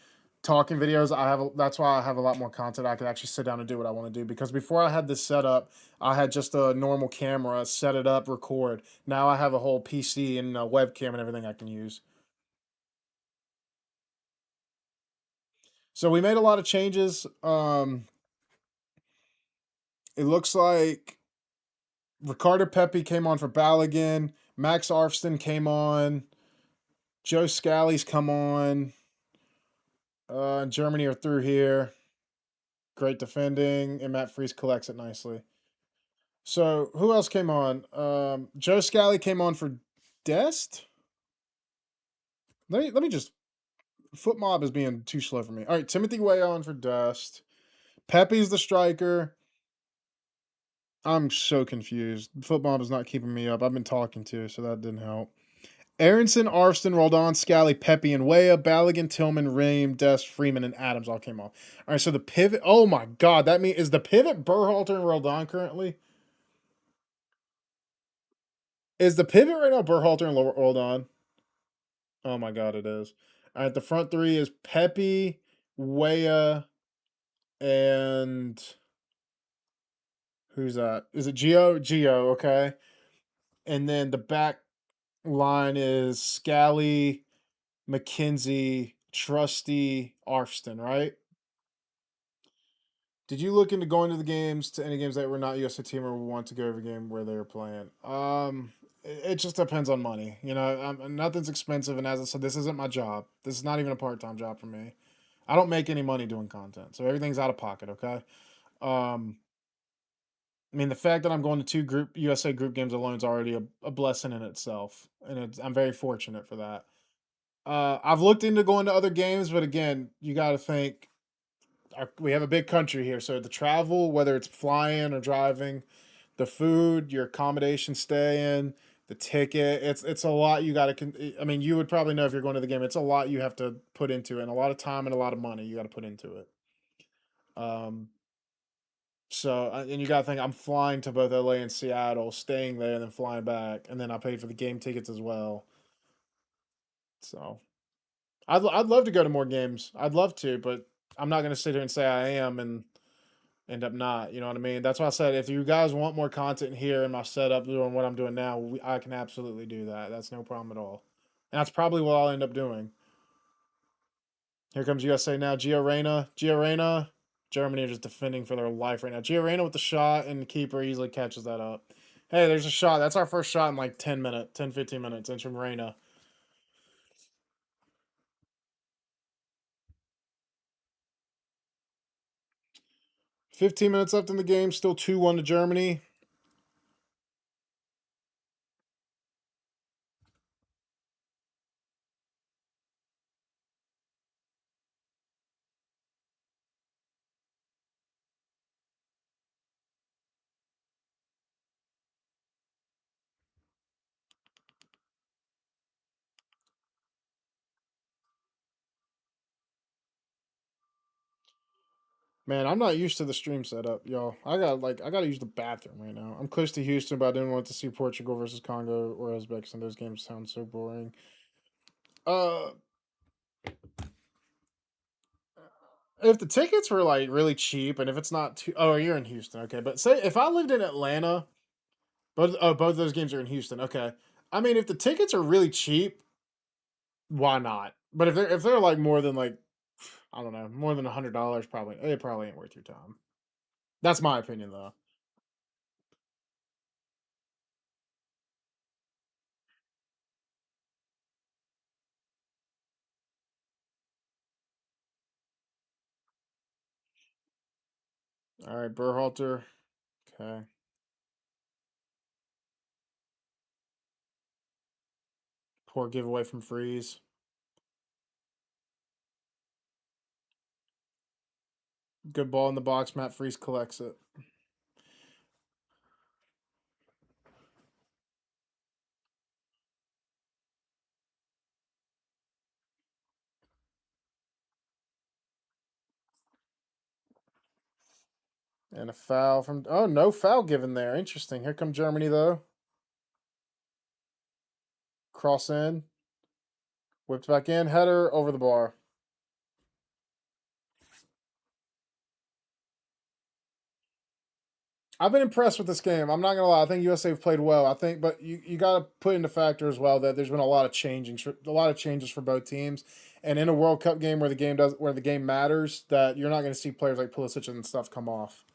talking videos. That's why I have a lot more content. I can actually sit down and do what I want to do. Because before I had this setup, I had just a normal camera, set it up, record. Now I have a whole PC and a webcam and everything I can use. So we made a lot of changes. It looks like Ricardo Pepi came on for Balogun. Max Arfston came on. Joe Scally's come on. Germany are through here. Great defending, and Matt Freese collects it nicely. So who else came on? Joe Scally came on for Dest. Let me just Foot Mob is being too slow for me. All right, Timothy Way on for Dest. Pepe's the striker. I'm so confused. Foot Mob is not keeping me up. I've been talking to, so that didn't help. Aronson, Arston, Roldan, Scally, Pepe, and Weah, Balogun, Tillman, Ream, Dest, Freeman, and Adams all came off. All right, so the pivot. Oh my God, that means is the pivot Berhalter and Roldan currently? Is the pivot right now Berhalter and Roldan? Oh my God, it is. All right, the front three is Pepe, Weah, and who's that? Is it Gio? Gio, okay. And then the back line is Scally, McKenzie, Trusty, Arfston, right? Did you look into going to the games, to any games that were not USA team, or want to go to every game where they were playing? It just depends on money. You know, nothing's expensive, and as I said, this isn't my job. This is not even a part-time job for me. I don't make any money doing content, so everything's out of pocket. Okay. Um, I mean, the fact that I'm going to two group USA group games alone is already a blessing in itself, and I'm very fortunate for that. I've looked into going to other games, but again, you got to think we have a big country here, so the travel, whether it's flying or driving, the food, your accommodation, staying, the ticket, it's a lot. You got to. I mean, you would probably know if you're going to the game. It's a lot you have to put into it, and a lot of time and a lot of money you got to put into it. Um, and you got to think I'm flying to both LA and Seattle, staying there, and then flying back, and then I paid for the game tickets as well. So I'd love to go to more games. I'd love to, but I'm not going to sit here and say I am and end up not. You know what I mean? That's why I said if you guys want more content here in my setup doing what I'm doing now, I can absolutely do that. That's no problem at all. And that's probably what I'll end up doing. Here comes USA now. Gio Reyna. Gio Reyna. Germany are just defending for their life right now. Gio Reyna with the shot, and the keeper easily catches that up. Hey, there's a shot. That's our first shot in like 15 minutes. It's from Reyna. 15 minutes left in the game. Still 2-1 to Germany. Man, I'm not used to the stream setup, y'all. I gotta use the bathroom right now. I'm close to Houston, but I didn't want to see Portugal versus Congo or Uzbekistan. Those games sound so boring. Uh, if the tickets were like really cheap, and if it's not too, oh, you're in Houston, okay. But say if I lived in Atlanta, both those games are in Houston, okay. I mean, if the tickets are really cheap, why not? But if they're like more than like I don't know, more than $100, probably it probably ain't worth your time. That's my opinion, though. All right, Berhalter. Okay. Poor giveaway from Freeze. Good ball in the box. Matt Freeze collects it. And a foul from. Oh, no foul given there. Interesting. Here come Germany, though. Cross in. Whipped back in. Header over the bar. I've been impressed with this game. I'm not gonna lie. I think USA have played well. I think, but you got to put into factor as well that there's been a lot of changes for both teams. And in a World Cup game where the game matters, that you're not going to see players like Pulisic and stuff come off.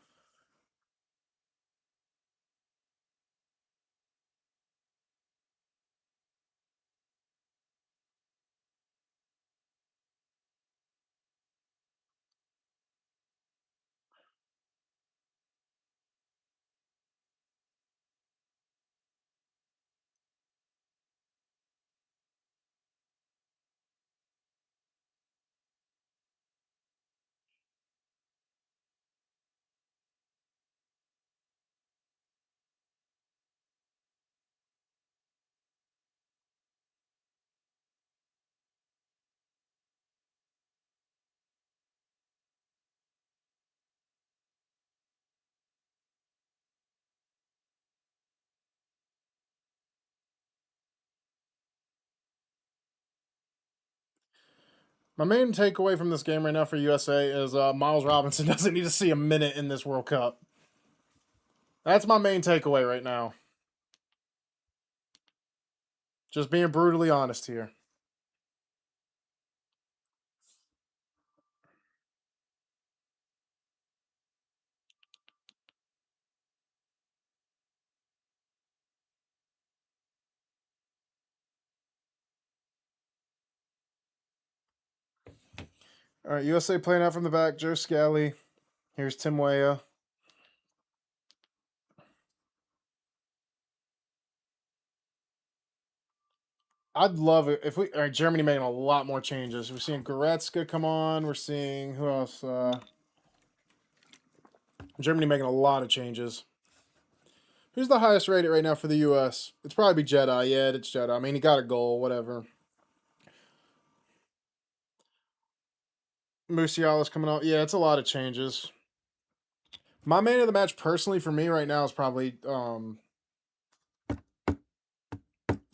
My main takeaway from this game right now for USA is Miles Robinson doesn't need to see a minute in this World Cup. That's my main takeaway right now. Just being brutally honest here. All right, USA playing out from the back. Joe Scally. Here's Tim Weah. I'd love it if we. All right, Germany making a lot more changes. We're seeing Goretzka come on. We're seeing who else? Germany making a lot of changes. Who's the highest rated right now for the U.S.? It's probably Jedi. Yeah, it's Jedi. I mean, he got a goal. Whatever. Musiala's coming out. Yeah, it's a lot of changes. My man of the match, personally, for me right now is probably it's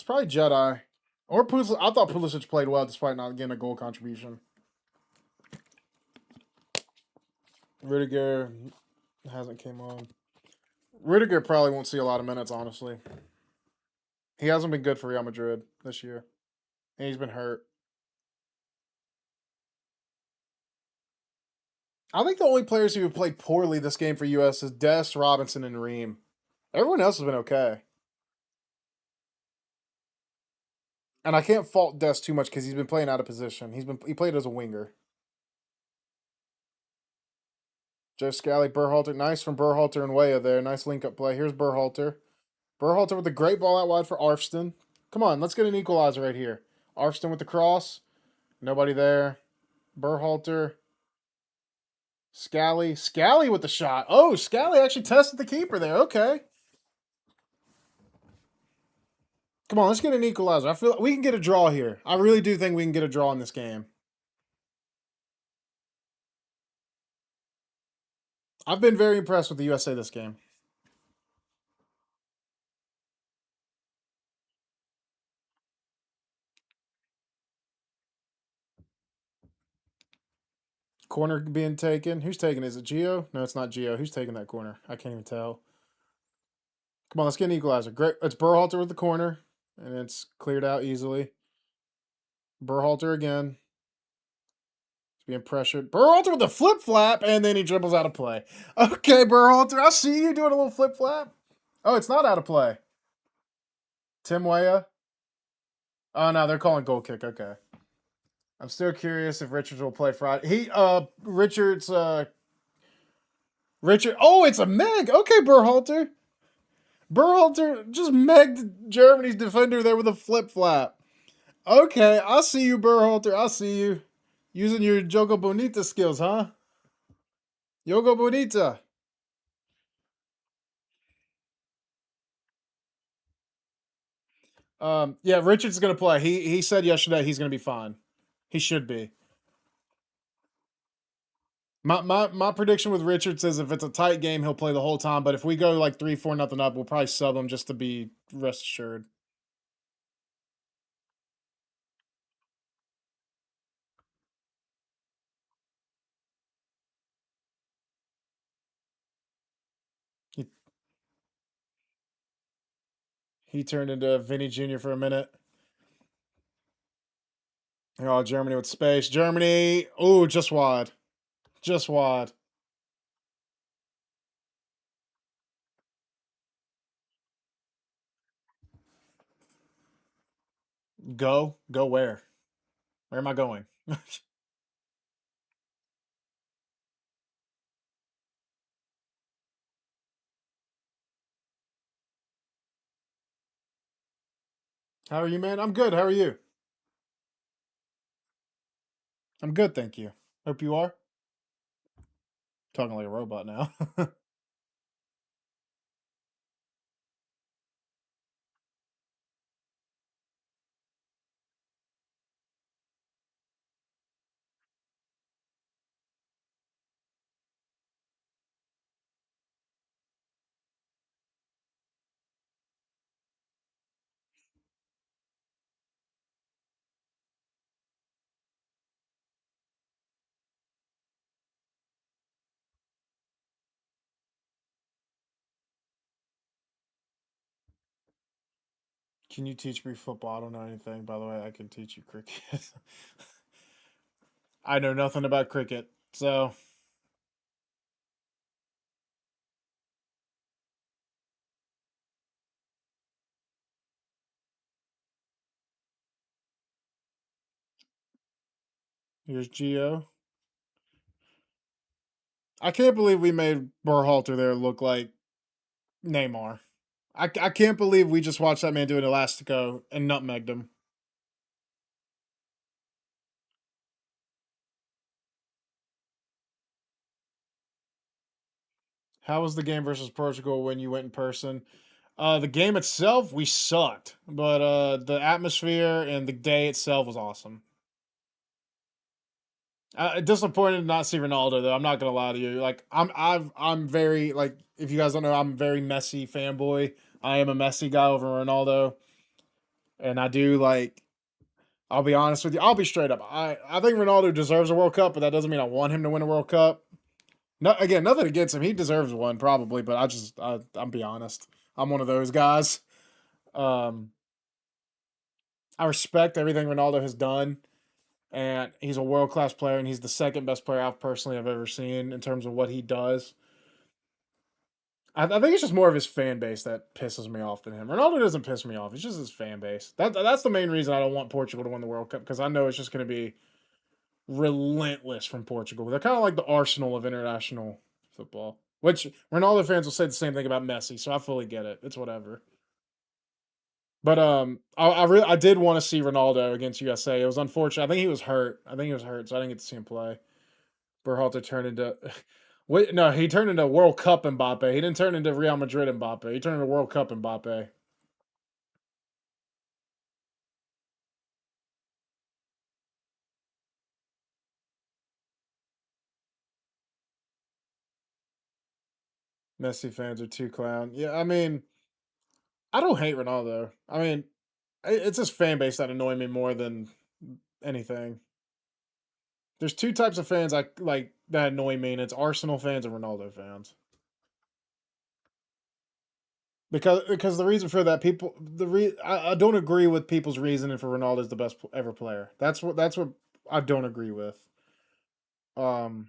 probably Jedi or Pulisic. I thought Pulisic played well despite not getting a goal contribution. Rudiger hasn't came on. Rudiger probably won't see a lot of minutes, honestly. He hasn't been good for Real Madrid this year, and he's been hurt. I think the only players who have played poorly this game for US is Dest, Robinson, and Ream. Everyone else has been okay. And I can't fault Dest too much because he's been playing out of position. He played as a winger. Joe Scally, Berhalter, nice from Berhalter and Weah there. Nice link up play. Here's Berhalter. Berhalter with a great ball out wide for Arfston. Come on, let's get an equalizer right here. Arfston with the cross. Nobody there. Berhalter. Scally with the shot. Oh, Scally actually tested the keeper there. Okay. Come on, let's get an equalizer. I feel like we can get a draw here. I really do think we can get a draw in this game. I've been very impressed with the USA this game. Corner being taken. Who's taking it? Is it Gio? No, it's not Gio. Who's taking that corner? I can't even tell. Come on, let's get an equalizer. Great. It's Berhalter with the corner, and it's cleared out easily. Berhalter again. He's being pressured. Berhalter with the flip flap, and then he dribbles out of play. Okay, Berhalter, I see you doing a little flip flap. Oh, it's not out of play. Tim Weah. Oh no, they're calling goal kick. Okay. I'm still curious if Richards will play Friday. Richard. Oh, it's a Meg. Okay, Berhalter. Berhalter just megged Germany's defender there with a flip flap. Okay, I see you, Berhalter. I see you. Using your Jogo Bonita skills, huh? Yogo Bonita. Yeah, Richards is gonna play. He said yesterday he's gonna be fine. He should be. My prediction with Richards is if it's a tight game, he'll play the whole time. But if we go like 3-4 nothing up, we'll probably sub him just to be rest assured. He, he turned into Vinny Jr. for a minute. Oh, Germany with space. Germany. Oh, just wide. Just wide. Go. Go where? Where am I going? How are you, man? I'm good. How are you? I'm good, thank you. Hope you are. Talking like a robot now. Can you teach me football? I don't know anything. By the way, I can teach you cricket. I know nothing about cricket. So, here's Geo. I can't believe we made Berhalter there look like Neymar. I can't believe we just watched that man do an elastico and nutmegged him. How was the game versus Portugal when you went in person? The game itself, we sucked, but the atmosphere and the day itself was awesome. Disappointed to not see Ronaldo though. I'm not gonna lie to you. Like I'm very like if you guys don't know, I'm a very Messi fanboy. I am a Messi guy over Ronaldo, and I do like. I'll be honest with you. I'll be straight up. I think Ronaldo deserves a World Cup, but that doesn't mean I want him to win a World Cup. No, again, nothing against him. He deserves one probably, but I'm be honest. I'm one of those guys. Um, I respect everything Ronaldo has done, and he's a world class player, and he's the second best player I've ever seen in terms of what he does. I think it's just more of his fan base that pisses me off than him. Ronaldo doesn't piss me off. It's just his fan base. That's the main reason I don't want Portugal to win the World Cup because I know it's just going to be relentless from Portugal. They're kind of like the Arsenal of international football, which Ronaldo fans will say the same thing about Messi. So I fully get it. It's whatever. But I did want to see Ronaldo against USA. It was unfortunate. I think he was hurt. So I didn't get to see him play. Berhalter turned into wait, no, he turned into World Cup Mbappe. He didn't turn into Real Madrid Mbappe. He turned into World Cup Mbappe. Messi fans are too clown. Yeah, I mean, I don't hate Ronaldo. I mean, it's his fan base that annoy me more than anything. There's two types of fans I like that annoy me, and it's Arsenal fans and Ronaldo fans. Because the reason for that, I don't agree with people's reasoning for Ronaldo's the best ever player. That's what I don't agree with. Um,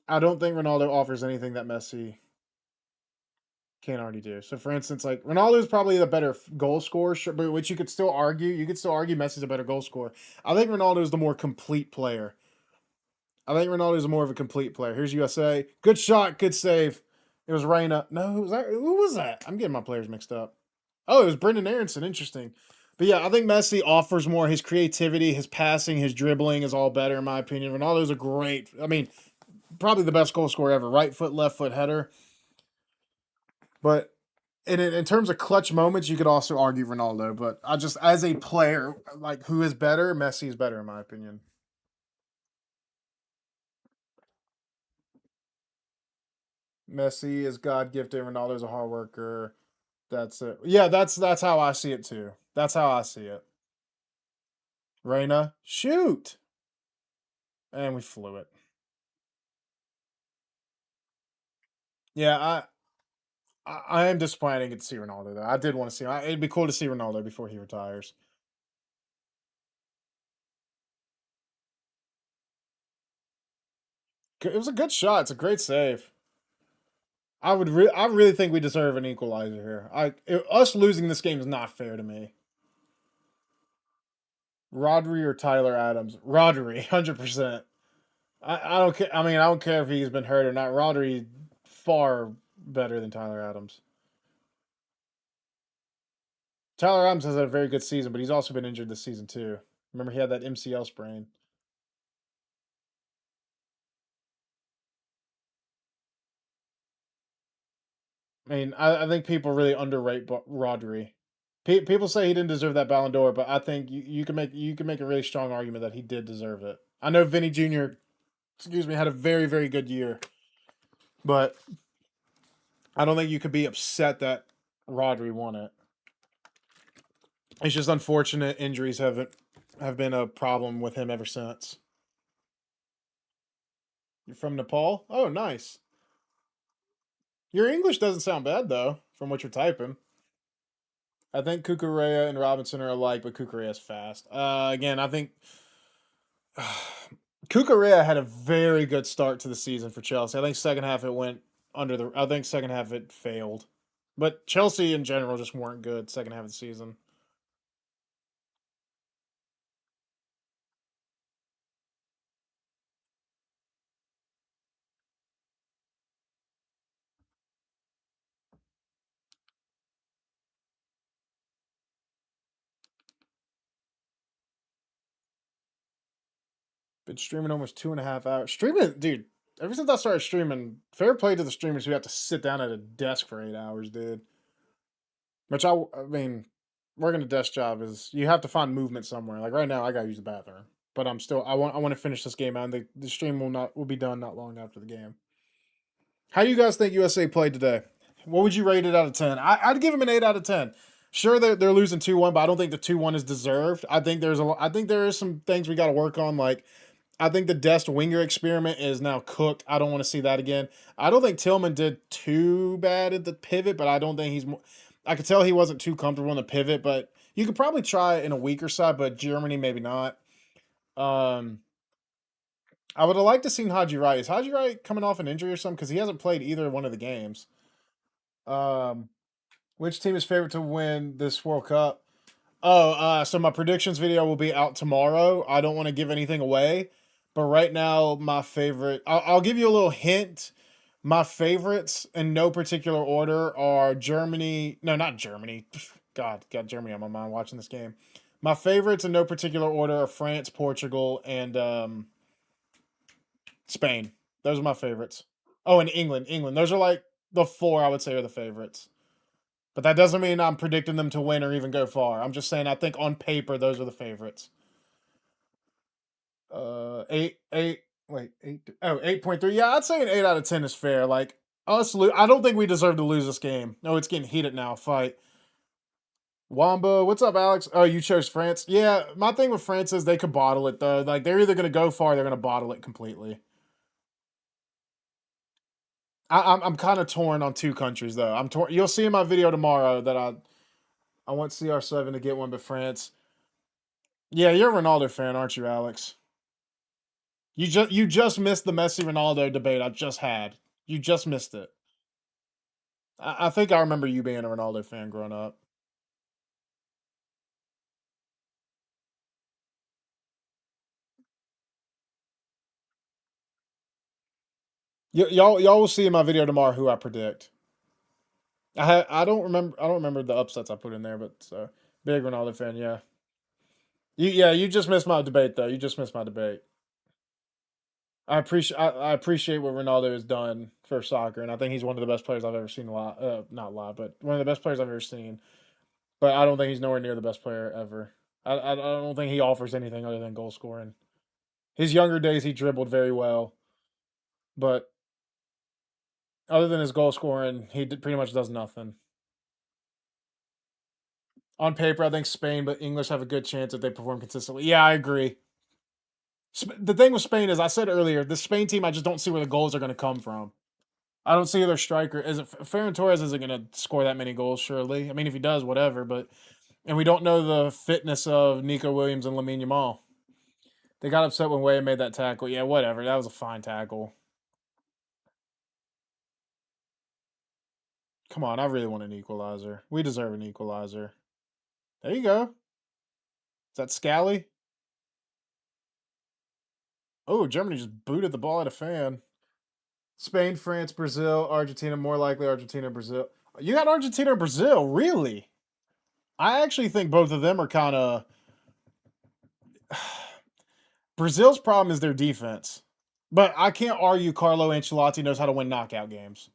I don't think Ronaldo offers anything that Messi can't already do. So, for instance, like Ronaldo is probably the better goal scorer, sure, but which you could still argue. You could still argue Messi's a better goal scorer. I think Ronaldo is the more complete player. I think Ronaldo is more of a complete player. Here's USA. Good shot, good save. It was Reina. No, who was that? I'm getting my players mixed up. Oh, it was Brendan Aronson. Interesting. But yeah, I think Messi offers more. His creativity, his passing, his dribbling is all better in my opinion. Ronaldo's a great, I mean, probably the best goal scorer ever. Right foot, left foot header. But in terms of clutch moments, you could also argue Ronaldo. But I just, as a player, like who is better, Messi is better in my opinion. Messi is God gifted. Ronaldo's a hard worker. That's it. Yeah, that's how I see it too. That's how I see it. Reina, shoot, and we flew it. Yeah, I am disappointed I didn't get to see Ronaldo though. I did want to see him. It'd be cool to see Ronaldo before he retires. It was a good shot. It's a great save. I really think we deserve an equalizer here. Us losing this game is not fair to me. Rodri or Tyler Adams? Rodri, 100%. I don't care. I mean, I don't care if he's been hurt or not. Rodri far better than Tyler Adams. Tyler Adams has had a very good season, but he's also been injured this season too. Remember, he had that MCL sprain. I mean, I think people really underrate Rodri. People say he didn't deserve that Ballon d'Or, but I think you can make a really strong argument that he did deserve it. I know Vinny Jr. Excuse me had a very good year, but I don't think you could be upset that Rodri won it. It's just unfortunate injuries have been a problem with him ever since. You're from Nepal? Oh, nice. Your English doesn't sound bad though, from what you're typing. I think Kukurea and Robinson are alike, but Kukurea is fast. Again, I think Kukurea had a very good start to the season for Chelsea. I think second half it went under the. I think second half it failed, but Chelsea in general just weren't good second half of the season. Been streaming almost 2.5 hours. Streaming, dude. Ever since I started streaming, fair play to the streamers who have to sit down at a desk for 8 hours, dude. Which I mean, working a desk job is you have to find movement somewhere. Like right now, I gotta use the bathroom, but I want to finish this game out. And the stream will be done not long after the game. How do you guys think USA played today? What would you rate it out of 10? I'd give them an 8 out of 10. Sure, they're losing 2-1, but I don't think the 2-1 is deserved. I think there is some things we got to work on. Like I think the Dest winger experiment is now cooked. I don't want to see that again. I don't think Tillman did too bad at the pivot, but I don't think he's. I could tell he wasn't too comfortable in the pivot, but you could probably try it in a weaker side, but Germany maybe not. Um, I would have liked to seen Haji Wright. Is Haji Wright coming off an injury or something? Because he hasn't played either one of the games. Um, which team is favorite to win this World Cup? Oh, so my predictions video will be out tomorrow. I don't want to give anything away, but right now my favorite. I'll give you a little hint. My favorites in no particular order are Germany. No, not Germany. God, got Germany on my mind watching this game. My favorites in no particular order are France, Portugal, and Spain. Those are my favorites. Oh, and England. England. Those are like the four I would say are the favorites. But that doesn't mean I'm predicting them to win or even go far. I'm just saying I think on paper those are the favorites. Eight. Wait, 8.3. Yeah, I'd say an 8 out of 10 is fair. Like I don't think we deserve to lose this game. No, it's getting heated now. Fight. Wamba, what's up, Alex? Oh, you chose France. Yeah, my thing with France is they could bottle it though. Like they're either gonna go far, or they're gonna bottle it completely. I'm kind of torn on two countries though. I'm torn. You'll see in my video tomorrow that I want CR7 to get one, but France. Yeah, you're a Ronaldo fan, aren't you, Alex? You just missed the Messi Ronaldo debate I just had. You just missed it. I think I remember you being a Ronaldo fan growing up. Y'all will see in my video tomorrow who I predict. I don't remember the upsets I put in there, but big Ronaldo fan. Yeah. You just missed my debate though. You just missed my debate. I appreciate what Ronaldo has done for soccer, and I think he's one of the best players I've ever seen. Not live, but one of the best players I've ever seen. But I don't think he's nowhere near the best player ever. I don't think he offers anything other than goal scoring. His younger days, he dribbled very well, but other than his goal scoring, pretty much does nothing. On paper, I think Spain, but English have a good chance if they perform consistently. Yeah, I agree. The thing with Spain is, I said earlier, the Spain team, I just don't see where the goals are going to come from. I don't see their striker. Ferran Torres isn't going to score that many goals, surely. I mean, if he does, whatever. And we don't know the fitness of Nico Williams and Lamine Yamal. They got upset when Way made that tackle. Yeah, whatever. That was a fine tackle. Come on, I really want an equalizer. We deserve an equalizer. There you go. Is that Scally? Oh, Germany just booted the ball at a fan. Spain, France, Brazil, Argentina. More likely Argentina, Brazil. You got Argentina or Brazil? Really? I actually think both of them are kind of. Brazil's problem is their defense. But I can't argue Carlo Ancelotti knows how to win knockout games.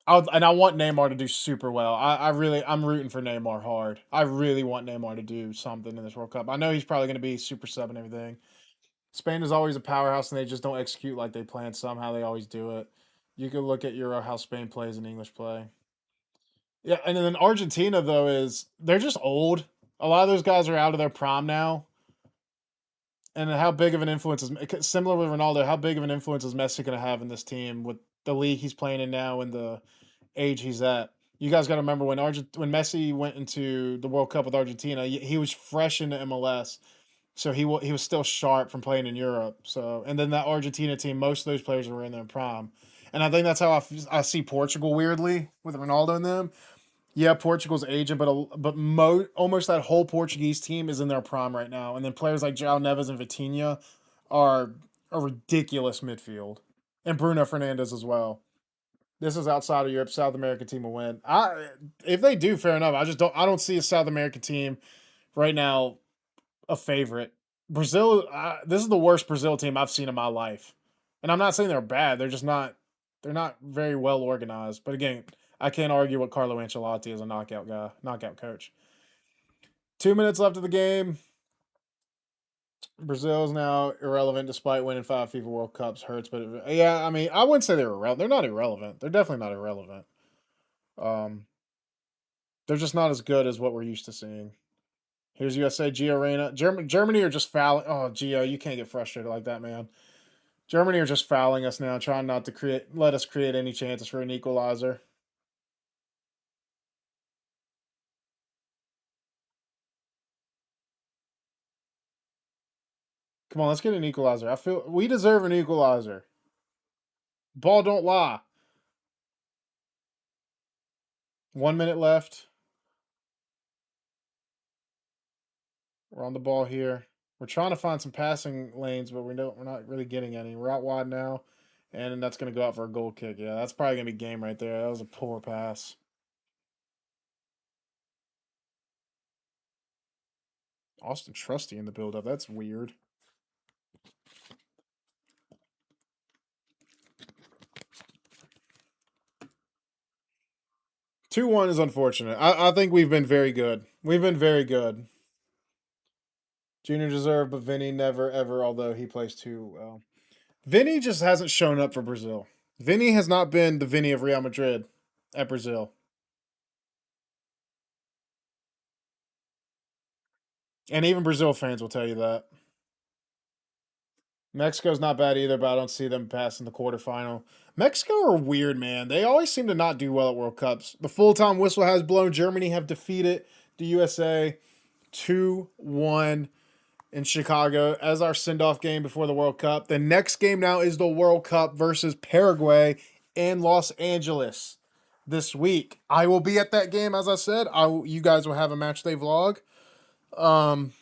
I want Neymar to do super well. I'm rooting for Neymar hard. I really want Neymar to do something in this World Cup. I know he's probably going to be super sub and everything. Spain is always a powerhouse, and they just don't execute like they planned. Somehow they always do it. You can look at Euro how Spain plays and English play. Yeah, and then Argentina though is they're just old. A lot of those guys are out of their prime now. And how big of an influence is similar with Ronaldo? How big of an influence is Messi going to have in this team with the league he's playing in now and the age he's at? You guys got to remember when Messi went into the World Cup with Argentina, he was fresh into MLS, so he was still sharp from playing in Europe. So and then that Argentina team, most of those players were in their prime, and I think that's how I see Portugal weirdly with Ronaldo in them. Yeah, Portugal's aging, almost that whole Portuguese team is in their prime right now, and then players like João Neves and Vitinha are a ridiculous midfield, and Bruno Fernandes as well. This is outside of Europe. South American team will win. If they do, fair enough. I don't see a South American team right now a favorite. Brazil. This is the worst Brazil team I've seen in my life, and I'm not saying they're bad. They're just not. They're not very well organized. But again, I can't argue with Carlo Ancelotti as a knockout coach. 2 minutes left of the game. Brazil is now irrelevant despite winning 5 FIFA World Cups. Hurts, but yeah, I mean, I wouldn't say they're irrelevant. They're not irrelevant. They're definitely not irrelevant. Um, they're just not as good as what we're used to seeing. Here's USA, Gio Reyna. Germany are just fouling. Oh, Gio, you can't get frustrated like that, man. Germany are just fouling us now, trying not to let us create any chances for an equalizer. Come on, let's get an equalizer. I feel we deserve an equalizer. Ball don't lie. 1 minute left. We're on the ball here. We're trying to find some passing lanes, but we're not really getting any. We're out wide now, and that's going to go out for a goal kick. Yeah, that's probably going to be game right there. That was a poor pass. Austin Trusty in the build-up. That's weird. Two one is unfortunate. I think we've been very good. We've been very good. Junior deserved, but Vinny never ever. Although he plays too well. Vinny just hasn't shown up for Brazil. Vinny has not been the Vinny of Real Madrid at Brazil. And even Brazil fans will tell you that. Mexico's not bad either, but I don't see them passing the quarterfinal. Mexico are weird, man. They always seem to not do well at World Cups. The full time whistle has blown. Germany have defeated the USA 2-1 in Chicago as our send off game before the World Cup. The next game now is the World Cup versus Paraguay in Los Angeles this week. I will be at that game, as I said. You guys will have a match day vlog. Um,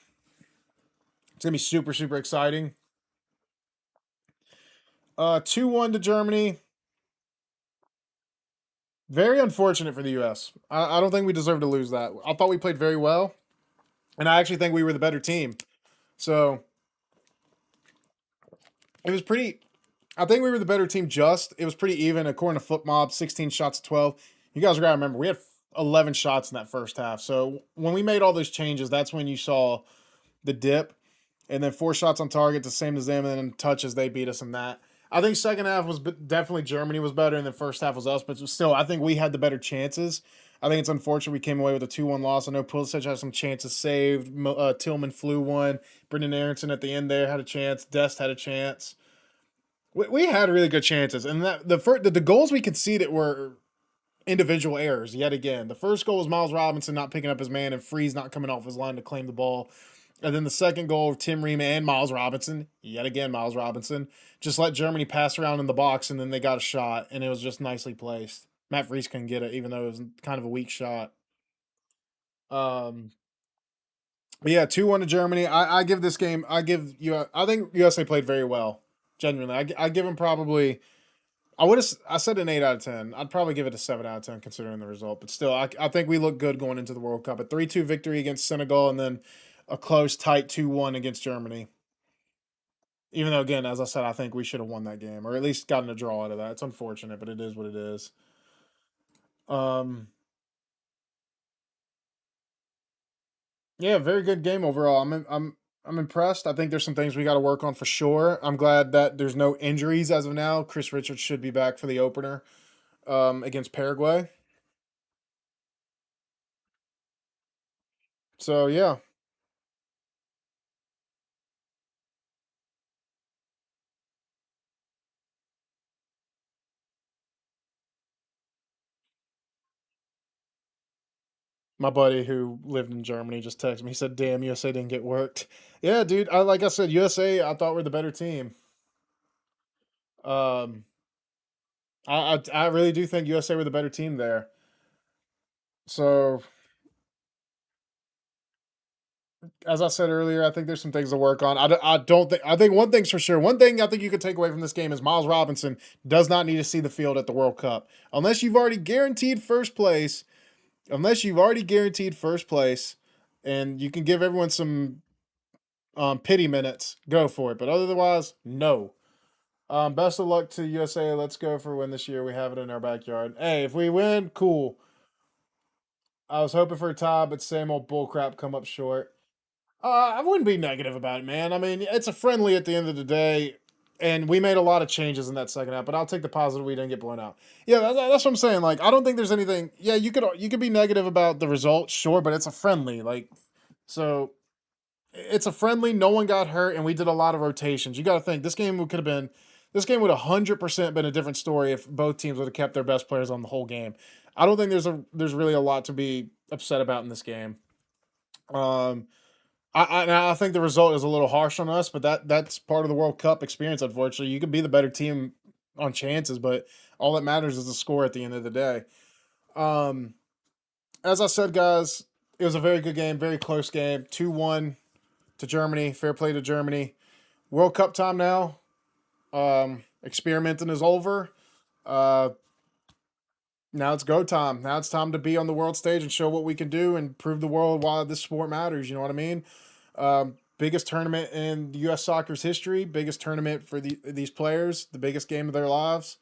it's gonna be super, super exciting. 2-1 to Germany. Very unfortunate for the U.S. I don't think we deserve to lose that. I thought we played very well, and I actually think we were the better team. So it was pretty. I think we were the better team. It was pretty even according to FootMob. 16 shots to 12. You guys gotta remember we had 11 shots in that first half. So when we made all those changes, that's when you saw the dip, and then 4 shots on target, the same as them, and then touches they beat us in that. I think second half was definitely Germany was better, and then first half was us. But still, I think we had the better chances. I think it's unfortunate we came away with a 2-1 loss. I know Pulisic had some chances saved. Tillman flew one. Brendan Aronson at the end there had a chance. Dest had a chance. We had really good chances, and the goals we conceded were individual errors yet again. The first goal was Miles Robinson not picking up his man and Freeze not coming off his line to claim the ball. And then the second goal, Tim Ream and Miles Robinson, yet again, Miles Robinson, just let Germany pass around in the box, and then they got a shot, and it was just nicely placed. Matt Freese couldn't get it, even though it was kind of a weak shot. Um, but yeah, 2-1 to Germany. I give this game, I think USA played very well. Genuinely. I give them probably, I said an 8 out of 10. I'd probably give it a 7 out of 10 considering the result. But still, I think we look good going into the World Cup. A 3-2 victory against Senegal, and then a close, tight 2-1 against Germany. Even though, again, as I said, I think we should have won that game, or at least gotten a draw out of that. It's unfortunate, but it is what it is. Um, yeah, very good game overall. I'm impressed. I think there's some things we got to work on for sure. I'm glad that there's no injuries as of now. Chris Richards should be back for the opener against Paraguay. So yeah, my buddy who lived in Germany just texted me. He said, "Damn, USA didn't get worked." Yeah, dude. Like I said, USA. I thought were the better team. Um, I really do think USA were the better team there. So as I said earlier, I think there's some things to work on. I don't think. I think one thing's for sure. One thing I think you could take away from this game is Miles Robinson does not need to see the field at the World Cup unless you've already guaranteed first place. Unless you've already guaranteed first place, and you can give everyone some pity minutes, go for it. But otherwise, no. Best of luck to USA. Let's go for a win this year. We have it in our backyard. Hey, if we win, cool. I was hoping for a tie, but same old bullcrap come up short. I wouldn't be negative about it, man. I mean, it's a friendly at the end of the day, and we made a lot of changes in that second half. But I'll take the positive. We didn't get blown out. Yeah, that's what I'm saying. Like, I don't think there's anything. Yeah, you could be negative about the result, sure, but it's a friendly. Like, so it's a friendly. No one got hurt, and we did a lot of rotations. You got to think this game could have been. This game would 100% been a different story if both teams would have kept their best players on the whole game. I don't think there's really a lot to be upset about in this game. Um, I think the result is a little harsh on us, but that's part of the World Cup experience. Unfortunately, you could be the better team on chances, but all that matters is the score at the end of the day. Um, as I said, guys, it was a very good game, very close game. 2-1 to Germany. Fair play to Germany. World Cup time now. Experimenting is over. Uh, Now it's go time. Now it's time to be on the world stage and show what we can do and prove the world why this sport matters. You know what I mean? Biggest tournament in U.S. soccer's history. Biggest tournament for these players. The biggest game of their lives.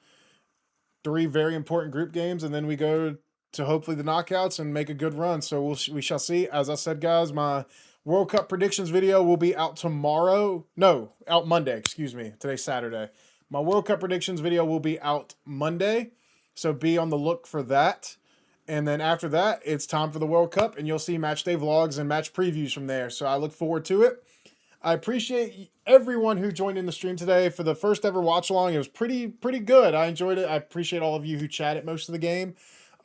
3 very important group games, and then we go to hopefully the knockouts and make a good run. So we shall see. As I said, guys, my World Cup predictions video will be out tomorrow. No, out Monday. Excuse me. Today's Saturday. My World Cup predictions video will be out Monday. So be on the look for that. And then after that, it's time for the World Cup, and you'll see match day vlogs and match previews from there. So I look forward to it. I appreciate everyone who joined in the stream today for the first ever watch along. It was pretty good. I enjoyed it. I appreciate all of you who chatted most of the game.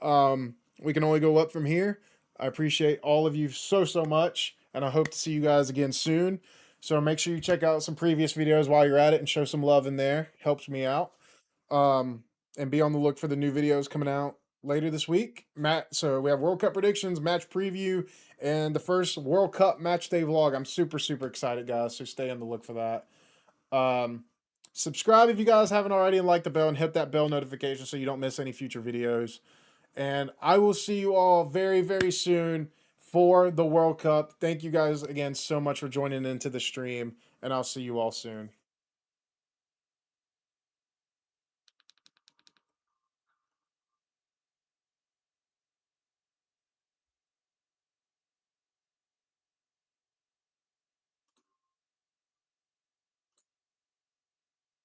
We can only go up from here. I appreciate all of you so much, and I hope to see you guys again soon. So make sure you check out some previous videos while you're at it and show some love in there. Helps me out. And be on the look for the new videos coming out later this week. So we have World Cup predictions, match preview, and the first World Cup match day vlog. I'm super excited, guys, so stay on the look for that. Subscribe if you guys haven't already, and like the bell and hit that bell notification so you don't miss any future videos. And I will see you all very soon for the World Cup. Thank you guys again so much for joining into the stream, and I'll see you all soon.